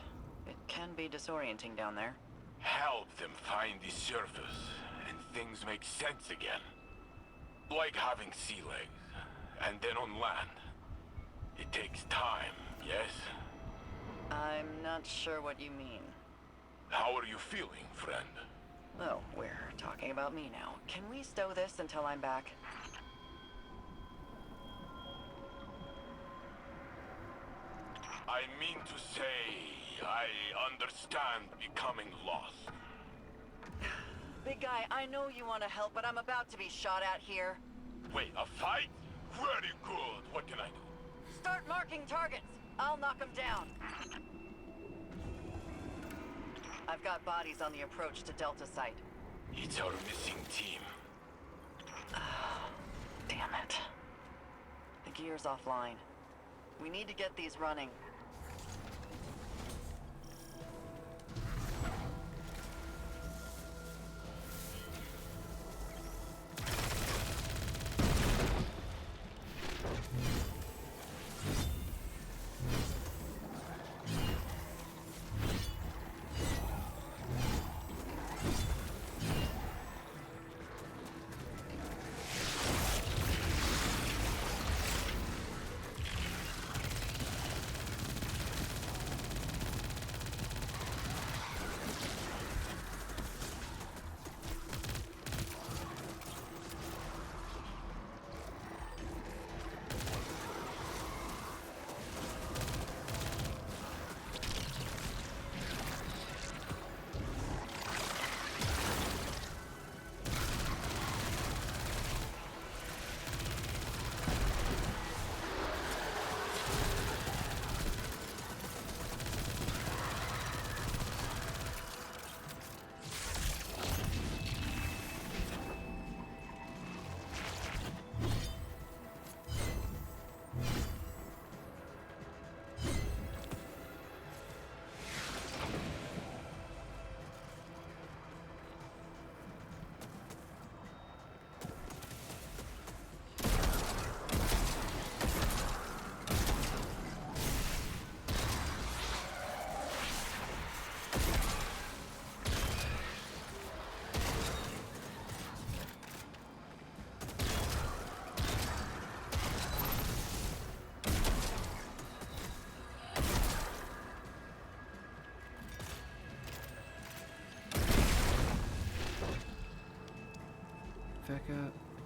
It can be disorienting down there. Help them find the surface, and things make sense again. Like having sea legs, and then on land. It takes time, yes? I'm not sure what you mean. How are you feeling, friend? Oh, we're talking about me now. Can we stow this until I'm back? I mean to say, I understand becoming lost. Big guy, I know you want to help, but I'm about to be shot at here. Wait, a fight? Very good. What can I do? Start marking targets. I'll knock them down. I've got bodies on the approach to Delta site. It's our missing team. Damn it. The gear's offline. We need to get these running.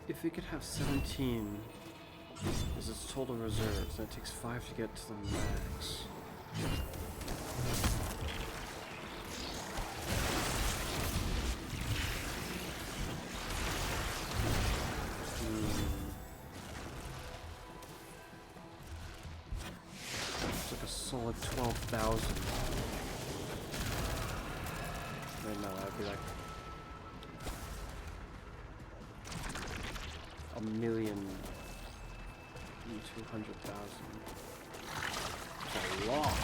if we could have 17 as its total reserves, and it takes 5 to get to the max. It's like a solid 12,000. Wait, no, that'd be like 1,200,000. That's a lot.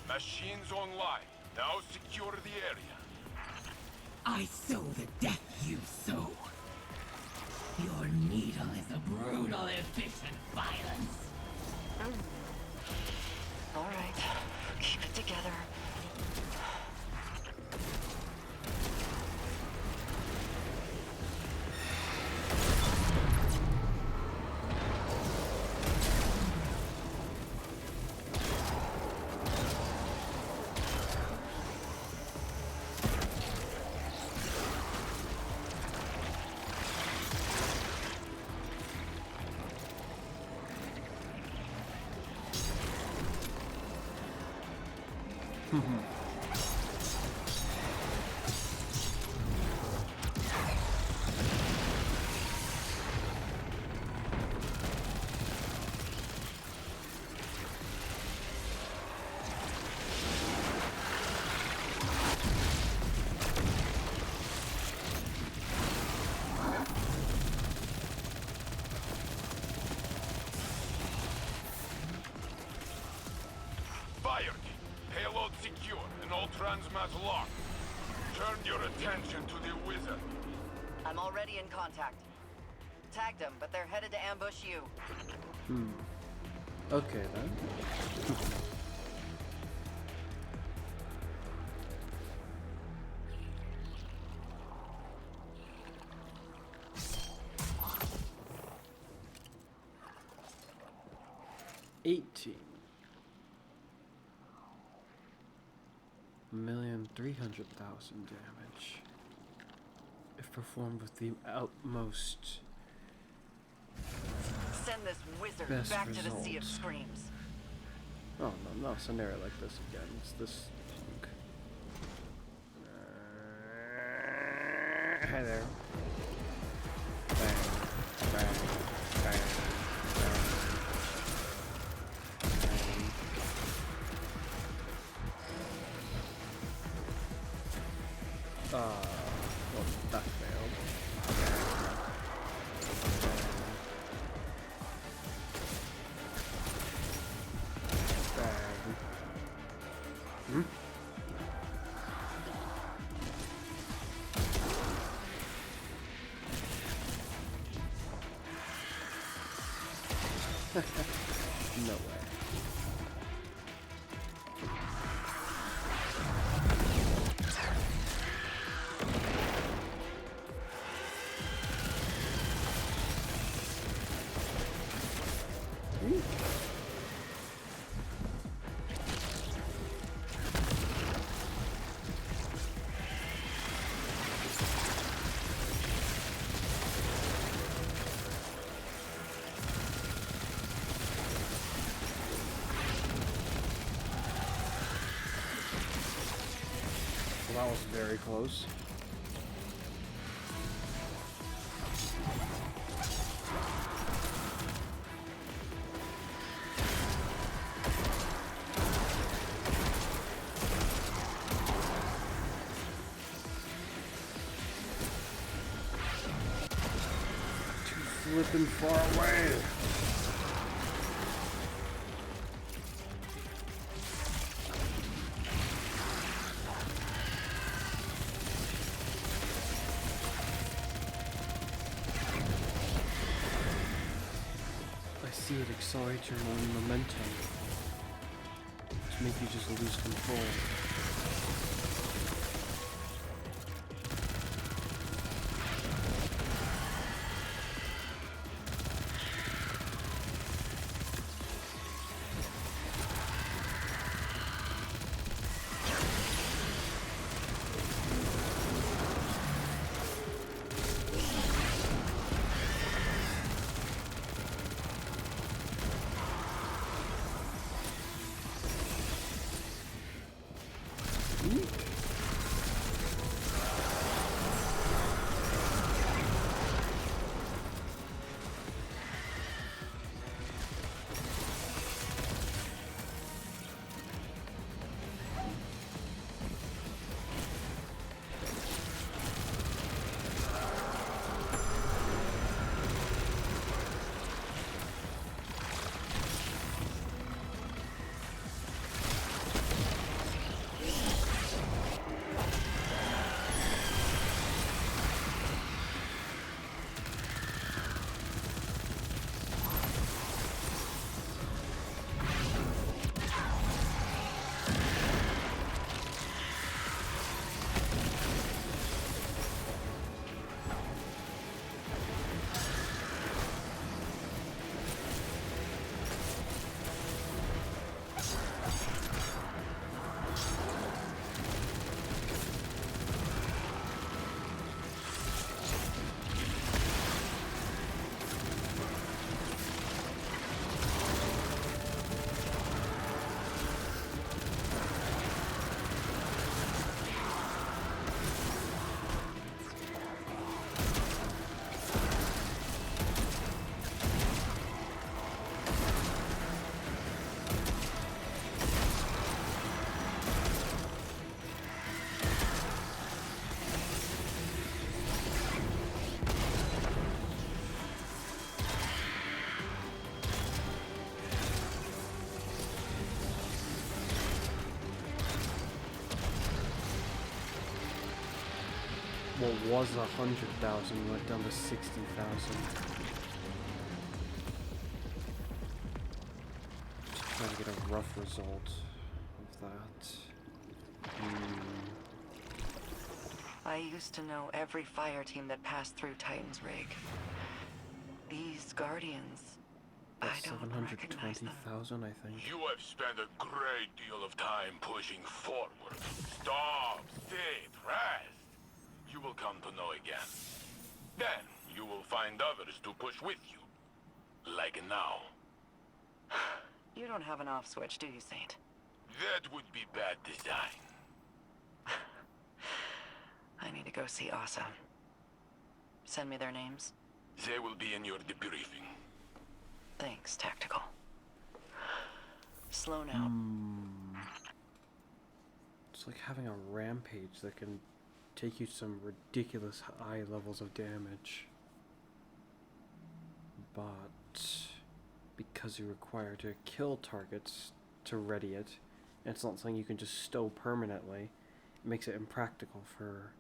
Machines online. Now secure the area. I sow the death you sow. Your needle is a brutal, efficient violence. All right, keep it together. Fire key. Payload secure and all transmats locked. Turn your attention to the wizard. I'm already in contact. Tagged them, but they're headed to ambush you. Okay then. 18. 1,300,000 damage. If performed with the utmost Send this wizard best back to the Sea of results. Screams. Oh no, not a scenario like this again. It's this punk. Hi there. Bang, bang, bang, bang, bang. Well, that failed. Bang. No way. That was very close. Too flippin' far away. It accelerates your own momentum to make you just lose control. What was 100,000 went down to 60,000. Just trying to get a rough result of that. I used to know every fire team that passed through Titan's rig. These Guardians, I don't recognize them. 720,000, I think. You have spent a great deal of time pushing forward. Stop, sit, rest. You will come to know again. Then you will find others to push with you. Like now. You don't have an off switch, do you, Saint? That would be bad design. I need to go see Asa. Send me their names. They will be in your debriefing. Thanks, Tactical. Slow now. It's like having a rampage that can take you some ridiculous high levels of damage. But because you require to kill targets to ready it, and it's not something you can just stow permanently, it makes it impractical for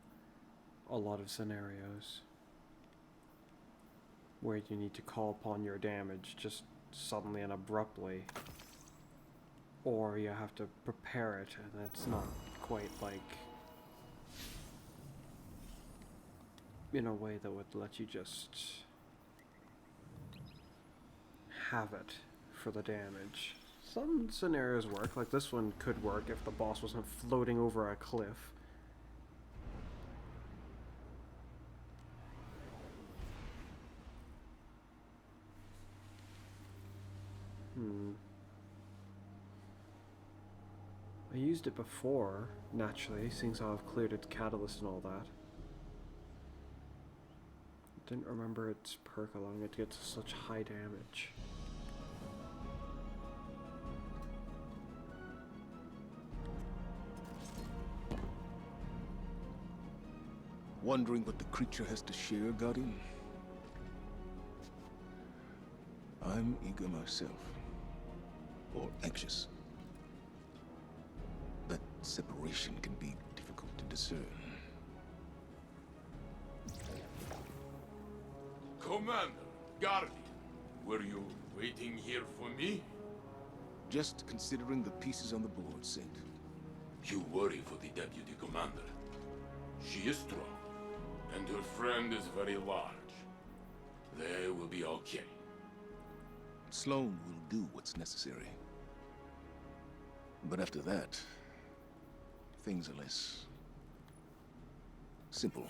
a lot of scenarios where you need to call upon your damage just suddenly and abruptly, or you have to prepare it, and it's not quite like in a way that would let you just have it for the damage. Some scenarios work, like this one could work if the boss wasn't floating over a cliff. I used it before, naturally, seeing how I've cleared its catalyst and all that. Didn't remember its perk allowing it to get to such high damage. Wondering what the creature has to share, Guardian? I'm eager myself. Or anxious. That separation can be difficult to discern. Commander, Guardian, were you waiting here for me? Just considering the pieces on the board, Saint. You worry for the Deputy Commander. She is strong, and her friend is very large. They will be okay. Sloane will do what's necessary. But after that, things are less simple.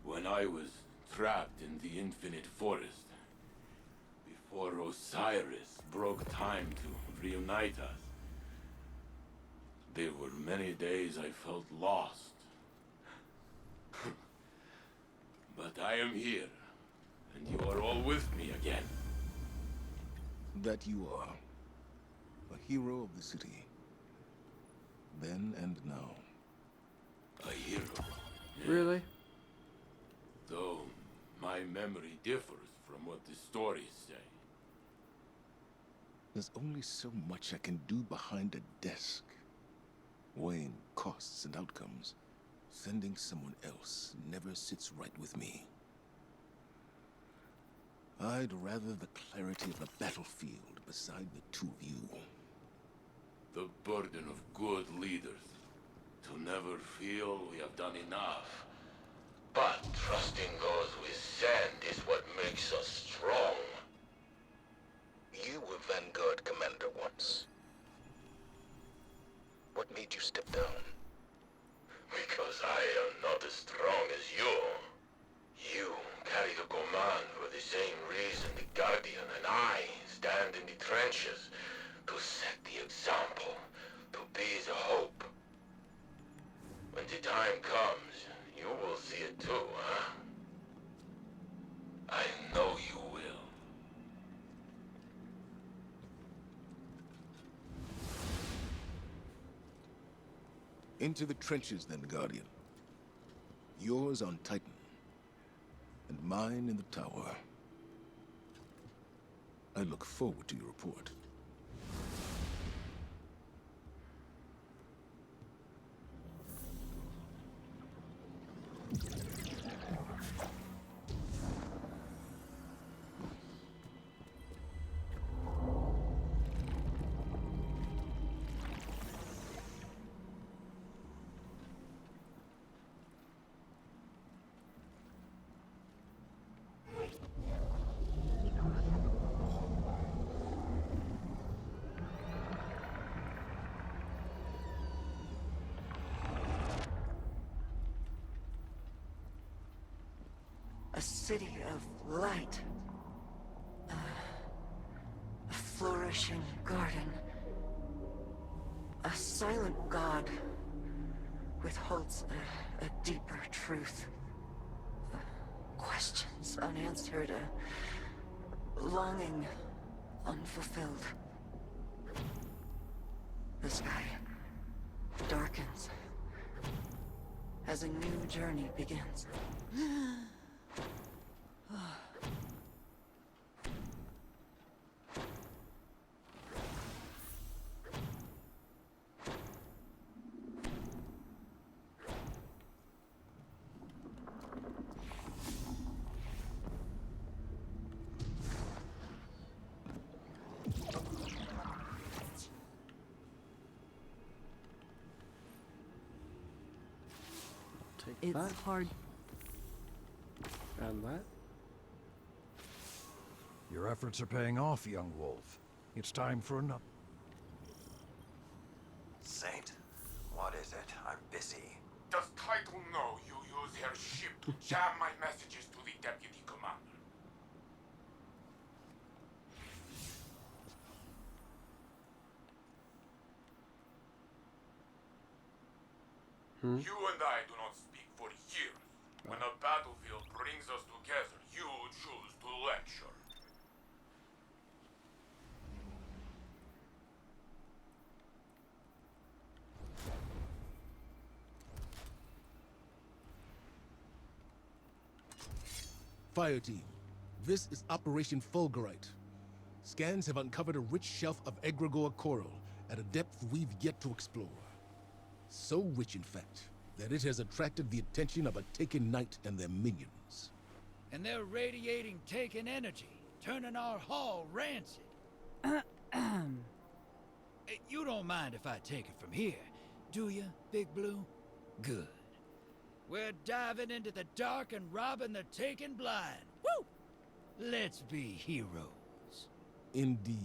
When I was trapped in the Infinite Forest, before Osiris broke time to reunite us, there were many days I felt lost. But I am here, and you are all with me again. That you are. A hero of the city. Then and now. A hero. Really? Though my memory differs from what the stories say. There's only so much I can do behind a desk. Weighing costs and outcomes. Sending someone else never sits right with me. I'd rather the clarity of the battlefield beside the two of you. The burden of good leaders. To never feel we have done enough. But trusting those we send is what makes us strong. You were Vanguard Commander once. What made you step down? Because I am not as strong as you. You carry the command for the same reason the Guardian and I stand in the trenches. To set the example. To be the hope. When the time comes, you will see it too, huh? I know you will. Into the trenches then, Guardian. Yours on Titan. And mine in the tower. I look forward to your report. A city of light. A flourishing garden. A silent god withholds a deeper truth. Questions unanswered, a longing unfulfilled. The sky darkens as a new journey begins. It's That? hard. And that? Your efforts are paying off, young wolf. It's time for another. Saint, what is it? I'm busy. Does Title know you use her ship to jam my messages to the deputy commander? You and I do not speak for years. When a battlefield brings us together, you choose to lecture. Fire team, this is Operation Fulgurite. Scans have uncovered a rich shelf of egregore coral at a depth we've yet to explore. So rich, in fact, that it has attracted the attention of a Taken Knight and their minions. And they're radiating Taken energy, turning our hall rancid. You don't mind if I take it from here, do you, Big Blue? Good. We're diving into the dark and robbing the Taken blind. Woo! Let's be heroes. Indeed.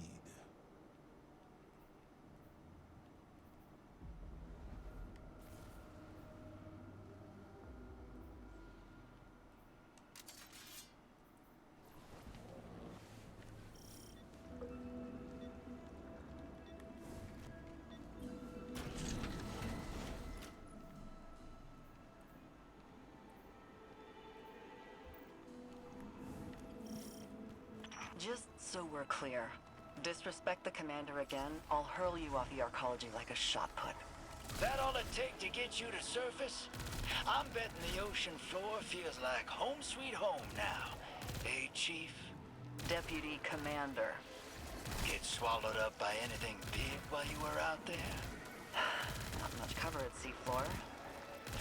Just so we're clear, disrespect the commander again, I'll hurl you off the arcology like a shot put. That all it take to get you to surface? I'm betting the ocean floor feels like home sweet home now. Hey, Chief? Deputy Commander. Get swallowed up by anything big while you were out there? Not much cover at seafloor.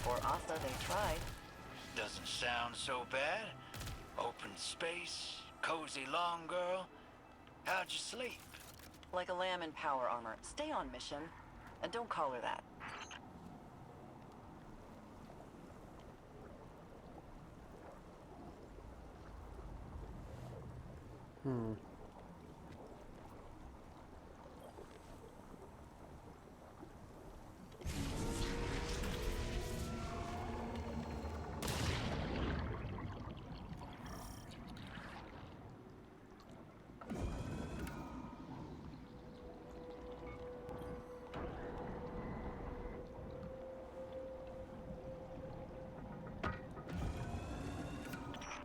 For Asa, they tried. Doesn't sound so bad. Open space, cozy long girl. How'd you sleep? Like a lamb in power armor. Stay on mission, and don't call her that.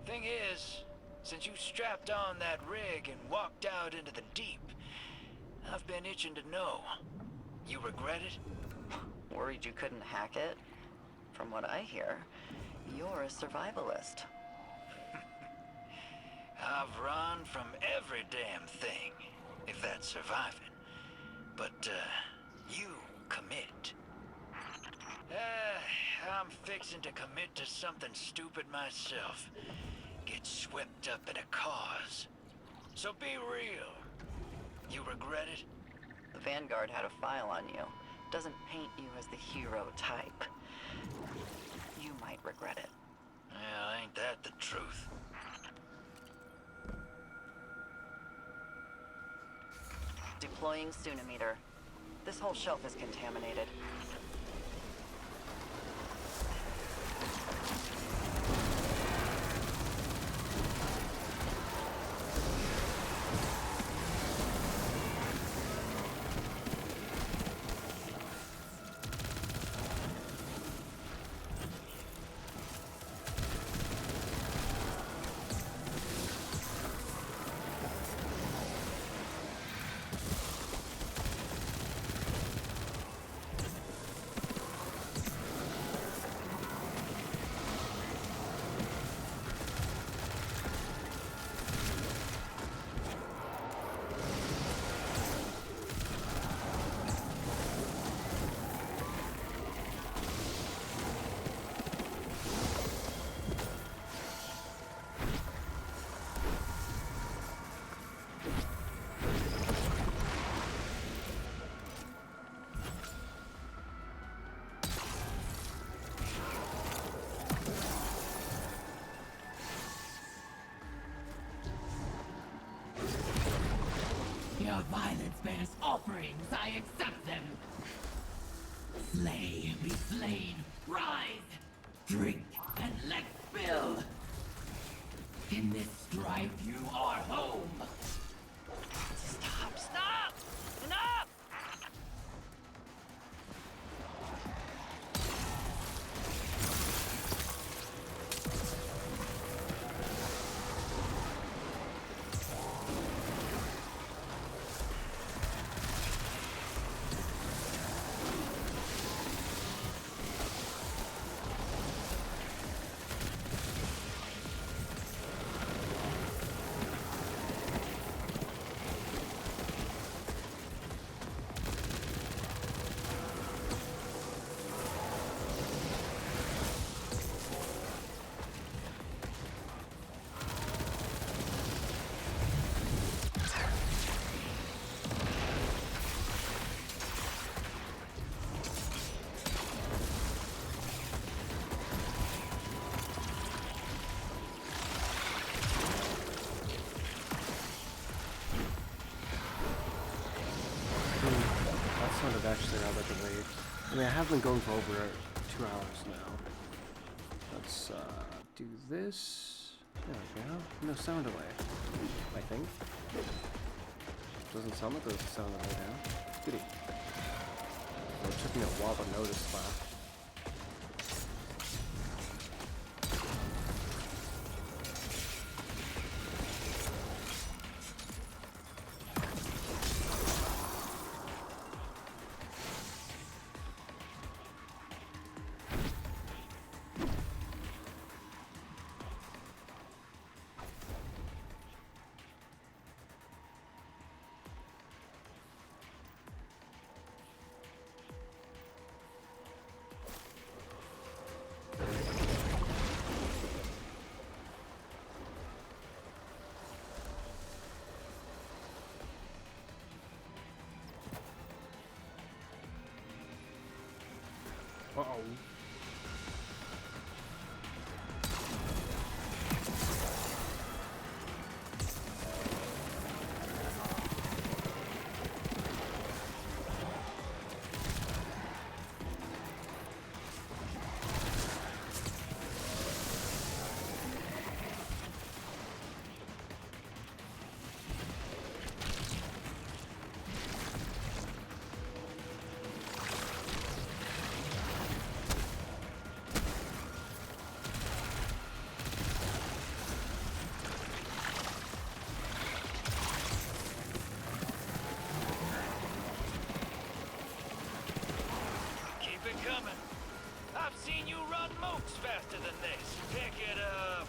Thing is, since you strapped on that rig and walked out into the deep, I've been itching to know. You regret it? Worried you couldn't hack it? From what I hear, you're a survivalist. I've run from every damn thing, if that's surviving. But, you commit. I'm fixing to commit to something stupid myself. Get swept up in a cause. So be real. You regret it? The Vanguard had a file on you. Doesn't paint you as the hero type. You might regret it. Well, ain't that the truth? Deploying Sunimeter. This whole shelf is contaminated. The violence bears offerings, I accept them. Slay, be slain, rise, drink, and let spill. In this strife, you are home. Stop! Stop! Enough! That sounded actually rather delayed. I mean, I have been going for over 2 hours now. Let's do this. There we go. No sound delay, I think. Doesn't sound like there's a sound delay now. Goody. Well, it took me a while to notice that. Uh-oh. I've seen you run moats faster than this. Pick it up.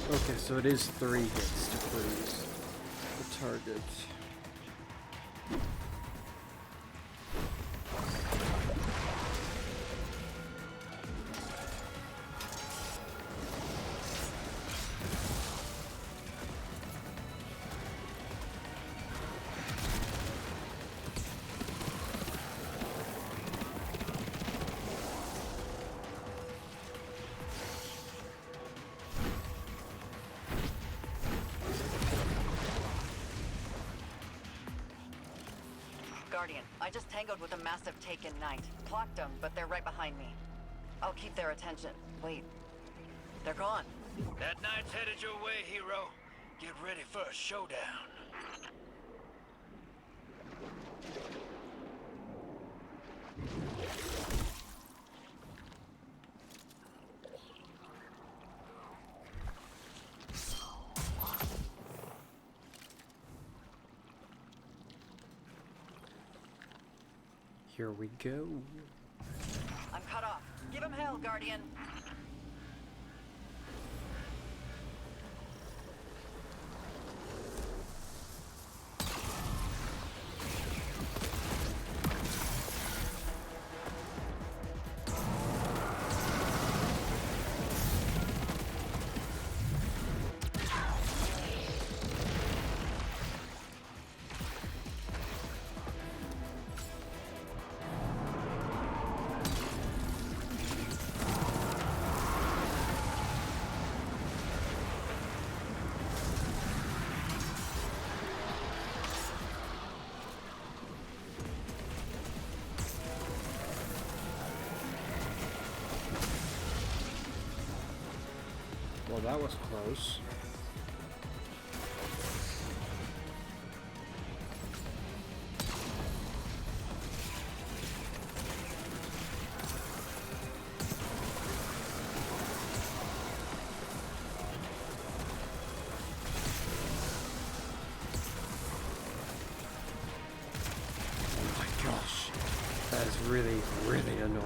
Okay, so it is 3 hits to freeze the target. I just tangoed with a massive Taken Knight. Clocked them, but they're right behind me. I'll keep their attention. Wait. They're gone. That knight's headed your way, hero. Get ready for a showdown. Here we go. I'm cut off. Give him hell, Guardian. Well, that was close. Oh my gosh, that is really, really annoying.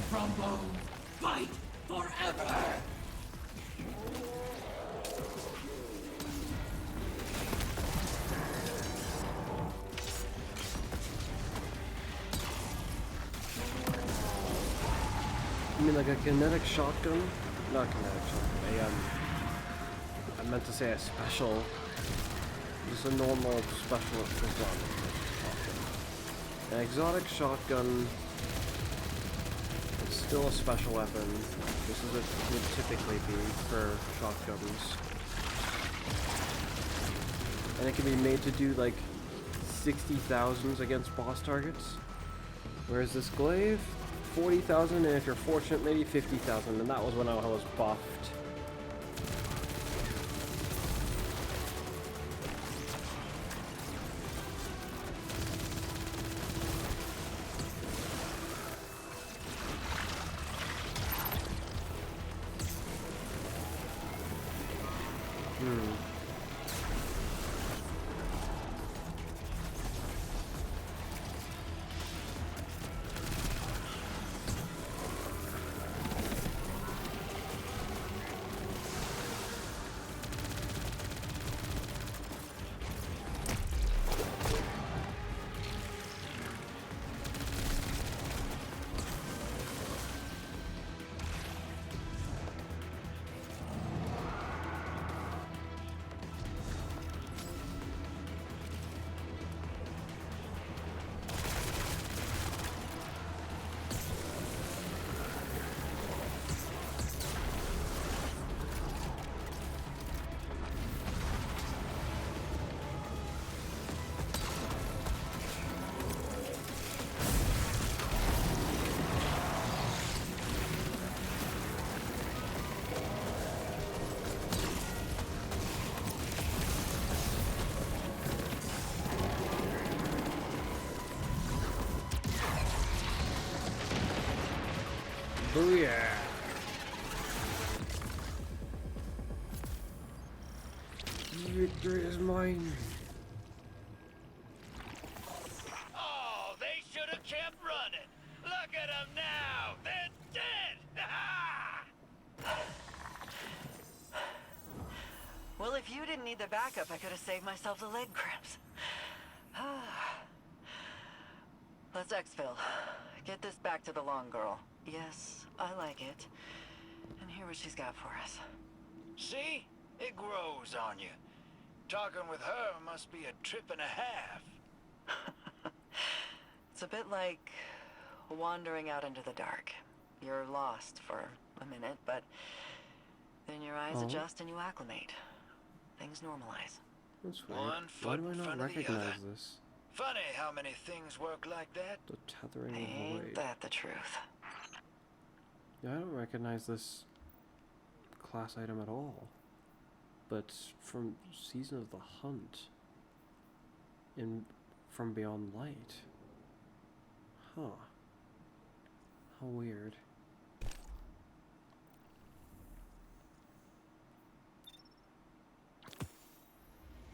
From bones, fight forever! You mean like a kinetic shotgun? Not kinetic shotgun. I meant to say a special. Just a normal special exotic shotgun. An exotic shotgun. Still a special weapon. This is what it would typically be for shotguns. And it can be made to do like 60,000s against boss targets. Whereas this glaive, 40,000, and if you're fortunate, maybe 50,000. And that was when I was buffed. Booyah! Victory is mine. Oh, they should have kept running. Look at them now. They're dead. Well, if you didn't need the backup, I could have saved myself the leg cramps. Let's exfil. Get this back to the long girl. Yes, I like it. And hear what she's got for us. See? It grows on you. Talking with her must be a trip and a half. It's a bit like wandering out into the dark. You're lost for a minute, but then your eyes adjust and you acclimate. Things normalize. That's weird. One Why foot do I in not front of the recognize other. this? Funny how many things work like that. The tethering of Ain't void. that the truth? Yeah, I don't recognize this class item at all. But from Season of the Hunt in From Beyond Light. Huh. How weird.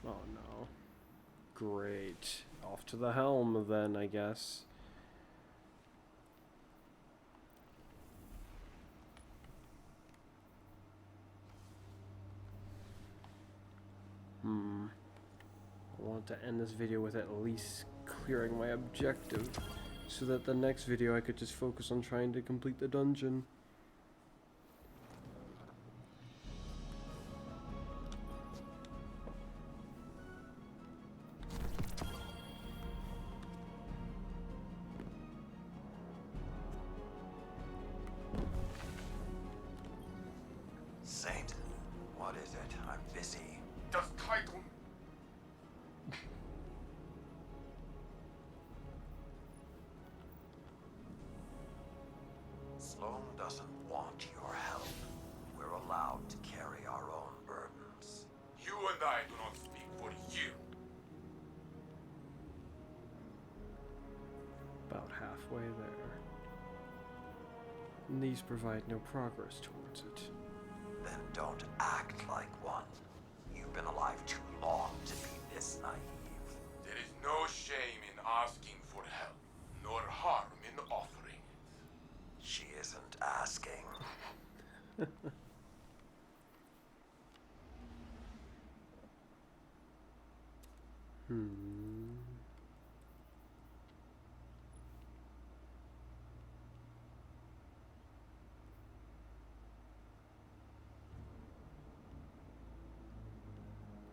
Oh no. Great. Off to the helm then, I guess. I want to end this video with at least clearing my objective, so that the next video I could just focus on trying to complete the dungeon. Saint, what is it? I'm busy. Das Titan. Sloan doesn't want your help. We're allowed to carry our own burdens. You and I do not speak for you. About halfway there. And these provide no progress towards it. Then don't act like one. You've been alive too long to be this naive. There is no shame in asking for help, nor harm in offering it. She isn't asking.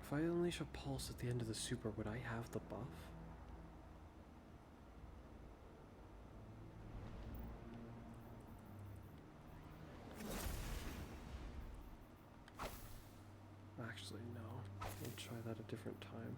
If I unleash a pulse at the end of the super, would I have the buff? Actually, no. We'll try that a different time.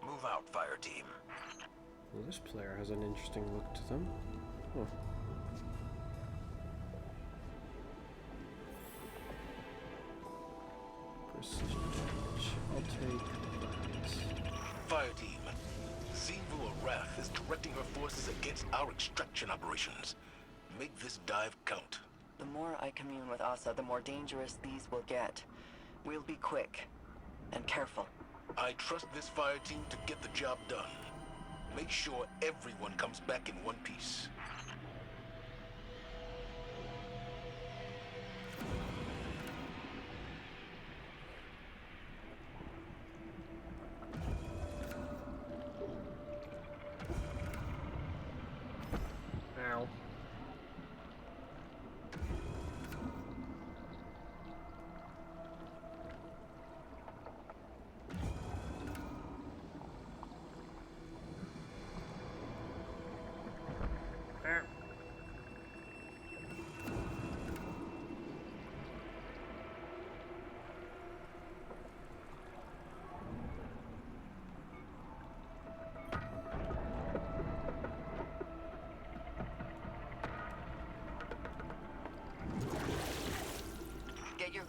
Move out, fire team. Well, this player has an interesting look to them. Huh. Precision damage. I'll take that. Fire team. Zinvu Wrath is directing her forces against our extraction operations. Make this dive count. The more I commune with Asa, the more dangerous these will get. We'll be quick and careful. I trust this fire team to get the job done. Make sure everyone comes back in one piece. Ow.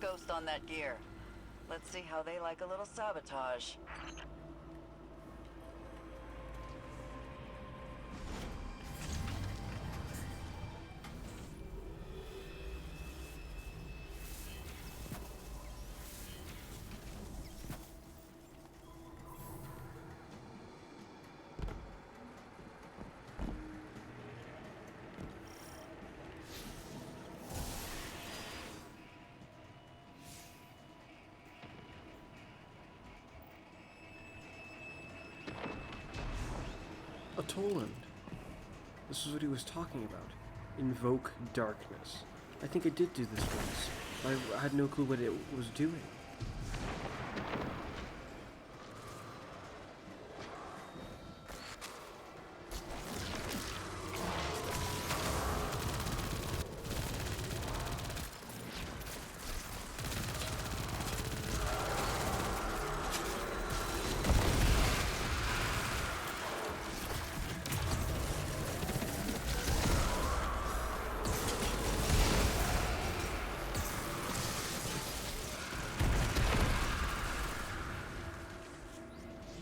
your ghost on that gear. Let's see how they like a little sabotage. A Toland. This is what he was talking about. Invoke darkness. I think I did do this once, but I had no clue what it was doing.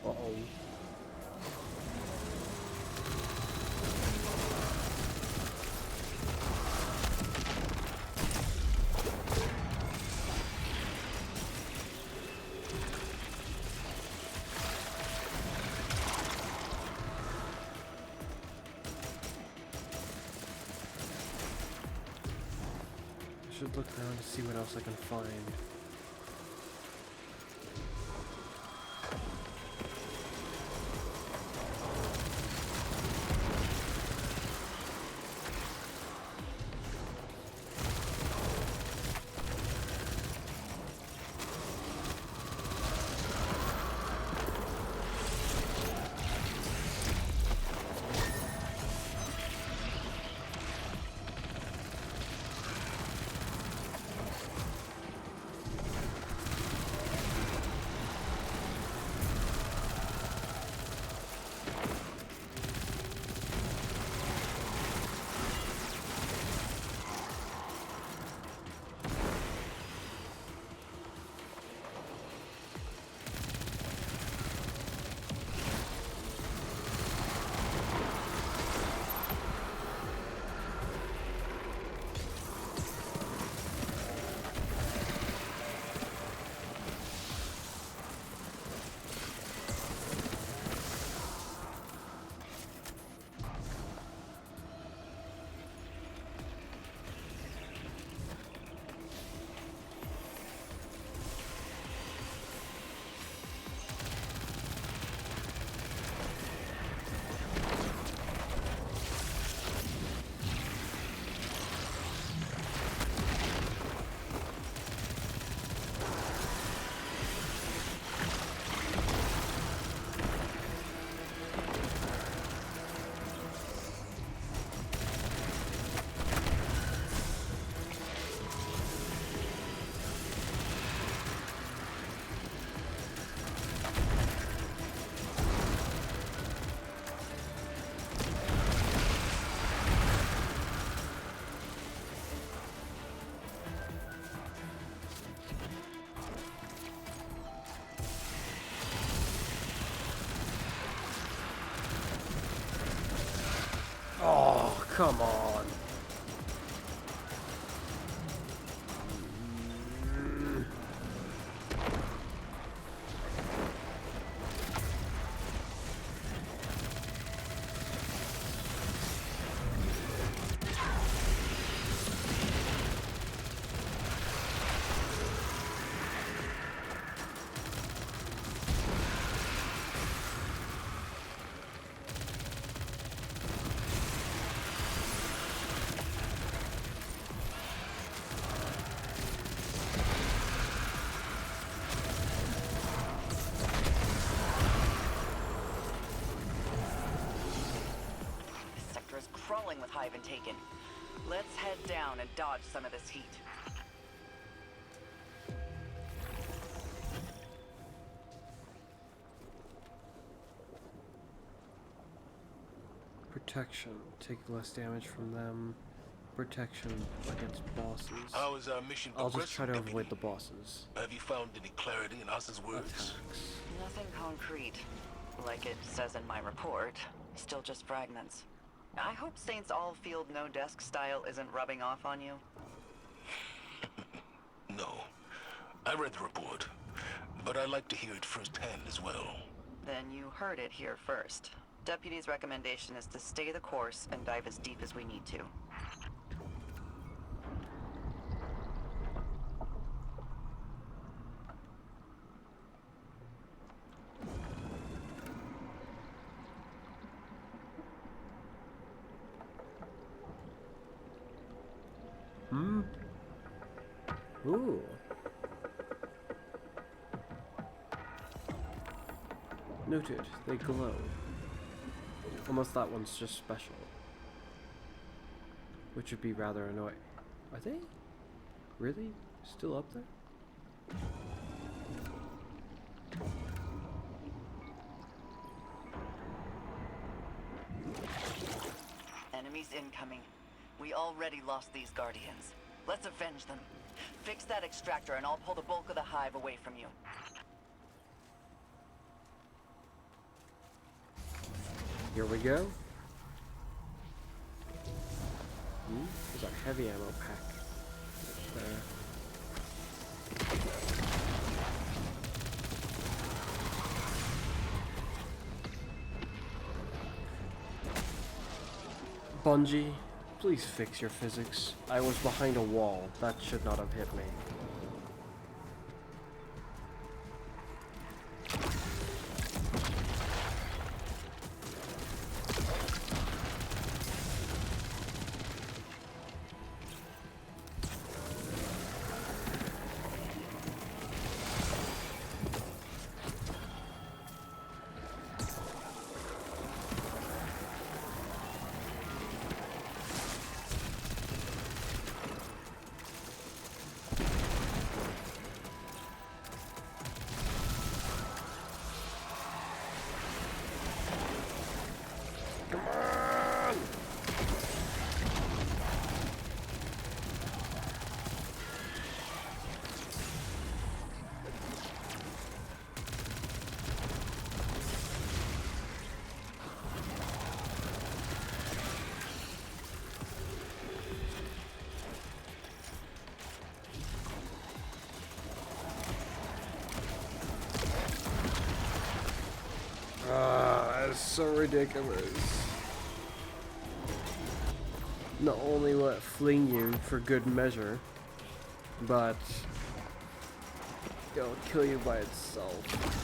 Uh-oh. I should look around to see what else I can find. Oh, come on. Crawling with Hive and Taken. Let's head down and dodge some of this heat. Protection. Take less damage from them. protection against bosses. How is our mission I'll just try to progressing, avoid the Deputy? bosses. Have you found any clarity in Asa's words? Attacks. Nothing concrete. Like it says in my report. Still just fragments. I hope Saints all field no desk style isn't rubbing off on you. No. I read the report, but I'd like to hear it firsthand as well. Then you heard it here first. Deputy's recommendation is to stay the course and dive as deep as we need to. Ooh. Noted, they glow. Almost that one's just special. Which would be rather annoying. Are they really still up there? Enemies incoming. We already lost these guardians. Let's avenge them. Fix that extractor and I'll pull the bulk of the hive away from you. Here we go. There's a heavy ammo pack right there. Bungie, please fix your physics. I was behind a wall. That should not have hit me. That's so ridiculous. Not only will it fling you for good measure, but it'll kill you by itself.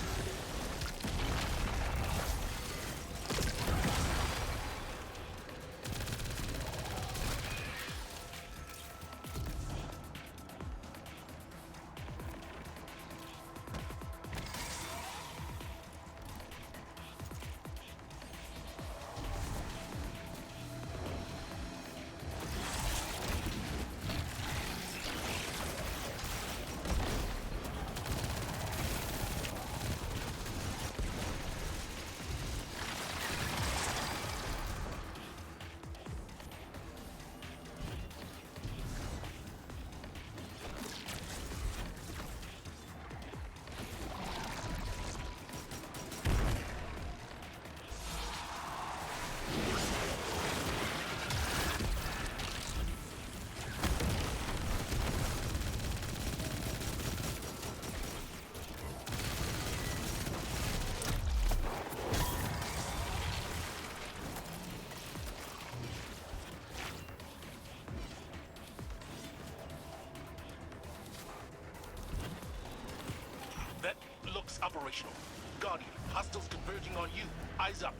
That looks operational. Guardian, hostiles converging on you. Eyes up.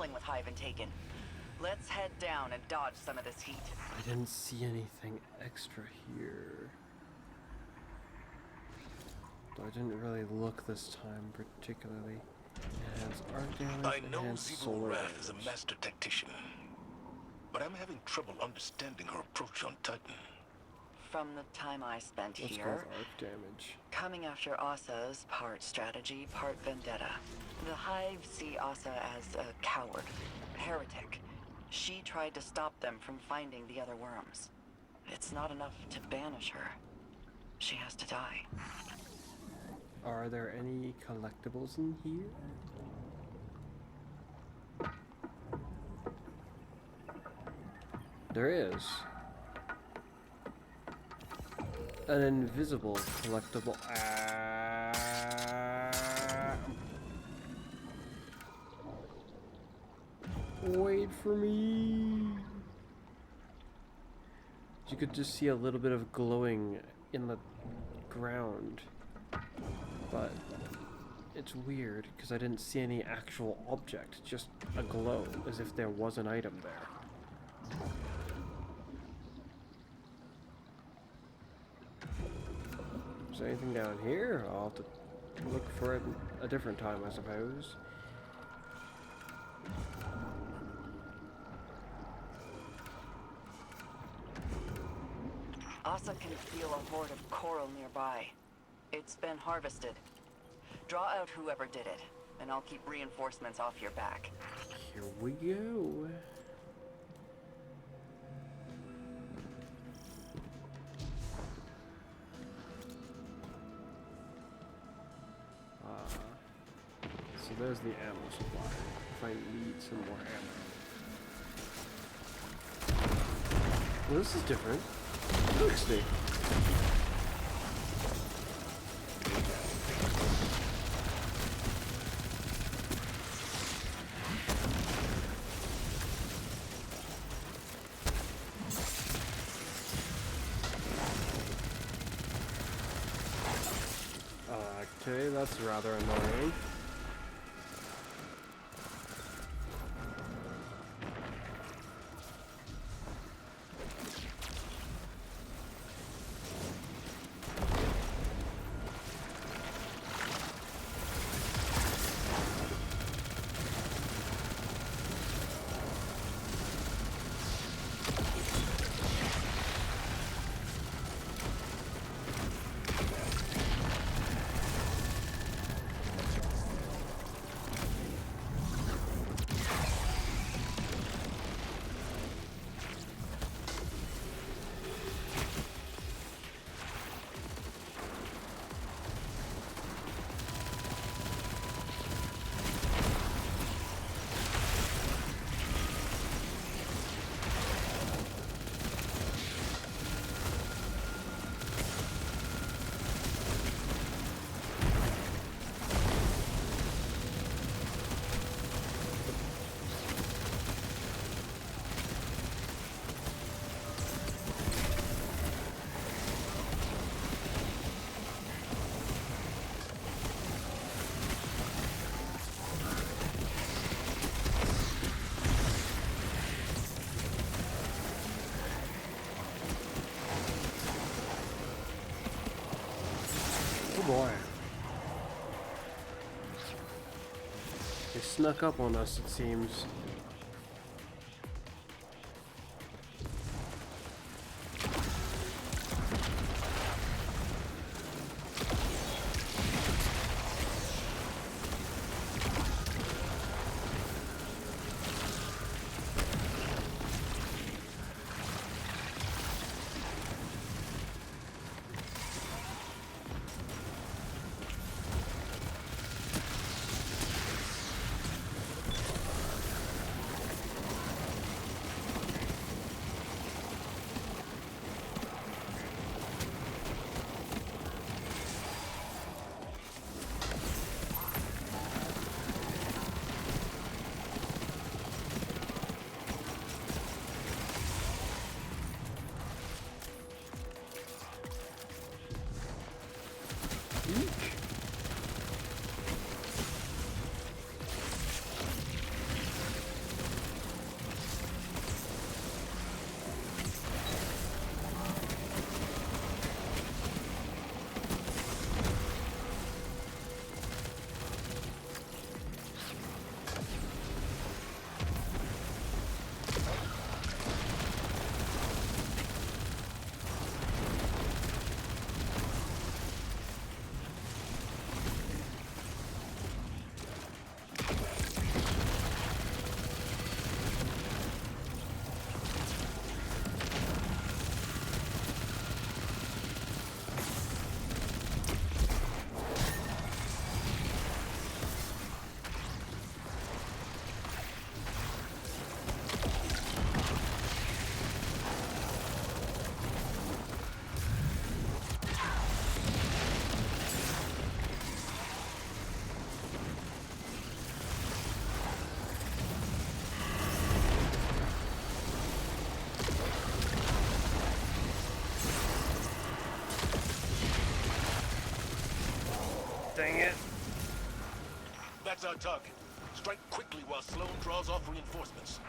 dealing with Hive and Taken. Let's head down and dodge some of this heat. I didn't see anything extra here. Though I didn't really look this time particularly. Enhanced arc damage, I know enhanced Zivu solar Wrath is a damage. master tactician, but I'm having trouble understanding her approach on Titan. From the time I spent What's here, called arc damage? coming after Asa is part strategy, part vendetta. The Hive see Asa as a coward, heretic. She tried to stop them from finding the other worms. It's not enough to banish her. She has to die. Are there any collectibles in here? There is. An invisible collectible. Wait for me. You could just see a little bit of glowing in the ground. But it's weird because I didn't see any actual object, just a glow, as if there was an item there. Is there anything down here? I'll have to look for it a different time, I suppose. Asa can feel a horde of coral nearby. It's been harvested. Draw out whoever did it, and I'll keep reinforcements off your back. Here we go. So there's the ammo supply. If I need some more ammo. Well, this is different. Interesting. Okay, that's rather annoying. Boy. They snuck up on us, it seems. That's our target. Strike quickly while Sloan draws off reinforcements.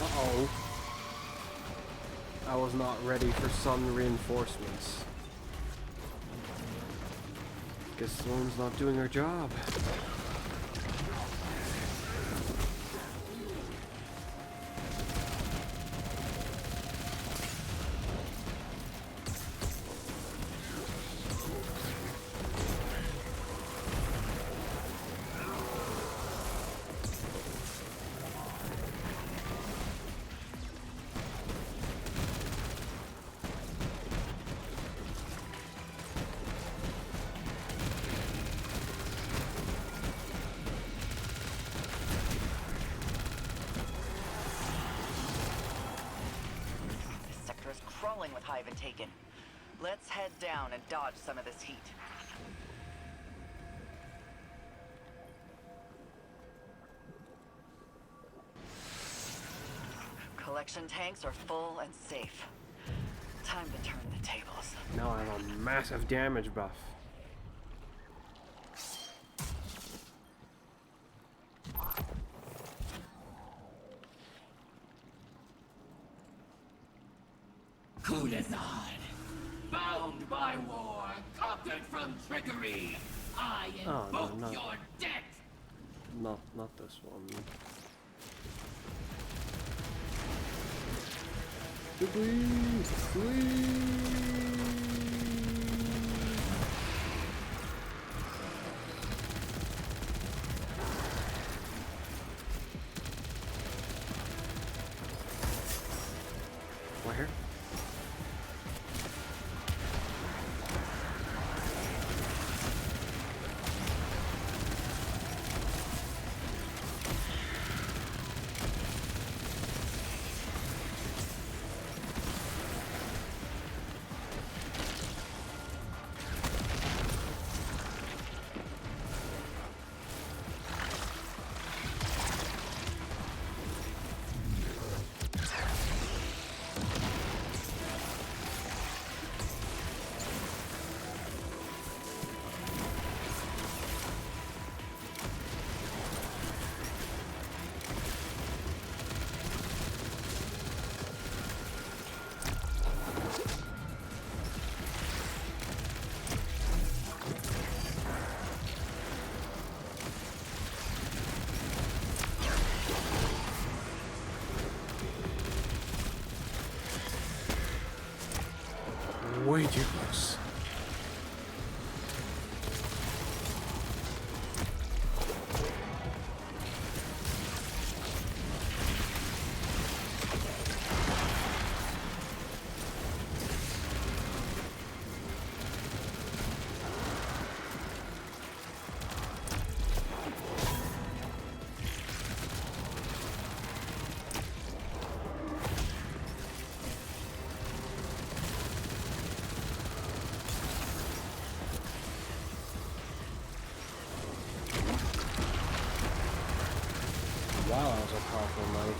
Uh-oh. I was not ready for some reinforcements. Guess Sloan's not doing her job. Crawling with Hive and Taken. Let's head down and dodge some of this heat. Collection tanks are full and safe. Time to turn the tables. Now I have a massive damage buff. Kudazan, bound by war, conquered from trickery, I invoke your death! Not this one. Where? Way too close. Wow, that was a powerful knight.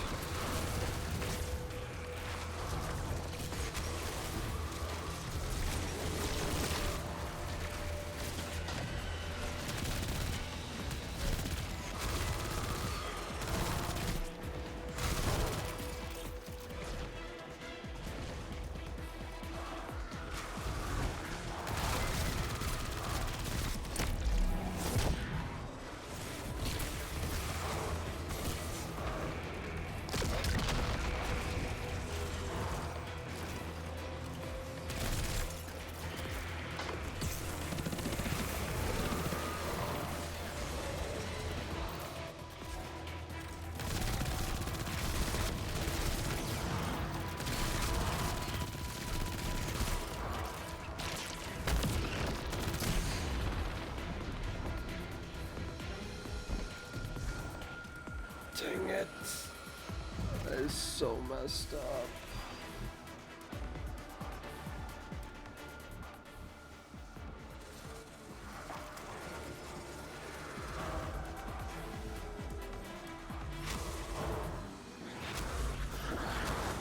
messed up.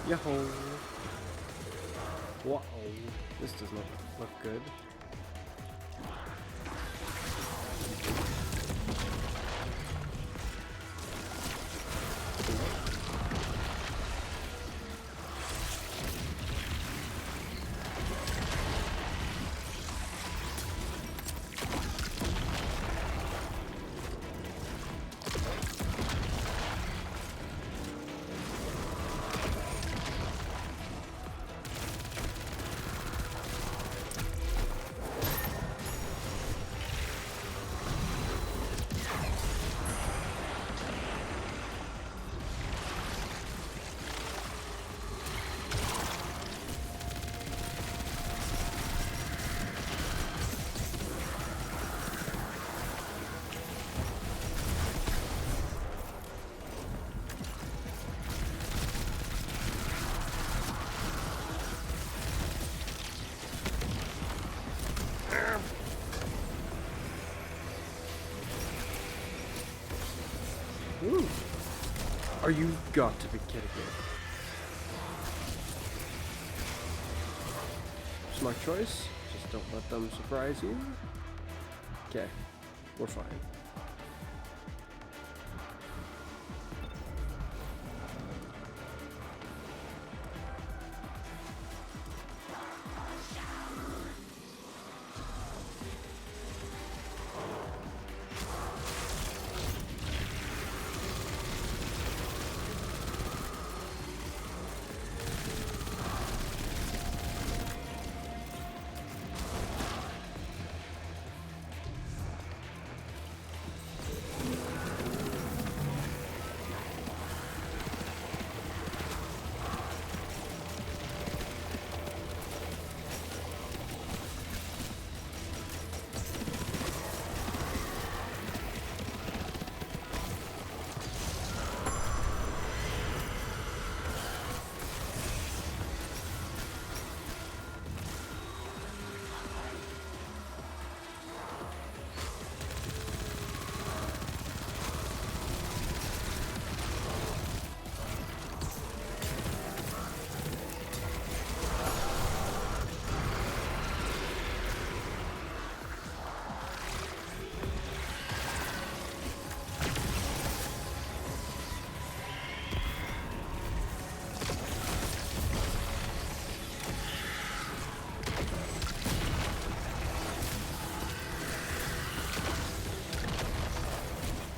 Yahoo! Whoa, this does not look good. Ooh. Are you got to be kidding me? Smart choice. Just don't let them surprise you. Okay, we're fine.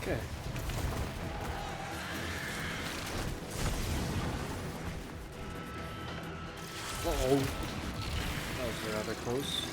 Okay. Uh-oh. That was rather close.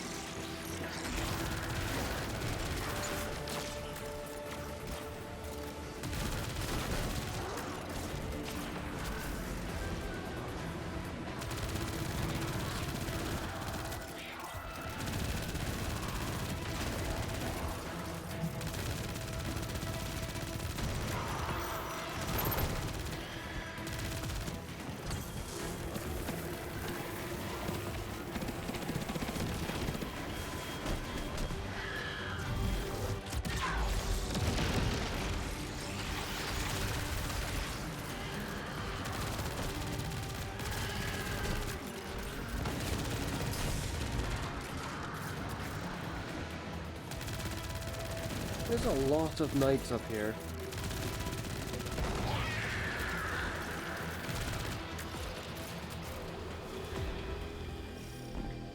There's a lot of knights up here.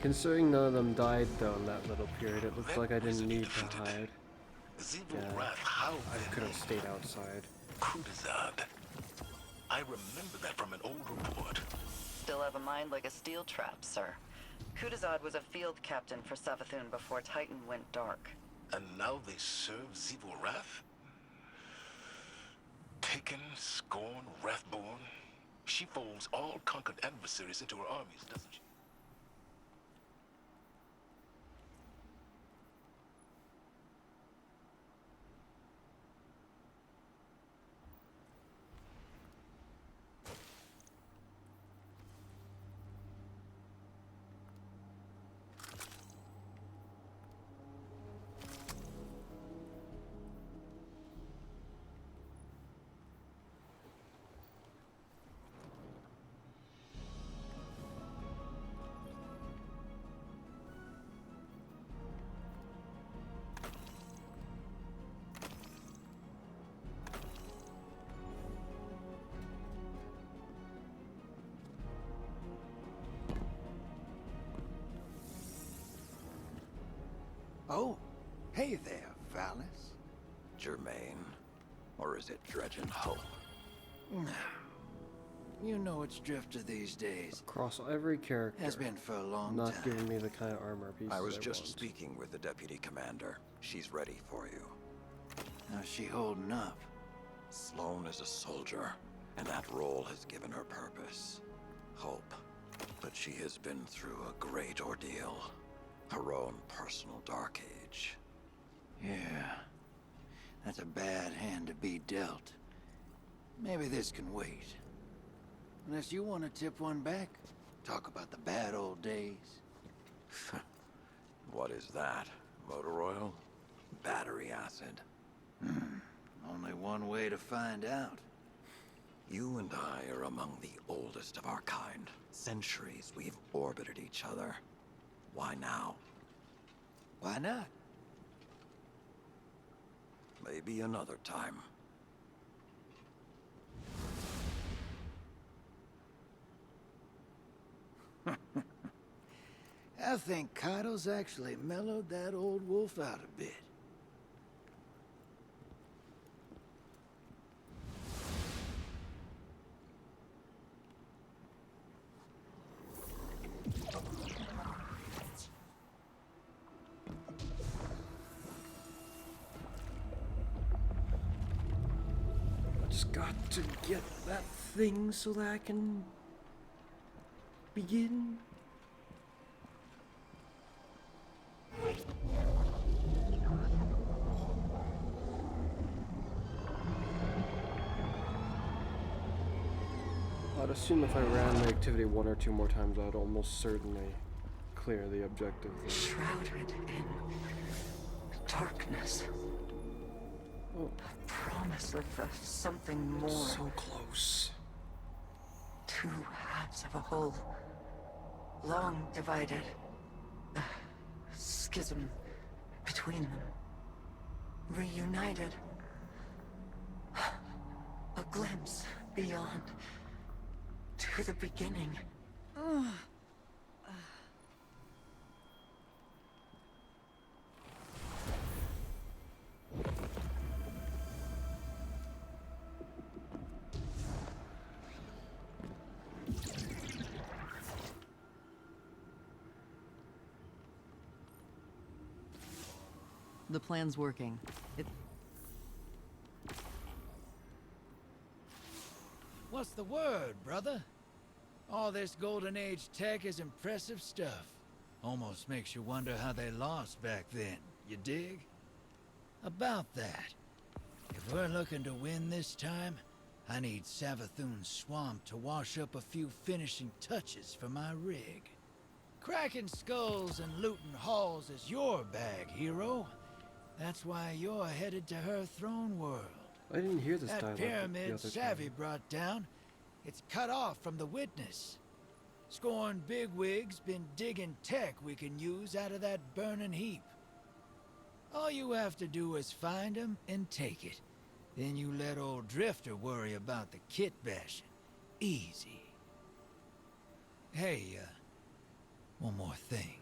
Considering none of them died though in that little period, it looks like I didn't need to hide. Yeah, I could have stayed outside. Kudazad. I remember that from an old report. Still have a mind like a steel trap, sir. Kudazad was a field captain for Savathun before Titan went dark. And now they serve Zevil Wrath? Taken, scorn, Wrathborn. She folds all conquered adversaries into her armies, doesn't she? Oh, hey there, Valis. Germain? Or is it Dredgen Hope? You know it's Drifter these days. Across every character. Has been for a long not time. giving me the kind of armor pieces I was just want. speaking with the deputy commander. She's ready for you. How's she holding up? Sloane is a soldier, and that role has given her purpose. Hope. But she has been through a great ordeal. Her own personal dark age. Yeah. That's a bad hand to be dealt. Maybe this can wait. Unless you want to tip one back. Talk about the bad old days. What is that? Motor oil? Battery acid? Only one way to find out. You and I are among the oldest of our kind. Centuries we've orbited each other. Why now? Why not? Maybe another time. I think Kaido's actually mellowed that old wolf out a bit. I just got to get that thing so that I can begin. I'd assume if I ran the activity 1 or 2 more times, I'd almost certainly clear the objective. Shrouded in darkness. Oh. A promise of something more. So close. 2 halves of a whole. Long divided. A schism between them. Reunited. A glimpse beyond. To the beginning. The plan's working. What's the word, brother? All this Golden Age tech is impressive stuff. Almost makes you wonder how they lost back then, you dig? About that, if we're looking to win this time, I need Savathun's swamp to wash up a few finishing touches for my rig. Cracking skulls and looting halls is your bag, hero. That's why you're headed to her throne world. I didn't hear this That dialogue pyramid the other Savvy time. brought down, it's cut off from the witness. Scorn bigwigs been digging tech we can use out of that burning heap. All you have to do is find 'em and take it. Then you let old Drifter worry about the kit bashing. Easy. Hey, one more thing.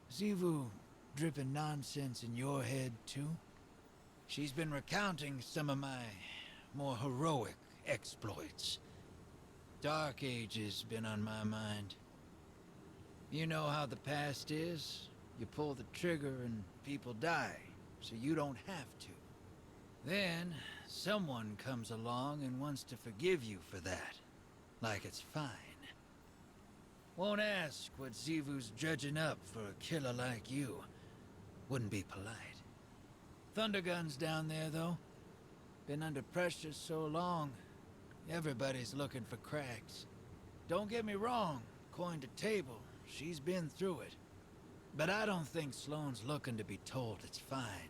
Xivu dripping nonsense in your head, too? She's been recounting some of my more heroic exploits. Dark Age's been on my mind. You know how the past is. You pull the trigger and people die, so you don't have to. Then, someone comes along and wants to forgive you for that. Like it's fine. Won't ask what Xivu's dredging up for a killer like you. Wouldn't be polite. Thundergun's down there, though. Been under pressure so long, everybody's looking for cracks. Don't get me wrong, coin to table, she's been through it. But I don't think Sloane's looking to be told it's fine.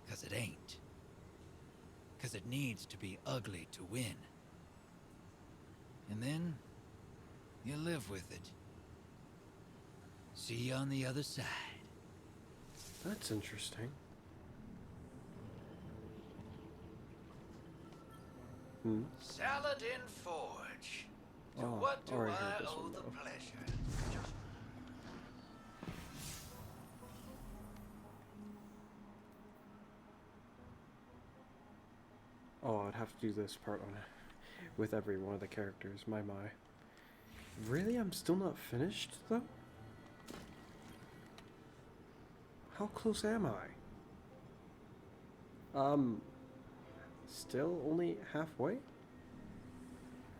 'Cause it ain't. 'Cause it needs to be ugly to win. And then, you live with it. See you on the other side. That's interesting. Saladin Forge. To Oh, what do already I heard this owe one, the though. pleasure? I'd have to do this part on with every one of the characters. My. Really? I'm still not finished, though? How close am I? Still only halfway?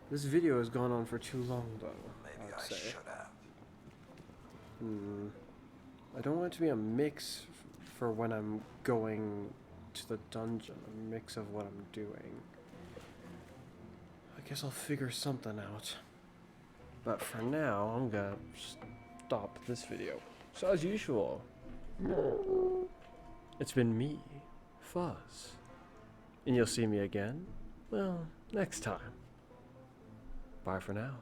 This video has gone on for too long, though. Maybe I'd I say. should have. I don't want it to be a mix for when I'm going to the dungeon. A mix of what I'm doing. I guess I'll figure something out. But for now, I'm gonna stop this video. So as usual, it's been me, Fuzz. And you'll see me again, well, next time. Bye for now.